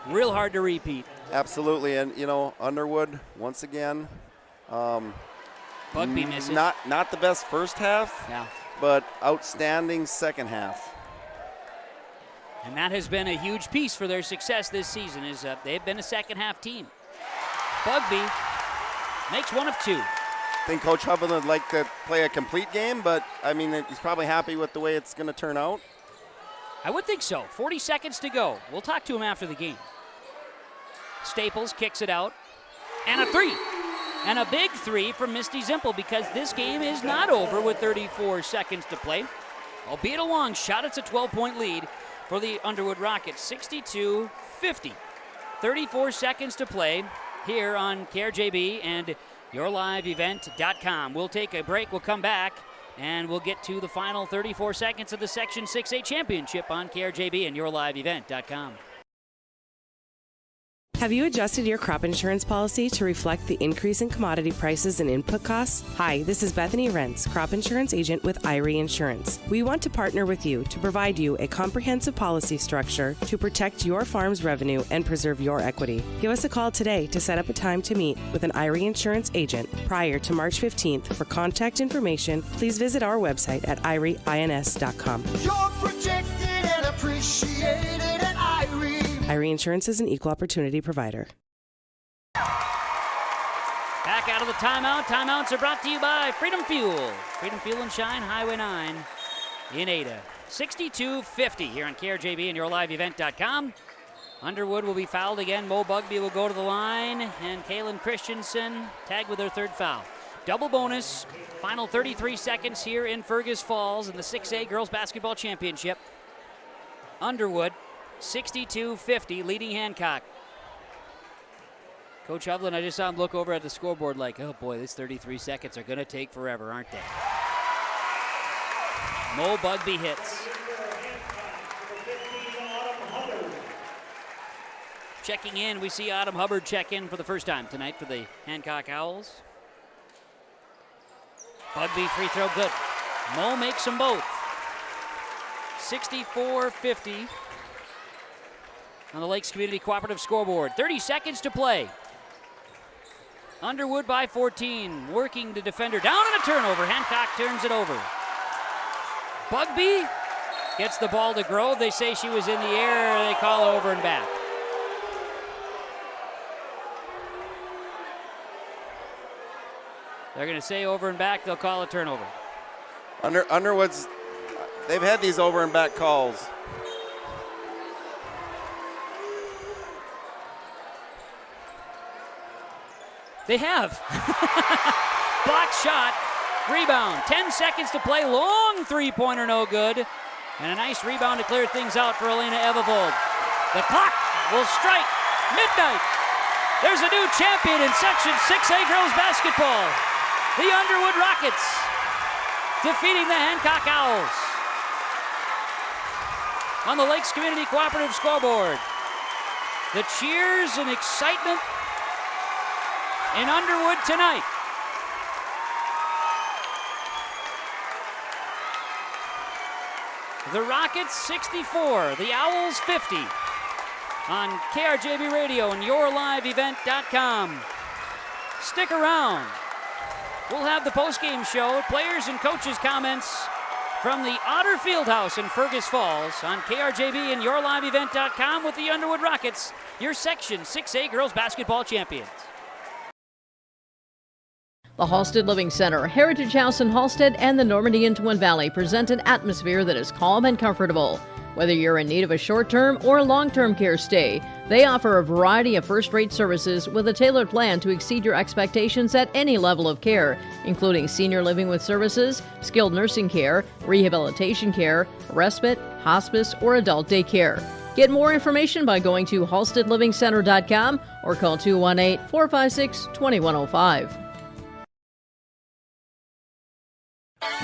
real hard to repeat. Absolutely, and you know, Underwood, once again, Bugby misses. Not the best first half, yeah, but outstanding second half. And that has been a huge piece for their success this season, is they've been a second half team. Bugby makes one of 2. I think Coach Hubbard would like to play a complete game, but I mean, he's probably happy with the way it's going to turn out. I would think so. 40 seconds to go. We'll talk to him after the game. Staples kicks it out. And a 3. And a big 3 from Misty Zimpel, because this game is not over with 34 seconds to play. Albeit a long shot, it's a 12-point lead for the Underwood Rockets. 62-50. 34 seconds to play here on KRJB and YourLiveEvent.com. We'll take a break. We'll come back, and we'll get to the final 34 seconds of the Section 6A Championship on KRJB and YourLiveEvent.com. Have you adjusted your crop insurance policy to reflect the increase in commodity prices and input costs? Hi, this is Bethany Rentz, crop insurance agent with IRE Insurance. We want to partner with you to provide you a comprehensive policy structure to protect your farm's revenue and preserve your equity. Give us a call today to set up a time to meet with an IRE Insurance agent prior to March 15th. For contact information, please visit our website at ireins.com. You're protected and appreciated at IRE. IRE Insurance is an equal opportunity provider. Back out of the timeout. Timeouts are brought to you by Freedom Fuel. Freedom Fuel and Shine, Highway 9 in Ada. 62-50 here on KRJB and YourLiveEvent.com. Underwood will be fouled again. Mo Bugby will go to the line, and Kaylin Christensen tagged with her third foul. Double bonus. Final 33 seconds here in Fergus Falls in the 6A Girls Basketball Championship. Underwood, 62-50, leading Hancock. Coach Hovland, I just saw him look over at the scoreboard like, oh boy, these 33 seconds are going to take forever, aren't they? Mo Bugby hits. Checking in, we see Autumn Hubbard check in for the first time tonight for the Hancock Owls. Bugby free throw good. Mo makes them both. 64-50 on the Lakes Community Cooperative scoreboard. 30 seconds to play. Underwood by 14, working the defender down and a turnover. Hancock turns it over. Bugby gets the ball to Grove. They say she was in the air. They call over and back. They're going to say over and back. They'll call a turnover. Underwood's, they've had these over and back calls. They have. Block shot, rebound. 10 seconds to play. Long three-pointer, no good. And a nice rebound to clear things out for Elena Evavold. The clock will strike midnight. There's a new champion in Section 6A Girls Basketball. The Underwood Rockets defeating the Hancock Owls. On the Lakes Community Cooperative scoreboard, the cheers and excitement in Underwood tonight. The Rockets 64, the Owls 50 on KRJB Radio and YourLiveEvent.com. Stick around. We'll have the postgame show, players and coaches' comments from the Otter Fieldhouse in Fergus Falls on KRJB and YourLiveEvent.com with the Underwood Rockets, your Section 6A Girls Basketball champions. The Halstead Living Center, Heritage House in Halstead, and the Normandy in Twin Valley present an atmosphere that is calm and comfortable. Whether you're in need of a short-term or long-term care stay, they offer a variety of first-rate services with a tailored plan to exceed your expectations at any level of care, including senior living with services, skilled nursing care, rehabilitation care, respite, hospice, or adult day care. Get more information by going to halsteadlivingcenter.com or call 218-456-2105.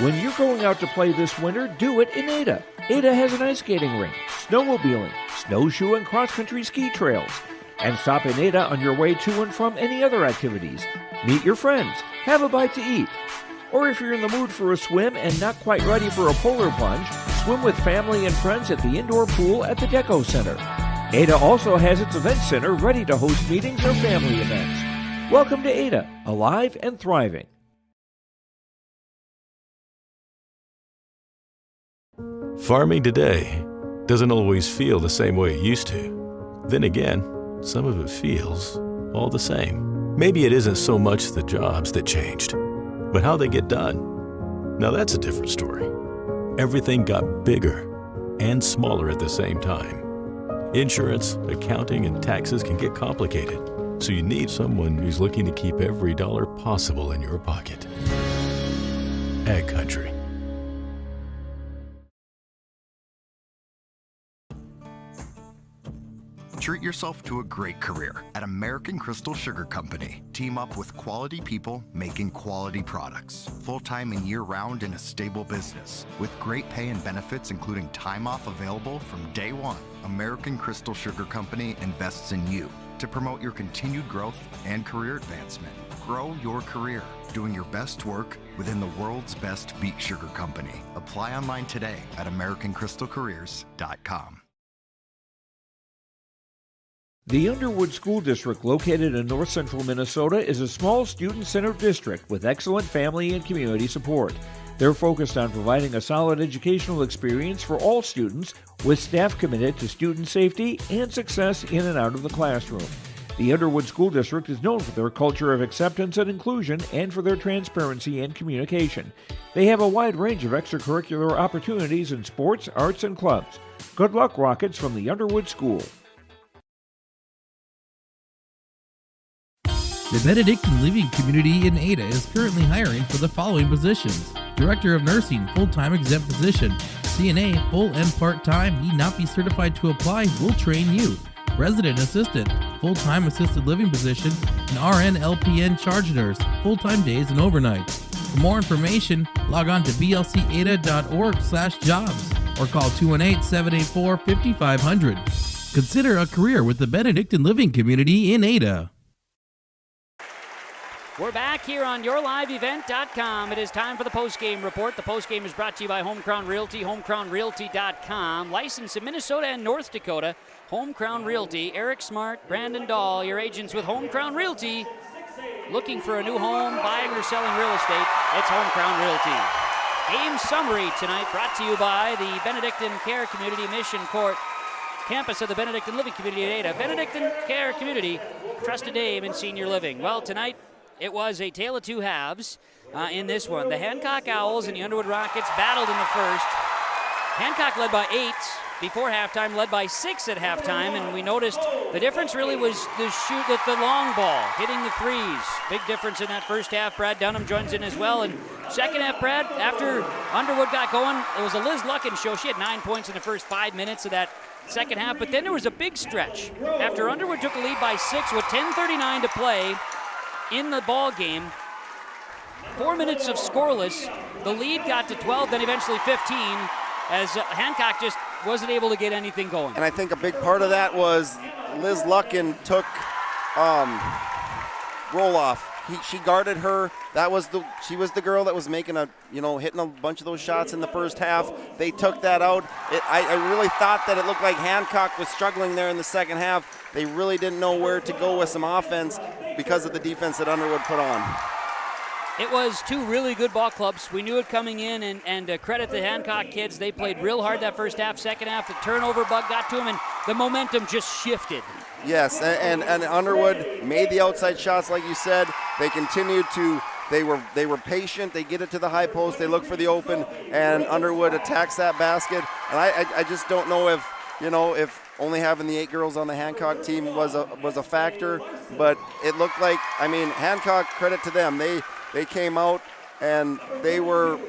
When you're going out to play this winter, do it in Ada. Ada has an ice skating rink, snowmobiling, snowshoe and cross-country ski trails. And stop in Ada on your way to and from any other activities. Meet your friends, have a bite to eat. Or if you're in the mood for a swim and not quite ready for a polar plunge, swim with family and friends at the indoor pool at the Deco Center. Ada also has its event center ready to host meetings or family events. Welcome to Ada, alive and thriving. Farming today doesn't always feel the same way it used to. Then again, some of it feels all the same. Maybe it isn't so much the jobs that changed, but how they get done. Now that's a different story. Everything got bigger and smaller at the same time. Insurance, accounting, and taxes can get complicated, so you need someone who's looking to keep every dollar possible in your pocket. Ag Country. Treat yourself to a great career at American Crystal Sugar Company. Team up with quality people making quality products. Full-time and year-round in a stable business. With great pay and benefits including time off available from day one. American Crystal Sugar Company invests in you to promote your continued growth and career advancement. Grow your career doing your best work within the world's best beet sugar company. Apply online today at AmericanCrystalCareers.com. The Underwood School District, located in north central Minnesota, is a small student-centered district with excellent family and community support. They're focused on providing a solid educational experience for all students, with staff committed to student safety and success in and out of the classroom. The Underwood School District is known for their culture of acceptance and inclusion and for their transparency and communication. They have a wide range of extracurricular opportunities in sports, arts, and clubs. Good luck, Rockets, from the Underwood School. The Benedictine Living Community in Ada is currently hiring for the following positions: Director of Nursing, full-time exempt position. CNA, full and part-time, need not be certified to apply, will train you. Resident Assistant, full-time assisted living position. An RN LPN charge nurse, full-time days and overnights. For more information, log on to blcada.org/jobs or call 218-784-5500. Consider a career with the Benedictine Living Community in Ada. We're back here on YourLiveEvent.com. It is time for the postgame report. The postgame is brought to you by Home Crown Realty, HomeCrownRealty.com. Licensed in Minnesota and North Dakota. Home Crown Realty, Eric Smart, Brandon Dahl, your agents with Home Crown Realty. Looking for a new home, buying or selling real estate, it's Home Crown Realty. Game summary tonight brought to you by the Benedictine Care Community Mission Court, campus of the Benedictine Living Community in Ada. Benedictine Care Community, trusted name in senior living. Well, tonight, it was a tale of two halves in this one. The Hancock Owls and the Underwood Rockets battled in the first. Hancock led by 8 before halftime, led by 6 at halftime, and we noticed the difference really was the shoot at the long ball, hitting the threes. Big difference in that first half. Brad Dunham joins in as well. And second half, Brad, after Underwood got going, it was a Liz Luckin show. She had 9 points in the first 5 minutes of that second half, but then there was a big stretch. After Underwood took a lead by 6 with 10:39 to play, in the ball game, 4 minutes of scoreless. The lead got to 12, then eventually 15, as Hancock just wasn't able to get anything going. And I think a big part of that was Liz Luckin took roll off. She guarded her. She was the girl that was making hitting a bunch of those shots in the first half. They took that out. I really thought that it looked like Hancock was struggling there in the second half. They really didn't know where to go with some offense because of the defense that Underwood put on. It was two really good ball clubs. We knew it coming in, and credit the Hancock kids. They played real hard that first half. Second half, the turnover bug got to them, and the momentum just shifted. Yes, and Underwood made the outside shots, like you said. They continued to. They were patient. They get it to the high post. They look for the open, and Underwood attacks that basket. And I just don't know if only having the 8 girls on the Hancock team was a factor, but it looked like, Hancock, credit to them. They came out and they were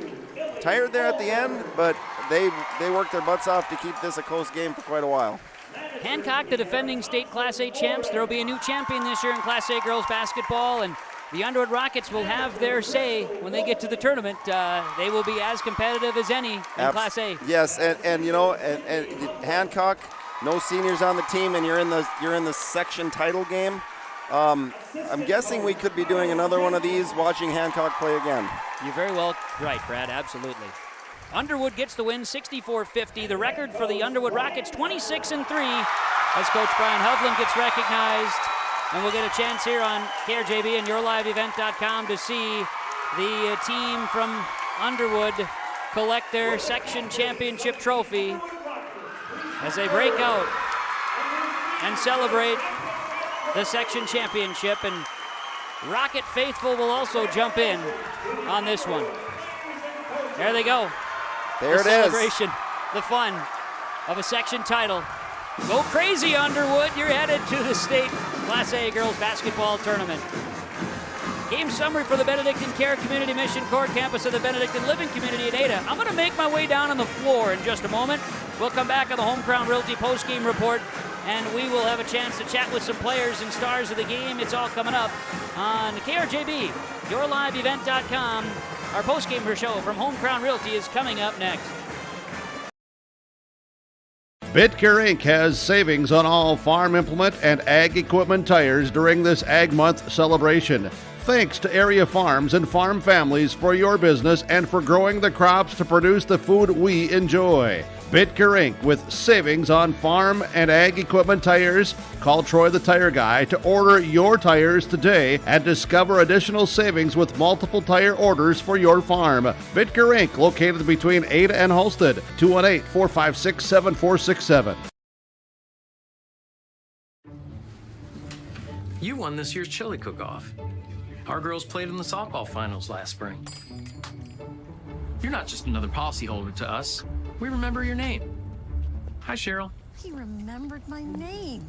tired there at the end, but they worked their butts off to keep this a close game for quite a while. Hancock, the defending state Class A champs. There will be a new champion this year in Class A girls basketball, and the Underwood Rockets will have their say when they get to the tournament. They will be as competitive as any in Class A. Yes, and Hancock, no seniors on the team, and you're in the section title game. I'm guessing we could be doing another one of these, watching Hancock play again. You're very well right, Brad, absolutely. Underwood gets the win, 64-50. The record for the Underwood Rockets, 26-3, as Coach Brian Hovland gets recognized. And we'll get a chance here on KRJB and YourLiveEvent.com to see the team from Underwood collect their section championship trophy as they break out and celebrate the section championship. And Rocket Faithful will also jump in on this one. There they go. There it is. The celebration, the fun of a section title. Go crazy, Underwood. You're headed to the state Class A girls basketball tournament. Game summary for the Benedictine Care Community Mission Court, campus of the Benedictine Living Community in Ada. I'm going to make my way down on the floor in just a moment. We'll come back on the Home Crown Realty postgame report, and we will have a chance to chat with some players and stars of the game. It's all coming up on KRJB, YourLiveEvent.com. Our postgame show from Home Crown Realty is coming up next. Bitcare Inc. has savings on all farm implement and ag equipment tires during this Ag Month celebration. Thanks to area farms and farm families for your business and for growing the crops to produce the food we enjoy. Bitcare Inc. with savings on farm and ag equipment tires. Call Troy the Tire Guy to order your tires today and discover additional savings with multiple tire orders for your farm. Bitcare Inc. located between Ada and Halstead. 218-456-7467. You won this year's chili cook-off. Our girls played in the softball finals last spring. You're not just another policyholder to us. We remember your name. Hi, Cheryl. He remembered my name.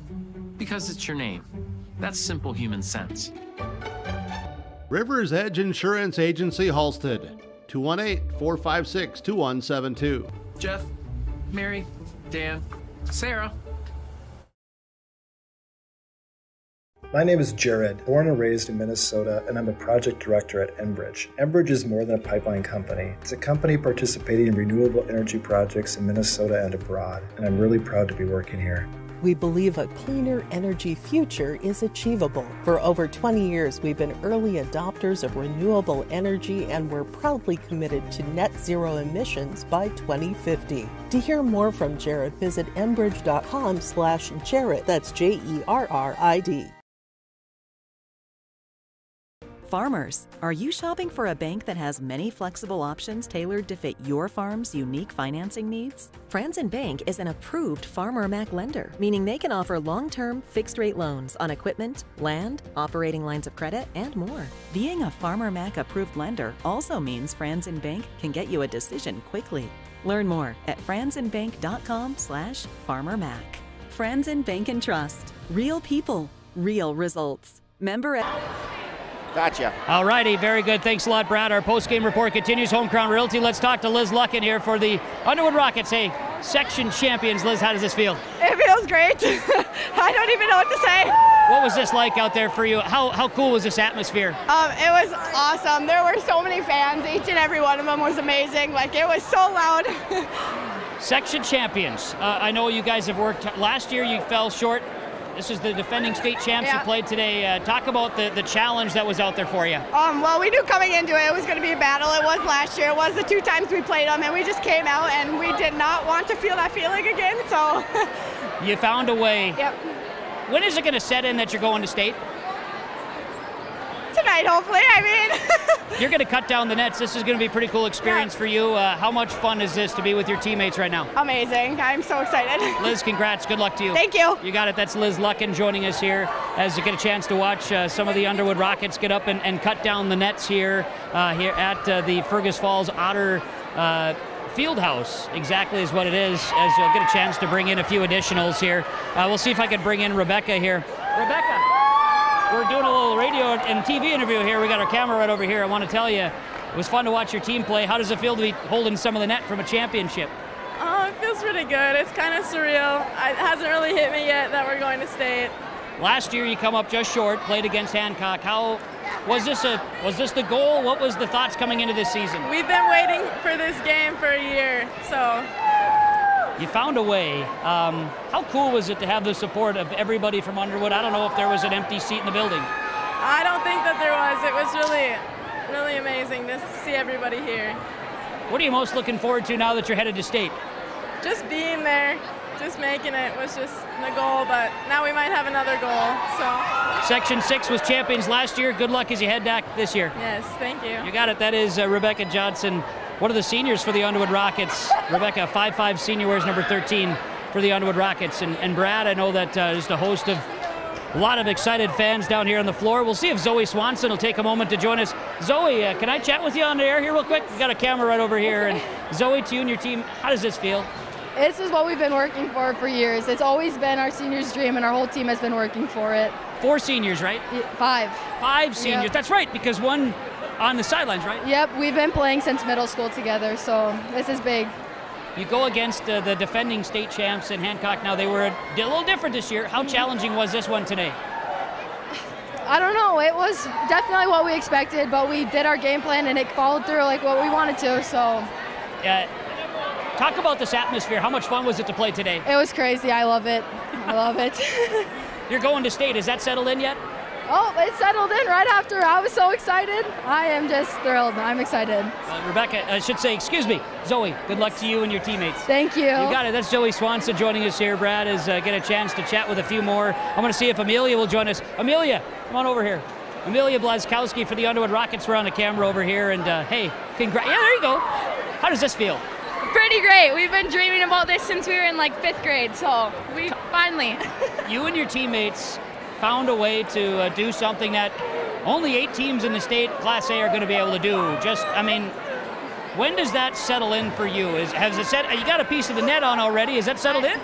Because it's your name. That's simple human sense. River's Edge Insurance Agency, Halstead. 218-456-2172. Jeff, Mary, Dan, Sarah. My name is Jared, born and raised in Minnesota, and I'm a project director at Enbridge. Enbridge is more than a pipeline company. It's a company participating in renewable energy projects in Minnesota and abroad, and I'm really proud to be working here. We believe a cleaner energy future is achievable. For over 20 years, we've been early adopters of renewable energy, and we're proudly committed to net zero emissions by 2050. To hear more from Jared, visit enbridge.com/Jared. That's JERRID. Farmers, are you shopping for a bank that has many flexible options tailored to fit your farm's unique financing needs? Franzen Bank is an approved Farmer Mac lender, meaning they can offer long-term, fixed-rate loans on equipment, land, operating lines of credit, and more. Being a Farmer Mac approved lender also means Franzen Bank can get you a decision quickly. Learn more at franzenbank.com/FarmerMac. Franzen Bank and Trust. Real people, real results. Member Gotcha. All righty, very good. Thanks a lot, Brad. Our post-game report continues. Home Crown Realty. Let's talk to Liz Luckin here for the Underwood Rockets. Hey, section champions. Liz, how does this feel? It feels great. I don't even know what to say. What was this like out there for you? How cool was this atmosphere? It was awesome. There were so many fans. Each and every one of them was amazing. Like, it was so loud. Section champions. I know you guys have worked. Last year you fell short. This is the defending state champs who played today. Talk about the challenge that was out there for you. Well, we knew coming into it was going to be a battle. It was last year. It was the 2 times we played them, and we just came out, and we did not want to feel that feeling again, so. You found a way. Yep. When is it going to set in that you're going to state? Tonight, hopefully. I mean. You're going to cut down the nets. This is going to be a pretty cool experience for you. How much fun is this to be with your teammates right now? Amazing. I'm so excited. Liz, congrats. Good luck to you. Thank you. You got it. That's Liz Luckin joining us here as you get a chance to watch some of the Underwood Rockets get up and cut down the nets here at the Fergus Falls Otter Fieldhouse. Exactly is what it is, as you'll get a chance to bring in a few additionals here. We'll see if I can bring in Rebecca here. Rebecca, we're doing a little radio and TV interview here. We got our camera right over here. I want to tell you, it was fun to watch your team play. How does it feel to be holding some of the net from a championship? Oh, it feels pretty good. It's kind of surreal. It hasn't really hit me yet that we're going to state. Last year you come up just short, played against Hancock. How was this the goal? What was the thoughts coming into this season? We've been waiting for this game for a year, so. You found a way. How cool was it to have the support of everybody from Underwood? I don't know if there was an empty seat in the building. I don't think that there was. It was really, really amazing to see everybody here. What are you most looking forward to now that you're headed to state? Just being there, just making it was just the goal, but now we might have another goal, so. Section 6 was champions last year. Good luck as you head back this year. Yes, thank you. You got it. That is Rebecca Johnson, one of the seniors for the Underwood Rockets. Rebecca, 5'5" senior, wears number 13 for the Underwood Rockets. And Brad, I know that just a host of a lot of excited fans down here on the floor. We'll see if Zoe Swanson will take a moment to join us. Zoe, can I chat with you on the air here real quick? We got a camera right over here. And Zoe, to you and your team, how does this feel? This is what we've been working for years. It's always been our seniors' dream, and our whole team has been working for it. 4 seniors, right? 5. 5 seniors. Yep. That's right, because one on the sidelines, right? Yep, we've been playing since middle school together, so this is big. You go against the defending state champs in Hancock. Now, they were a little different this year. How challenging was this one today? I don't know. It was definitely what we expected, but we did our game plan, and it followed through like what we wanted to, so. Talk about this atmosphere. How much fun was it to play today? It was crazy. I love it. I love it. You're going to state. Is that settled in yet? Oh, it settled in right after. I was so excited. I am just thrilled. I'm excited. Rebecca, I should say, excuse me, Zoe, good luck to you and your teammates. Thank you. You got it. That's Zoe Swanson joining us here. Brad is get a chance to chat with a few more. I'm going to see if Amelia will join us. Amelia, come on over here. Amelia Blazkowski for the Underwood Rockets. We're on the camera over here. And hey, congrats. Yeah, there you go. How does this feel? Pretty great. We've been dreaming about this since we were in like 5th grade, so we finally. You and your teammates found a way to do something that only 8 teams in the state Class A are going to be able to do. When does that settle in for you? Has it set? You got a piece of the net on already. Is that settled in?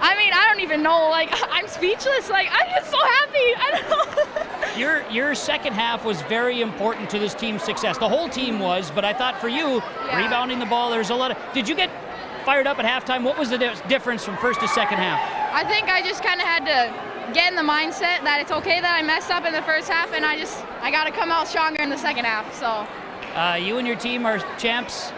I mean, I don't even know. Like, I'm speechless. Like, I'm just so happy. I don't know. Your second half was very important to this team's success. The whole team was, but I thought for you, rebounding the ball, there's a lot of. Did you get fired up at halftime? What was the difference from first to second half? I think I just kind of had to get in the mindset that it's okay that I messed up in the first half, and I got to come out stronger in the second half. So. You and your team are champs.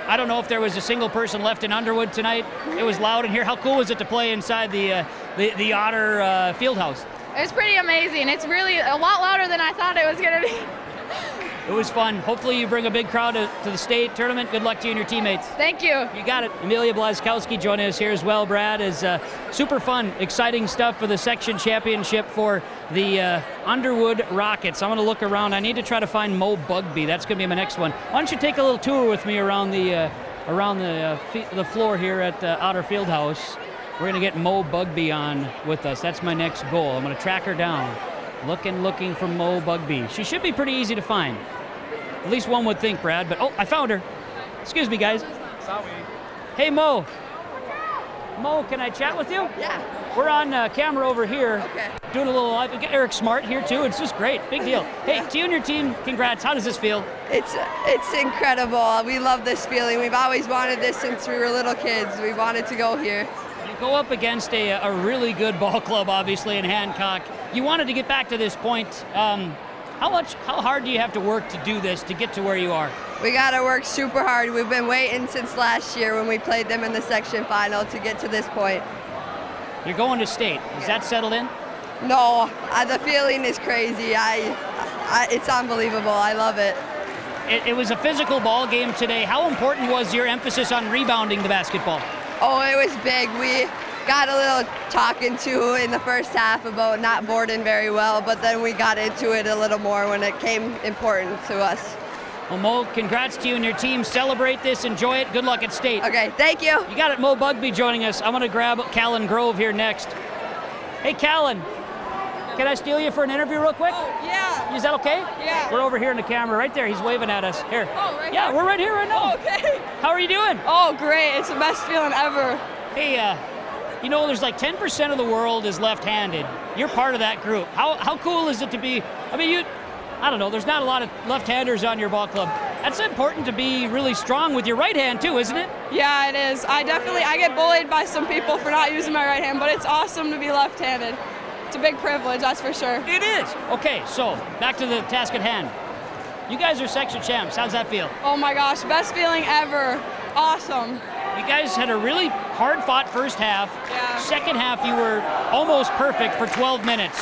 I don't know if there was a single person left in Underwood tonight. It was loud in here. How cool was it to play inside the Otter field house? It was pretty amazing. It's really a lot louder than I thought it was going to be. It was fun. Hopefully you bring a big crowd to the state tournament. Good luck to you and your teammates. Thank you. You got it. Amelia Blazkowski joining us here as well. Brad is super fun, exciting stuff for the section championship for the Underwood Rockets. I'm going to look around. I need to try to find Mo Bugby. That's going to be my next one. Why don't you take a little tour with me around the floor here at the Otter Fieldhouse. We're going to get Mo Bugby on with us. That's my next goal. I'm going to track her down. Looking for Mo Bugby. She should be pretty easy to find. At least one would think, Brad. But, I found her. Excuse me, guys. Sorry. Hey, Mo. Mo, can I chat with you? Yeah. We're on camera over here. Okay. Doing a little live. We got Eric Smart here, too. It's just great. Big deal. Hey, to you and your team, congrats. How does this feel? It's incredible. We love this feeling. We've always wanted this since we were little kids. We wanted to go here. You go up against a really good ball club, obviously, in Hancock. You wanted to get back to this point. How hard do you have to work to do this, to get to where you are? We got to work super hard. We've been waiting since last year when we played them in the section final to get to this point. You're going to state. Is that settled in? No, the feeling is crazy. It's unbelievable. I love it. It was a physical ball game today. How important was your emphasis on rebounding the basketball? Oh, it was big. We got a little talking to in the first half about not boarding very well, but then we got into it a little more when it came important to us. Well, Mo, congrats to you and your team. Celebrate this, enjoy it. Good luck at state. Okay, thank you. You got it, Mo Bugby joining us. I'm going to grab Callan Grove here next. Hey, Callan, can I steal you for an interview real quick? Oh, yeah. Is that okay? Yeah. We're over here in the camera right there. He's waving at us. Here. Oh, right Yeah, here? we're right here right now. Oh, okay. How are you doing? Oh, great. It's the best feeling ever. Hey, there's like 10% of the world is left-handed. You're part of that group. How cool is it to be, I don't know, there's not a lot of left-handers on your ball club. That's important to be really strong with your right hand too, isn't it? Yeah, it is. I get bullied by some people for not using my right hand, but it's awesome to be left-handed. It's a big privilege, that's for sure. It is. Okay, so back to the task at hand. You guys are section champs. How's that feel? Oh my gosh, best feeling ever. Awesome. You guys had a really hard-fought first half. Yeah. Second half, you were almost perfect for 12 minutes.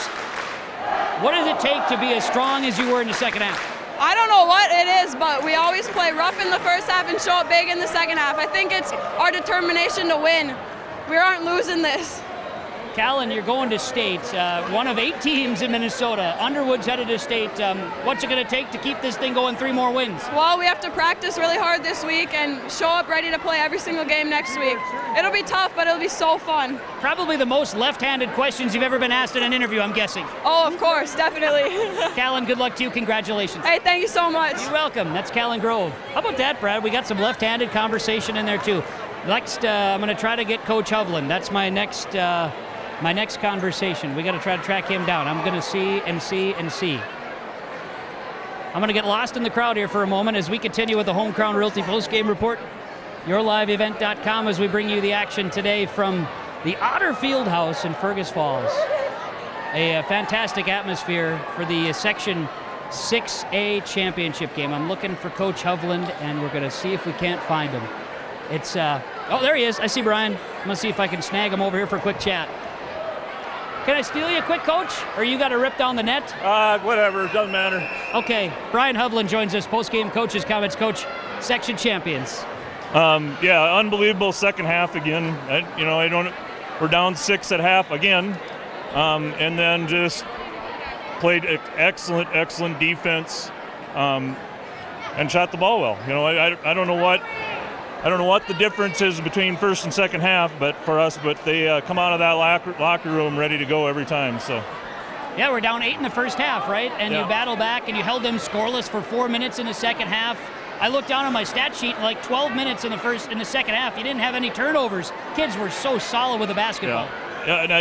What does it take to be as strong as you were in the second half? I don't know what it is, but we always play rough in the first half and show up big in the second half. I think it's our determination to win. We aren't losing this. Callan, you're going to state, one of 8 teams in Minnesota. Underwood's headed to state. What's it going to take to keep this thing going 3 more wins? Well, we have to practice really hard this week and show up ready to play every single game next week. It'll be tough, but it'll be so fun. Probably the most left-handed questions you've ever been asked in an interview, I'm guessing. Oh, of course, definitely. Callan, good luck to you. Congratulations. Hey, thank you so much. You're welcome. That's Callan Grove. How about that, Brad? We got some left-handed conversation in there, too. Next, I'm going to try to get Coach Hovland. That's my next conversation. We got to try to track him down. I'm going to see. I'm going to get lost in the crowd here for a moment as we continue with the Home Crown Realty postgame report. YourLiveEvent.com as we bring you the action today from the Otter Fieldhouse in Fergus Falls. A fantastic atmosphere for the Section 6A championship game. I'm looking for Coach Hovland, and we're going to see if we can't find him. It's, oh, there he is. I see Brian. I'm going to see if I can snag him over here for a quick chat. Can I steal you quick, Coach? Or you got to rip down the net? Whatever. Doesn't matter. Okay. Brian Hovland joins us. Post-game coaches comments. Coach, section champions. Yeah, unbelievable second half again. We're down 6 at half again. And then just played excellent defense. And shot the ball well. I don't know what the difference is between first and second half, but they come out of that locker room ready to go every time. So. Yeah, we're down 8 in the first half, right? And yeah. You battle back, and you held them scoreless for 4 minutes in the second half. I looked down on my stat sheet, like 12 minutes in the second half. You didn't have any turnovers. Kids were so solid with the basketball. Yeah, and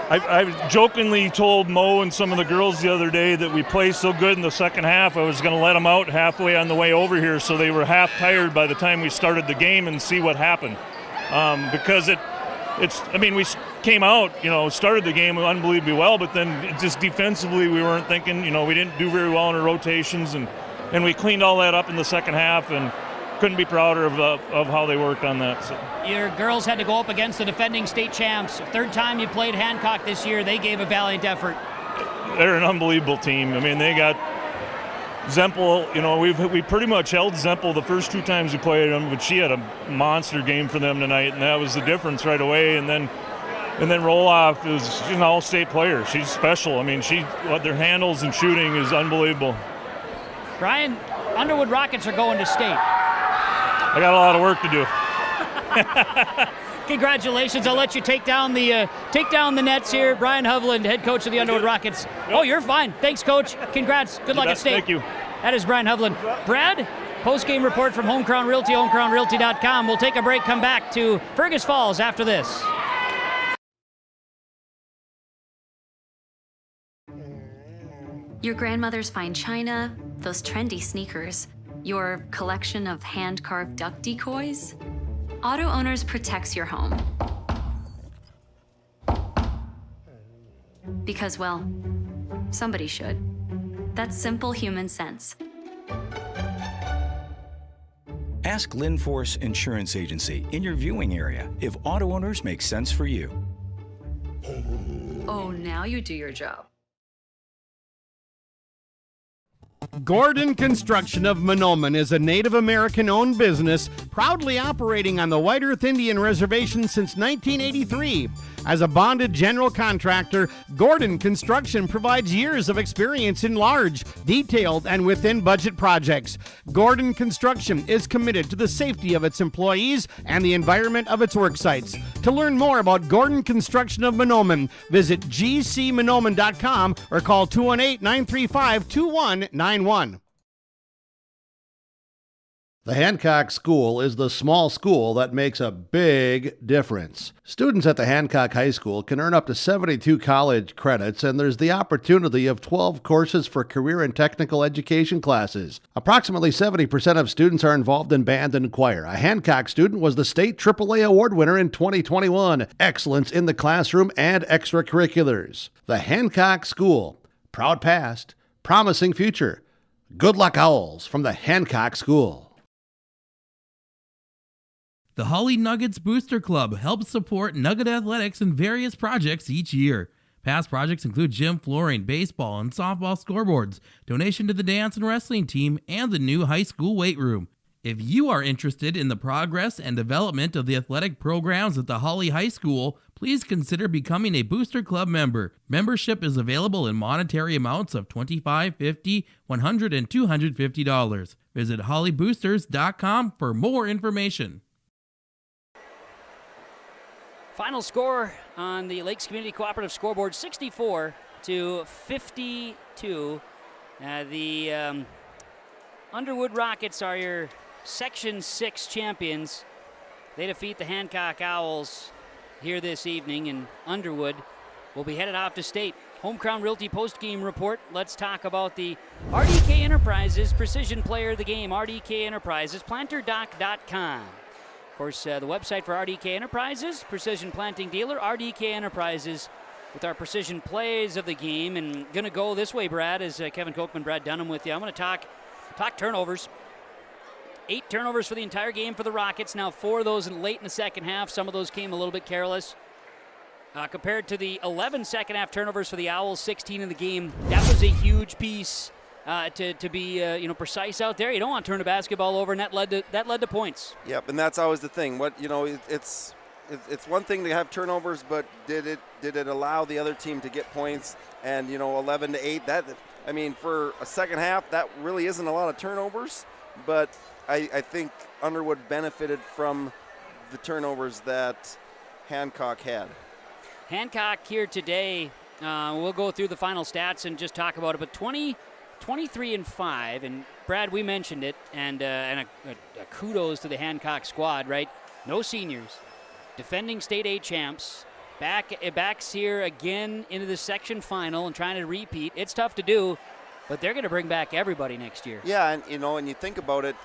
I jokingly told Mo and some of the girls the other day that we played so good in the second half, I was going to let them out halfway on the way over here so they were half tired by the time we started the game and see what happened. Because we came out, started the game unbelievably well, but then just defensively we weren't thinking, we didn't do very well in our rotations, and we cleaned all that up in the second half and couldn't be prouder of how they worked on that. So. Your girls had to go up against the defending state champs. Third time you played Hancock this year. They gave a valiant effort. They're an unbelievable team. I mean, they got Zempel. We pretty much held Zempel the first 2 times we played them, but she had a monster game for them tonight, and that was the difference right away. And then Roloff is an all-state player. She's special. I mean, what their handles and shooting is unbelievable. Brian, Underwood Rockets are going to state. I got a lot of work to do. Congratulations. I'll let you take down the nets here. Brian Hovland, head coach of the Underwood Rockets. Yep. Oh, you're fine. Thanks, Coach. Congrats. Good luck at state. Thank you. That is Brian Hovland. Brad, post-game report from Home Crown Realty, homecrownrealty.com. We'll take a break, come back to Fergus Falls after this. Your grandmother's fine china, those trendy sneakers, your collection of hand-carved duck decoys. Auto Owners protects your home. Because, well, somebody should. That's simple human sense. Ask Linforce Insurance Agency in your viewing area if Auto Owners makes sense for you. Oh, now you do your job. Gordon Construction of Mahnomen is a Native American-owned business proudly operating on the White Earth Indian Reservation since 1983. As a bonded general contractor, Gordon Construction provides years of experience in large, detailed, and within-budget projects. Gordon Construction is committed to the safety of its employees and the environment of its work sites. To learn more about Gordon Construction of Mahnomen, visit gcmahnomen.com or call 218-935-2191. The Hancock School is the small school that makes a big difference. Students at the Hancock High School can earn up to 72 college credits, and there's the opportunity of 12 courses for career and technical education classes. Approximately 70% of students are involved in band and choir. A Hancock student was the state AAA award winner in 2021. Excellence in the classroom and extracurriculars. The Hancock School. Proud past, promising future. Good luck, Owls, from the Hancock School. The Holly Nuggets Booster Club helps support Nugget athletics in various projects each year. Past projects include gym flooring, baseball, and softball scoreboards, donation to the dance and wrestling team, and the new high school weight room. If you are interested in the progress and development of the athletic programs at the Holly High School, please consider becoming a Booster Club member. Membership is available in monetary amounts of $25, $50, $100, and $250. Visit hollyboosters.com for more information. Final score on the Lakes Community Cooperative scoreboard, 64-52. The Underwood Rockets are your Section 6 champions. They defeat the Hancock Owls here this evening, and Underwood will be headed off to state. Home Crown Realty post-game report. Let's talk about the RDK Enterprises Precision Player of the Game. RDK Enterprises, planterdoc.com. Of course, the website for RDK Enterprises, Precision Planting Dealer, RDK Enterprises, with our precision plays of the game. And going to go this way, Brad, as Kevin Kochman, Brad Dunham with you. I'm going to talk turnovers. 8 turnovers for the entire game for the Rockets. Now 4 of those late in the second half. Some of those came a little bit careless. Compared to the 11 second half turnovers for the Owls, 16 in the game. That was a huge piece to be precise out there. You don't want to turn the basketball over, and that led to points. Yep, and that's always the thing. It's one thing to have turnovers, but did it allow the other team to get points? And 11-8. That, I mean, for a second half, that really isn't a lot of turnovers. But I think Underwood benefited from the turnovers that Hancock had. Hancock here today, we'll go through the final stats and just talk about it, but 23-5, and Brad, we mentioned it, and a kudos to the Hancock squad, right? No seniors, defending state A champs, backs here again into the section final and trying to repeat. It's tough to do, but they're going to bring back everybody next year. Yeah, and and you think about it,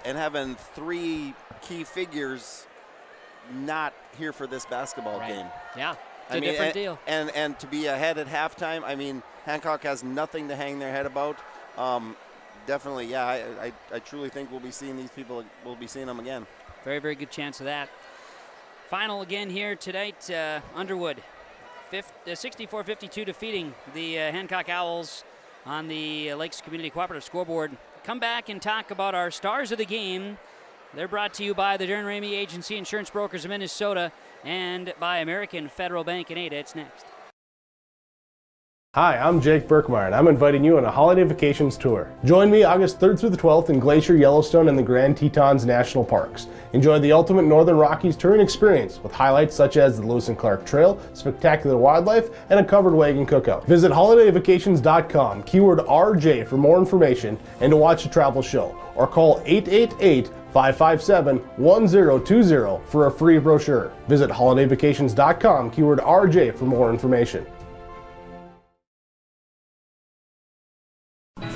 and having 3 key figures not here for this basketball game. Yeah, it's a different deal. And to be ahead at halftime, I mean, Hancock has nothing to hang their head about. Definitely, yeah, I truly think we'll be seeing these people. We'll be seeing them again. Very, very good chance of that. Final again here tonight, Underwood, 64-52 defeating the Hancock Owls on the Lakes Community Cooperative scoreboard. Come back and talk about our stars of the game. They're brought to you by the Darren Ramey Agency, Insurance Brokers of Minnesota, and by American Federal Bank in Ada. It's next. Hi, I'm Jake Berkmeyer, and I'm inviting you on a holiday vacations tour. Join me August 3rd through the 12th in Glacier, Yellowstone, and the Grand Tetons National Parks. Enjoy the ultimate Northern Rockies touring experience with highlights such as the Lewis and Clark Trail, spectacular wildlife, and a covered wagon cookout. Visit holidayvacations.com, keyword RJ for more information and to watch a travel show, or call 888-557-1020 for a free brochure. Visit holidayvacations.com, keyword RJ for more information.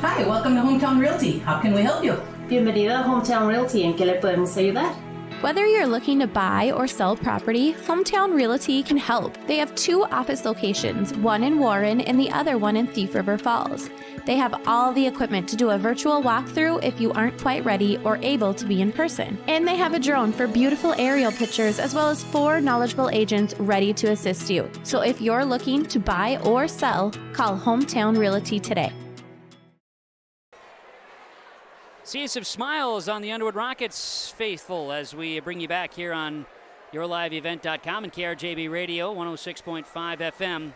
Hi, welcome to Hometown Realty. How can we help you? Bienvenido a Hometown Realty. ¿En qué le podemos ayudar? Whether you're looking to buy or sell property, Hometown Realty can help. They have 2 office locations, one in Warren and the other one in Thief River Falls. They have all the equipment to do a virtual walkthrough if you aren't quite ready or able to be in person. And they have a drone for beautiful aerial pictures as well as 4 knowledgeable agents ready to assist you. So if you're looking to buy or sell, call Hometown Realty today. See some smiles on the Underwood Rockets faithful as we bring you back here on yourliveevent.com and KRJB Radio 106.5 FM.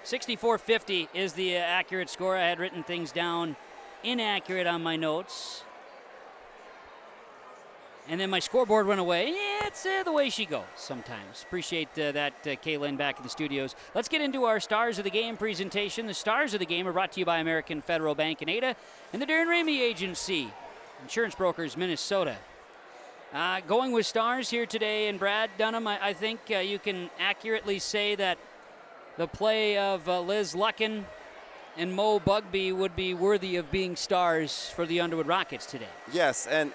64-50 is the accurate score. I had written things down inaccurate on my notes. And then my scoreboard went away. Yeah, it's the way she goes sometimes. Appreciate that, Kaylin, back in the studios. Let's get into our Stars of the Game presentation. The Stars of the Game are brought to you by American Federal Bank in Ada and the Darren Ramey Agency, Insurance Brokers, Minnesota. Going with stars here today, and Brad Dunham, I think you can accurately say that the play of Liz Luckin and Mo Bugby would be worthy of being stars for the Underwood Rockets today. Yes, and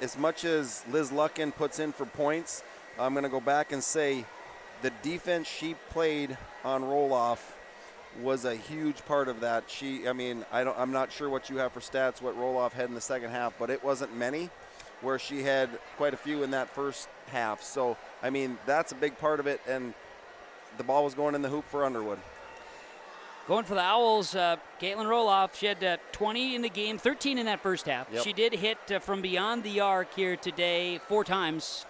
as much as Liz Luckin puts in for points, I'm going to go back and say the defense she played on roll-off was a huge part of that. I'm not sure what you have for stats, what roll-off had in the second half, but it wasn't many, where she had quite a few in that first half. So, I mean, that's a big part of it, and the ball was going in the hoop for Underwood. Going for the Owls, Caitlin Roloff, she had 20 in the game, 13 in that first half. Yep. She did hit from beyond the arc here today 4 times.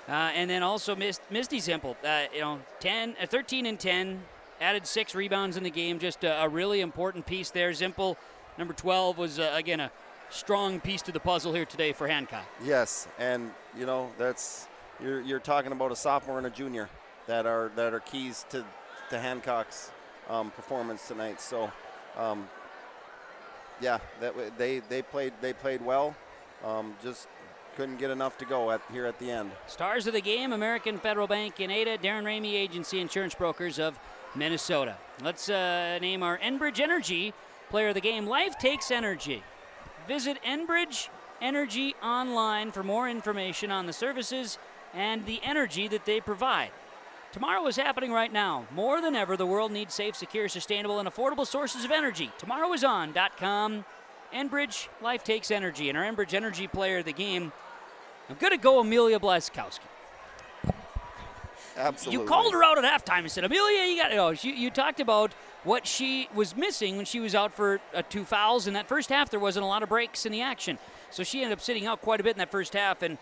And then also Misty Simple, 13 and 10, added 6 rebounds in the game, just a really important piece there. Zimple, number 12, was, again, a strong piece to the puzzle here today for Hancock. Yes, and, that's you're talking about a sophomore and a junior that are keys to Hancock's performance tonight. So, they played well. Just couldn't get enough to go here at the end. Stars of the game: American Federal Bank in Ada, Darren Ramey Agency, Insurance Brokers of Minnesota. Let's name our Enbridge Energy Player of the Game. Life takes energy. Visit Enbridge Energy online for more information on the services and the energy that they provide. Tomorrow is happening right now. More than ever, the world needs safe, secure, sustainable, and affordable sources of energy. TomorrowIsOn.com Enbridge, life takes energy, and our Enbridge Energy player of the game, I'm going to go Amelia Blaskowski. Absolutely. You called her out at halftime and said, Amelia, you got it. You talked about what she was missing when she was out for 2 fouls. In that first half, there wasn't a lot of breaks in the action. So she ended up sitting out quite a bit in that first half, and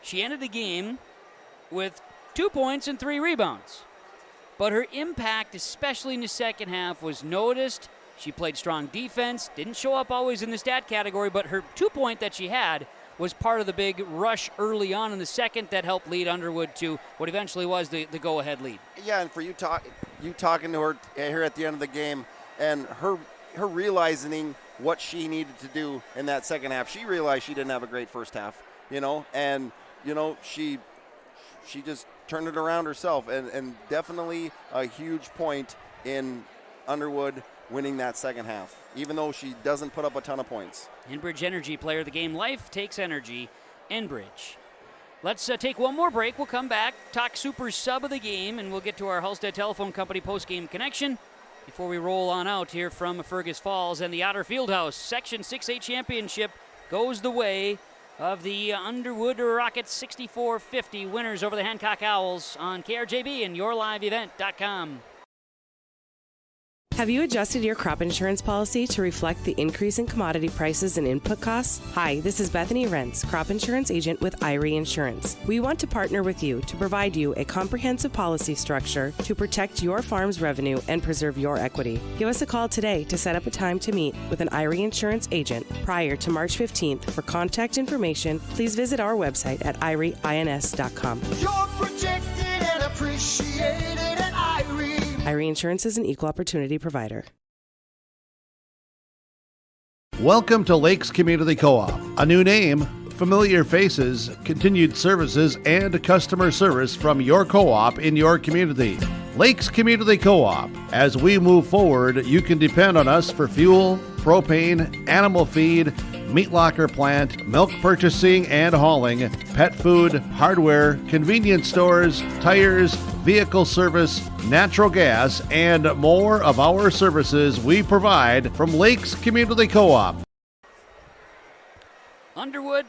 she ended the game with 2 points and 3 rebounds. But her impact, especially in the second half, was noticed. She played strong defense, didn't show up always in the stat category, but her 2-point that she had was part of the big rush early on in the second that helped lead Underwood to what eventually was the go-ahead lead. Yeah, and for you talking to her here at the end of the game, and her realizing what she needed to do in that second half. She realized she didn't have a great first half, and she just turned it around herself, and definitely a huge point in Underwood winning that second half, even though she doesn't put up a ton of points. Enbridge Energy player of the game. Life takes energy. Enbridge. Let's take one more break. We'll come back, talk super sub of the game, and we'll get to our Halstead Telephone Company post-game connection before we roll on out here from Fergus Falls and the Otter Fieldhouse. Section 6A championship goes the way of the Underwood Rockets 64-50 winners over the Hancock Owls on KRJB and YourLiveEvent.com. Have you adjusted your crop insurance policy to reflect the increase in commodity prices and input costs? Hi, this is Bethany Rentz, crop insurance agent with Irie Insurance. We want to partner with you to provide you a comprehensive policy structure to protect your farm's revenue and preserve your equity. Give us a call today to set up a time to meet with an Irie Insurance agent prior to March 15th. For contact information, please visit our website at irieins.com. You're protected and appreciated at Irie. Irie Insurance is an equal opportunity provider. Welcome to Lakes Community Co-op. A new name, familiar faces, continued services, and customer service from your co-op in your community. Lakes Community Co-op. As we move forward, you can depend on us for fuel, propane, animal feed, meat locker plant, milk purchasing and hauling, pet food, hardware, convenience stores, tires, vehicle service, natural gas, and more of our services we provide from Lakes Community Co-op. Underwood,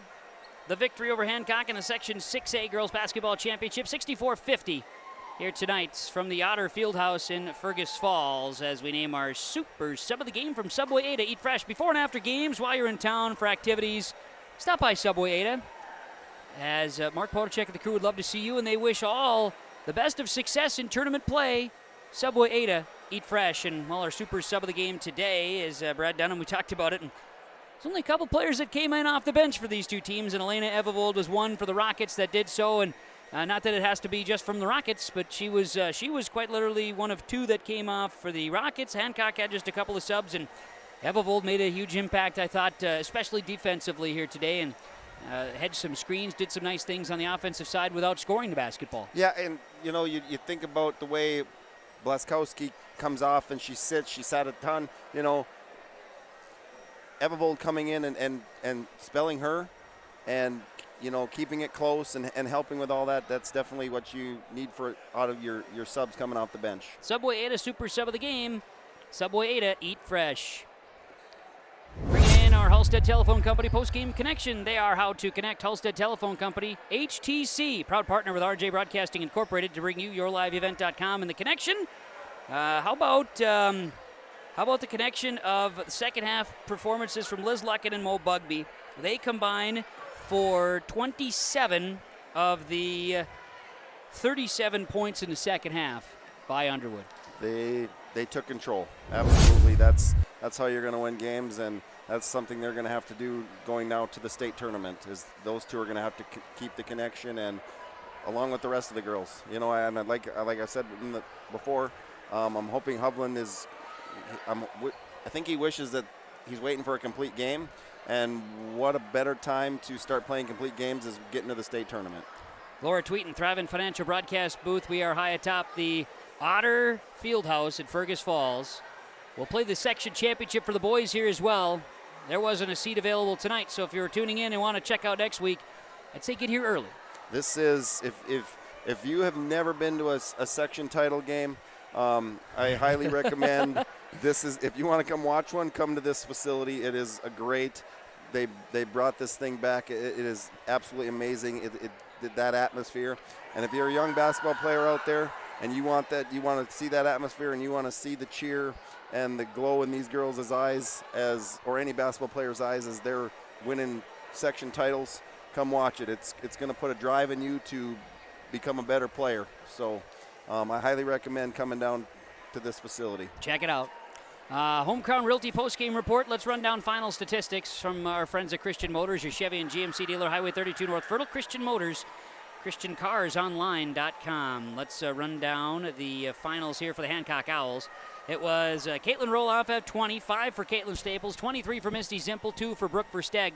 the victory over Hancock in the Section 6A Girls Basketball Championship, 64-50. Here tonight from the Otter Fieldhouse in Fergus Falls as we name our super sub of the game from Subway Ada. Eat fresh before and after games while you're in town for activities. Stop by Subway Ada. As Mark Podacek and the crew would love to see you, and they wish all the best of success in tournament play. Subway Ada, eat fresh. And while our super sub of the game today is Brad Dunham, we talked about it. And there's only a couple players that came in off the bench for these two teams, and Elena Evevold was one for the Rockets that did so. And not that it has to be just from the Rockets, but she was quite literally one of two that came off for the Rockets. Hancock had just a couple of subs, and Evevold made a huge impact, I thought, especially defensively here today, and hedged some screens, did some nice things on the offensive side without scoring the basketball. Yeah, and you think about the way Blaskowski comes off and she sat a ton. Evevold coming in and spelling her, and keeping it close and helping with all that. That's definitely what you need out of your subs coming off the bench. Subway Ada, super sub of the game. Subway Ada, eat fresh. Bringing in our Halstead Telephone Company post-game connection. They are How to Connect. Halstead Telephone Company, HTC, proud partner with RJ Broadcasting Incorporated to bring you YourLiveEvent.com. And the connection, how about the connection of second half performances from Liz Luckett and Mo Bugby? They combine for 27 of the 37 points in the second half by Underwood. They took control. Absolutely. That's how you're going to win games, and that's something they're going to have to do going now to the state tournament. Is those two are going to have to keep the connection, and along with the rest of the girls. And like I said before, I'm hoping Hovland is. I think he wishes that he's waiting for a complete game. And what a better time to start playing complete games is getting to the state tournament. Laura Tweeten, Thrivent Financial Broadcast Booth. We are high atop the Otter Fieldhouse at Fergus Falls. We'll play the section championship for the boys here as well. There wasn't a seat available tonight, so if you're tuning in and want to check out next week, I'd say get here early. This is, if you have never been to a section title game, I highly recommend This is, if you want to come watch one, come to this facility. It is a great. They brought this thing back. It is absolutely amazing. That atmosphere. And if you're a young basketball player out there and you want to see that atmosphere and you want to see the cheer and the glow in these girls' eyes or any basketball player's eyes as they're winning section titles, come watch it. It's going to put a drive in you to become a better player. So I highly recommend coming down to this facility. Check it out. Home Crown Realty postgame report. Let's run down final statistics from our friends at Christian Motors, your Chevy and GMC dealer, Highway 32 North Fertile. Christian Motors, ChristianCarsOnline.com. Let's run down the finals here for the Hancock Owls. It was Caitlin Roloff at 20, 5 for Caitlin Staples, 23 for Misty Zimpel, 2 for Brooke Versteg,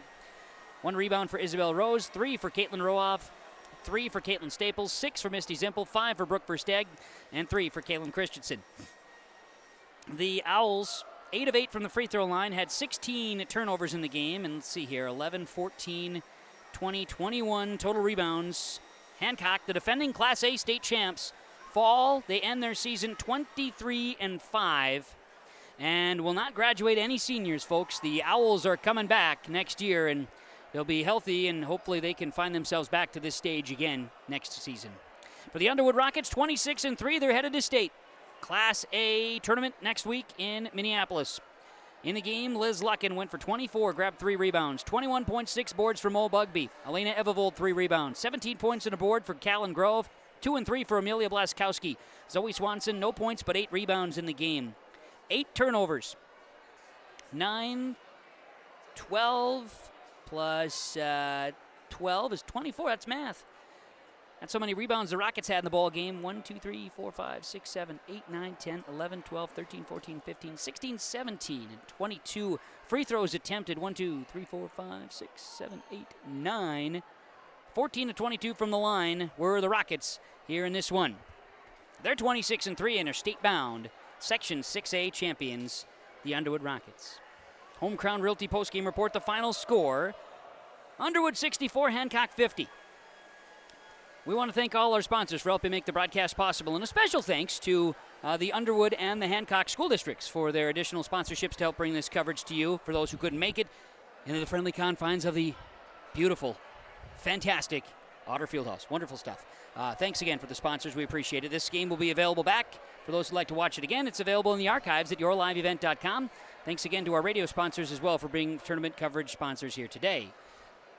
1 rebound for Isabel Rose, 3 for Caitlin Roloff, 3 for Caitlin Staples, 6 for Misty Zimpel, 5 for Brooke Versteg, and 3 for Caitlin Christensen. The Owls, 8 of 8 from the free throw line, had 16 turnovers in the game. And let's see here, 11, 14, 20, 21 total rebounds. Hancock, the defending Class A state champs, fall. They end their season 23-5 and will not graduate any seniors, folks. The Owls are coming back next year, and they'll be healthy, and hopefully they can find themselves back to this stage again next season. For the Underwood Rockets, 26-3, they're headed to state. Class A tournament next week in Minneapolis. In the game, Liz Luckin went for 24, grabbed 3 rebounds. 21.6 boards for Mo Bugby. Elena Evavold, 3 rebounds. 17 points on the board for Callan Grove. 2 and 3 for Amelia Blaskowski. Zoe Swanson, no points, but 8 rebounds in the game. 8 turnovers. 9, 12 plus 12 is 24. That's math. That's how many rebounds the Rockets had in the ball game. 1, 2, 3, 4, 5, 6, 7, 8, 9, 10, 11, 12, 13, 14, 15, 16, 17, and 22 free throws attempted. 1, 2, 3, 4, 5, 6, 7, 8, 9. 14 to 22 from the line were the Rockets here in this one. They're 26-3 and are state-bound. Section 6A champions, the Underwood Rockets. Home Crown Realty postgame report, the final score. Underwood 64, Hancock 50. We want to thank all our sponsors for helping make the broadcast possible, and a special thanks to the Underwood and the Hancock school districts for their additional sponsorships to help bring this coverage to you, for those who couldn't make it, into the friendly confines of the beautiful, fantastic Otter Fieldhouse. Wonderful stuff. Thanks again for the sponsors. We appreciate it. This game will be available back. For those who'd like to watch it again, it's available in the archives at yourliveevent.com. Thanks again to our radio sponsors as well for being tournament coverage sponsors here today.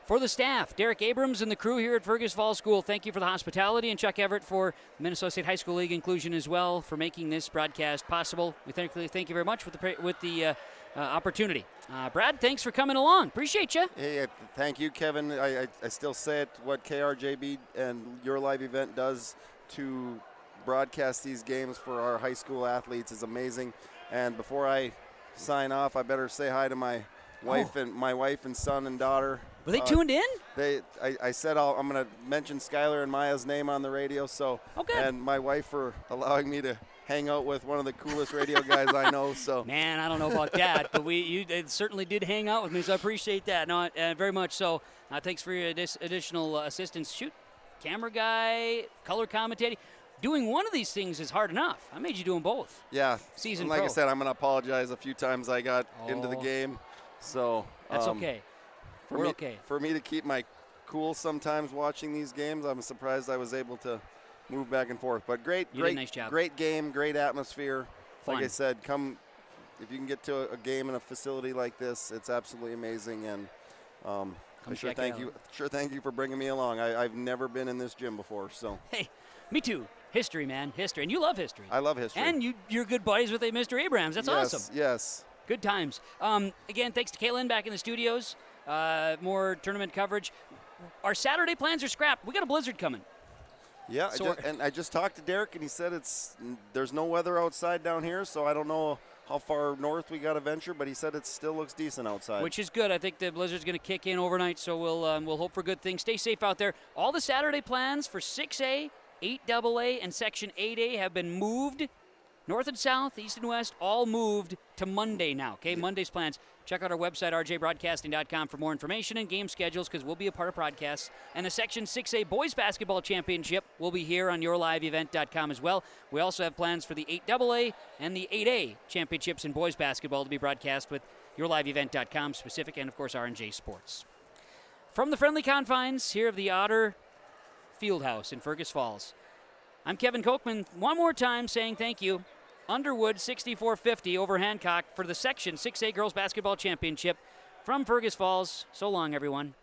For the staff, Derek Abrams and the crew here at Fergus Falls School, thank you for the hospitality, and Chuck Everett for Minnesota State High School League inclusion as well for making this broadcast possible. We thank you very much with the opportunity. Brad, thanks for coming along. Appreciate you. Hey, thank you, Kevin. I still say it, what KRJB and Your Live Event does to broadcast these games for our high school athletes is amazing. And before I sign off, I better say hi to my wife and son and daughter. Were they tuned in? I said I'm going to mention Skylar and Maya's name on the radio. So, and my wife for allowing me to hang out with one of the coolest radio guys I know. So, man, I don't know about that, but you certainly did hang out with me, so I appreciate that. No, very much so. Thanks for your additional assistance. Shoot, camera guy, color commentating. Doing one of these things is hard enough. I made you do them both. Yeah. Season like pro. I said, I'm going to apologize a few times I got into the game. So that's okay. We're okay. For me to keep my cool sometimes watching these games, I'm surprised I was able to move back and forth. But nice job. Great game, great atmosphere. Fun. Like I said, come if you can get to a game in a facility like this, it's absolutely amazing. And thank you for bringing me along. I've never been in this gym before, so. Hey, me too. History, man, history, and you love history. I love history. And you're good buddies with Mr. Abrams. That's awesome. Yes. Good times. Again, thanks to Caitlin back in the studios. More tournament coverage. Our Saturday plans are scrapped. We got a blizzard coming. Yeah, I just talked to Derek, and he said there's no weather outside down here, so I don't know how far north we got to venture, but he said it still looks decent outside. Which is good. I think the blizzard's going to kick in overnight, so we'll hope for good things. Stay safe out there. All the Saturday plans for 6A, 8AA, and Section 8A have been moved. North and south, east and west, all moved to Monday now, okay? Monday's plans. Check out our website, rjbroadcasting.com, for more information and game schedules, because we'll be a part of broadcasts. And the Section 6A Boys Basketball Championship will be here on yourliveevent.com as well. We also have plans for the 8AA and the 8A championships in boys basketball to be broadcast with yourliveevent.com specific, and, of course, R&J Sports. From the friendly confines here of the Otter Fieldhouse in Fergus Falls, I'm Kevin Kochman, one more time saying thank you. Underwood 64-50 over Hancock for the Section 6A Girls Basketball Championship from Fergus Falls. So long, everyone.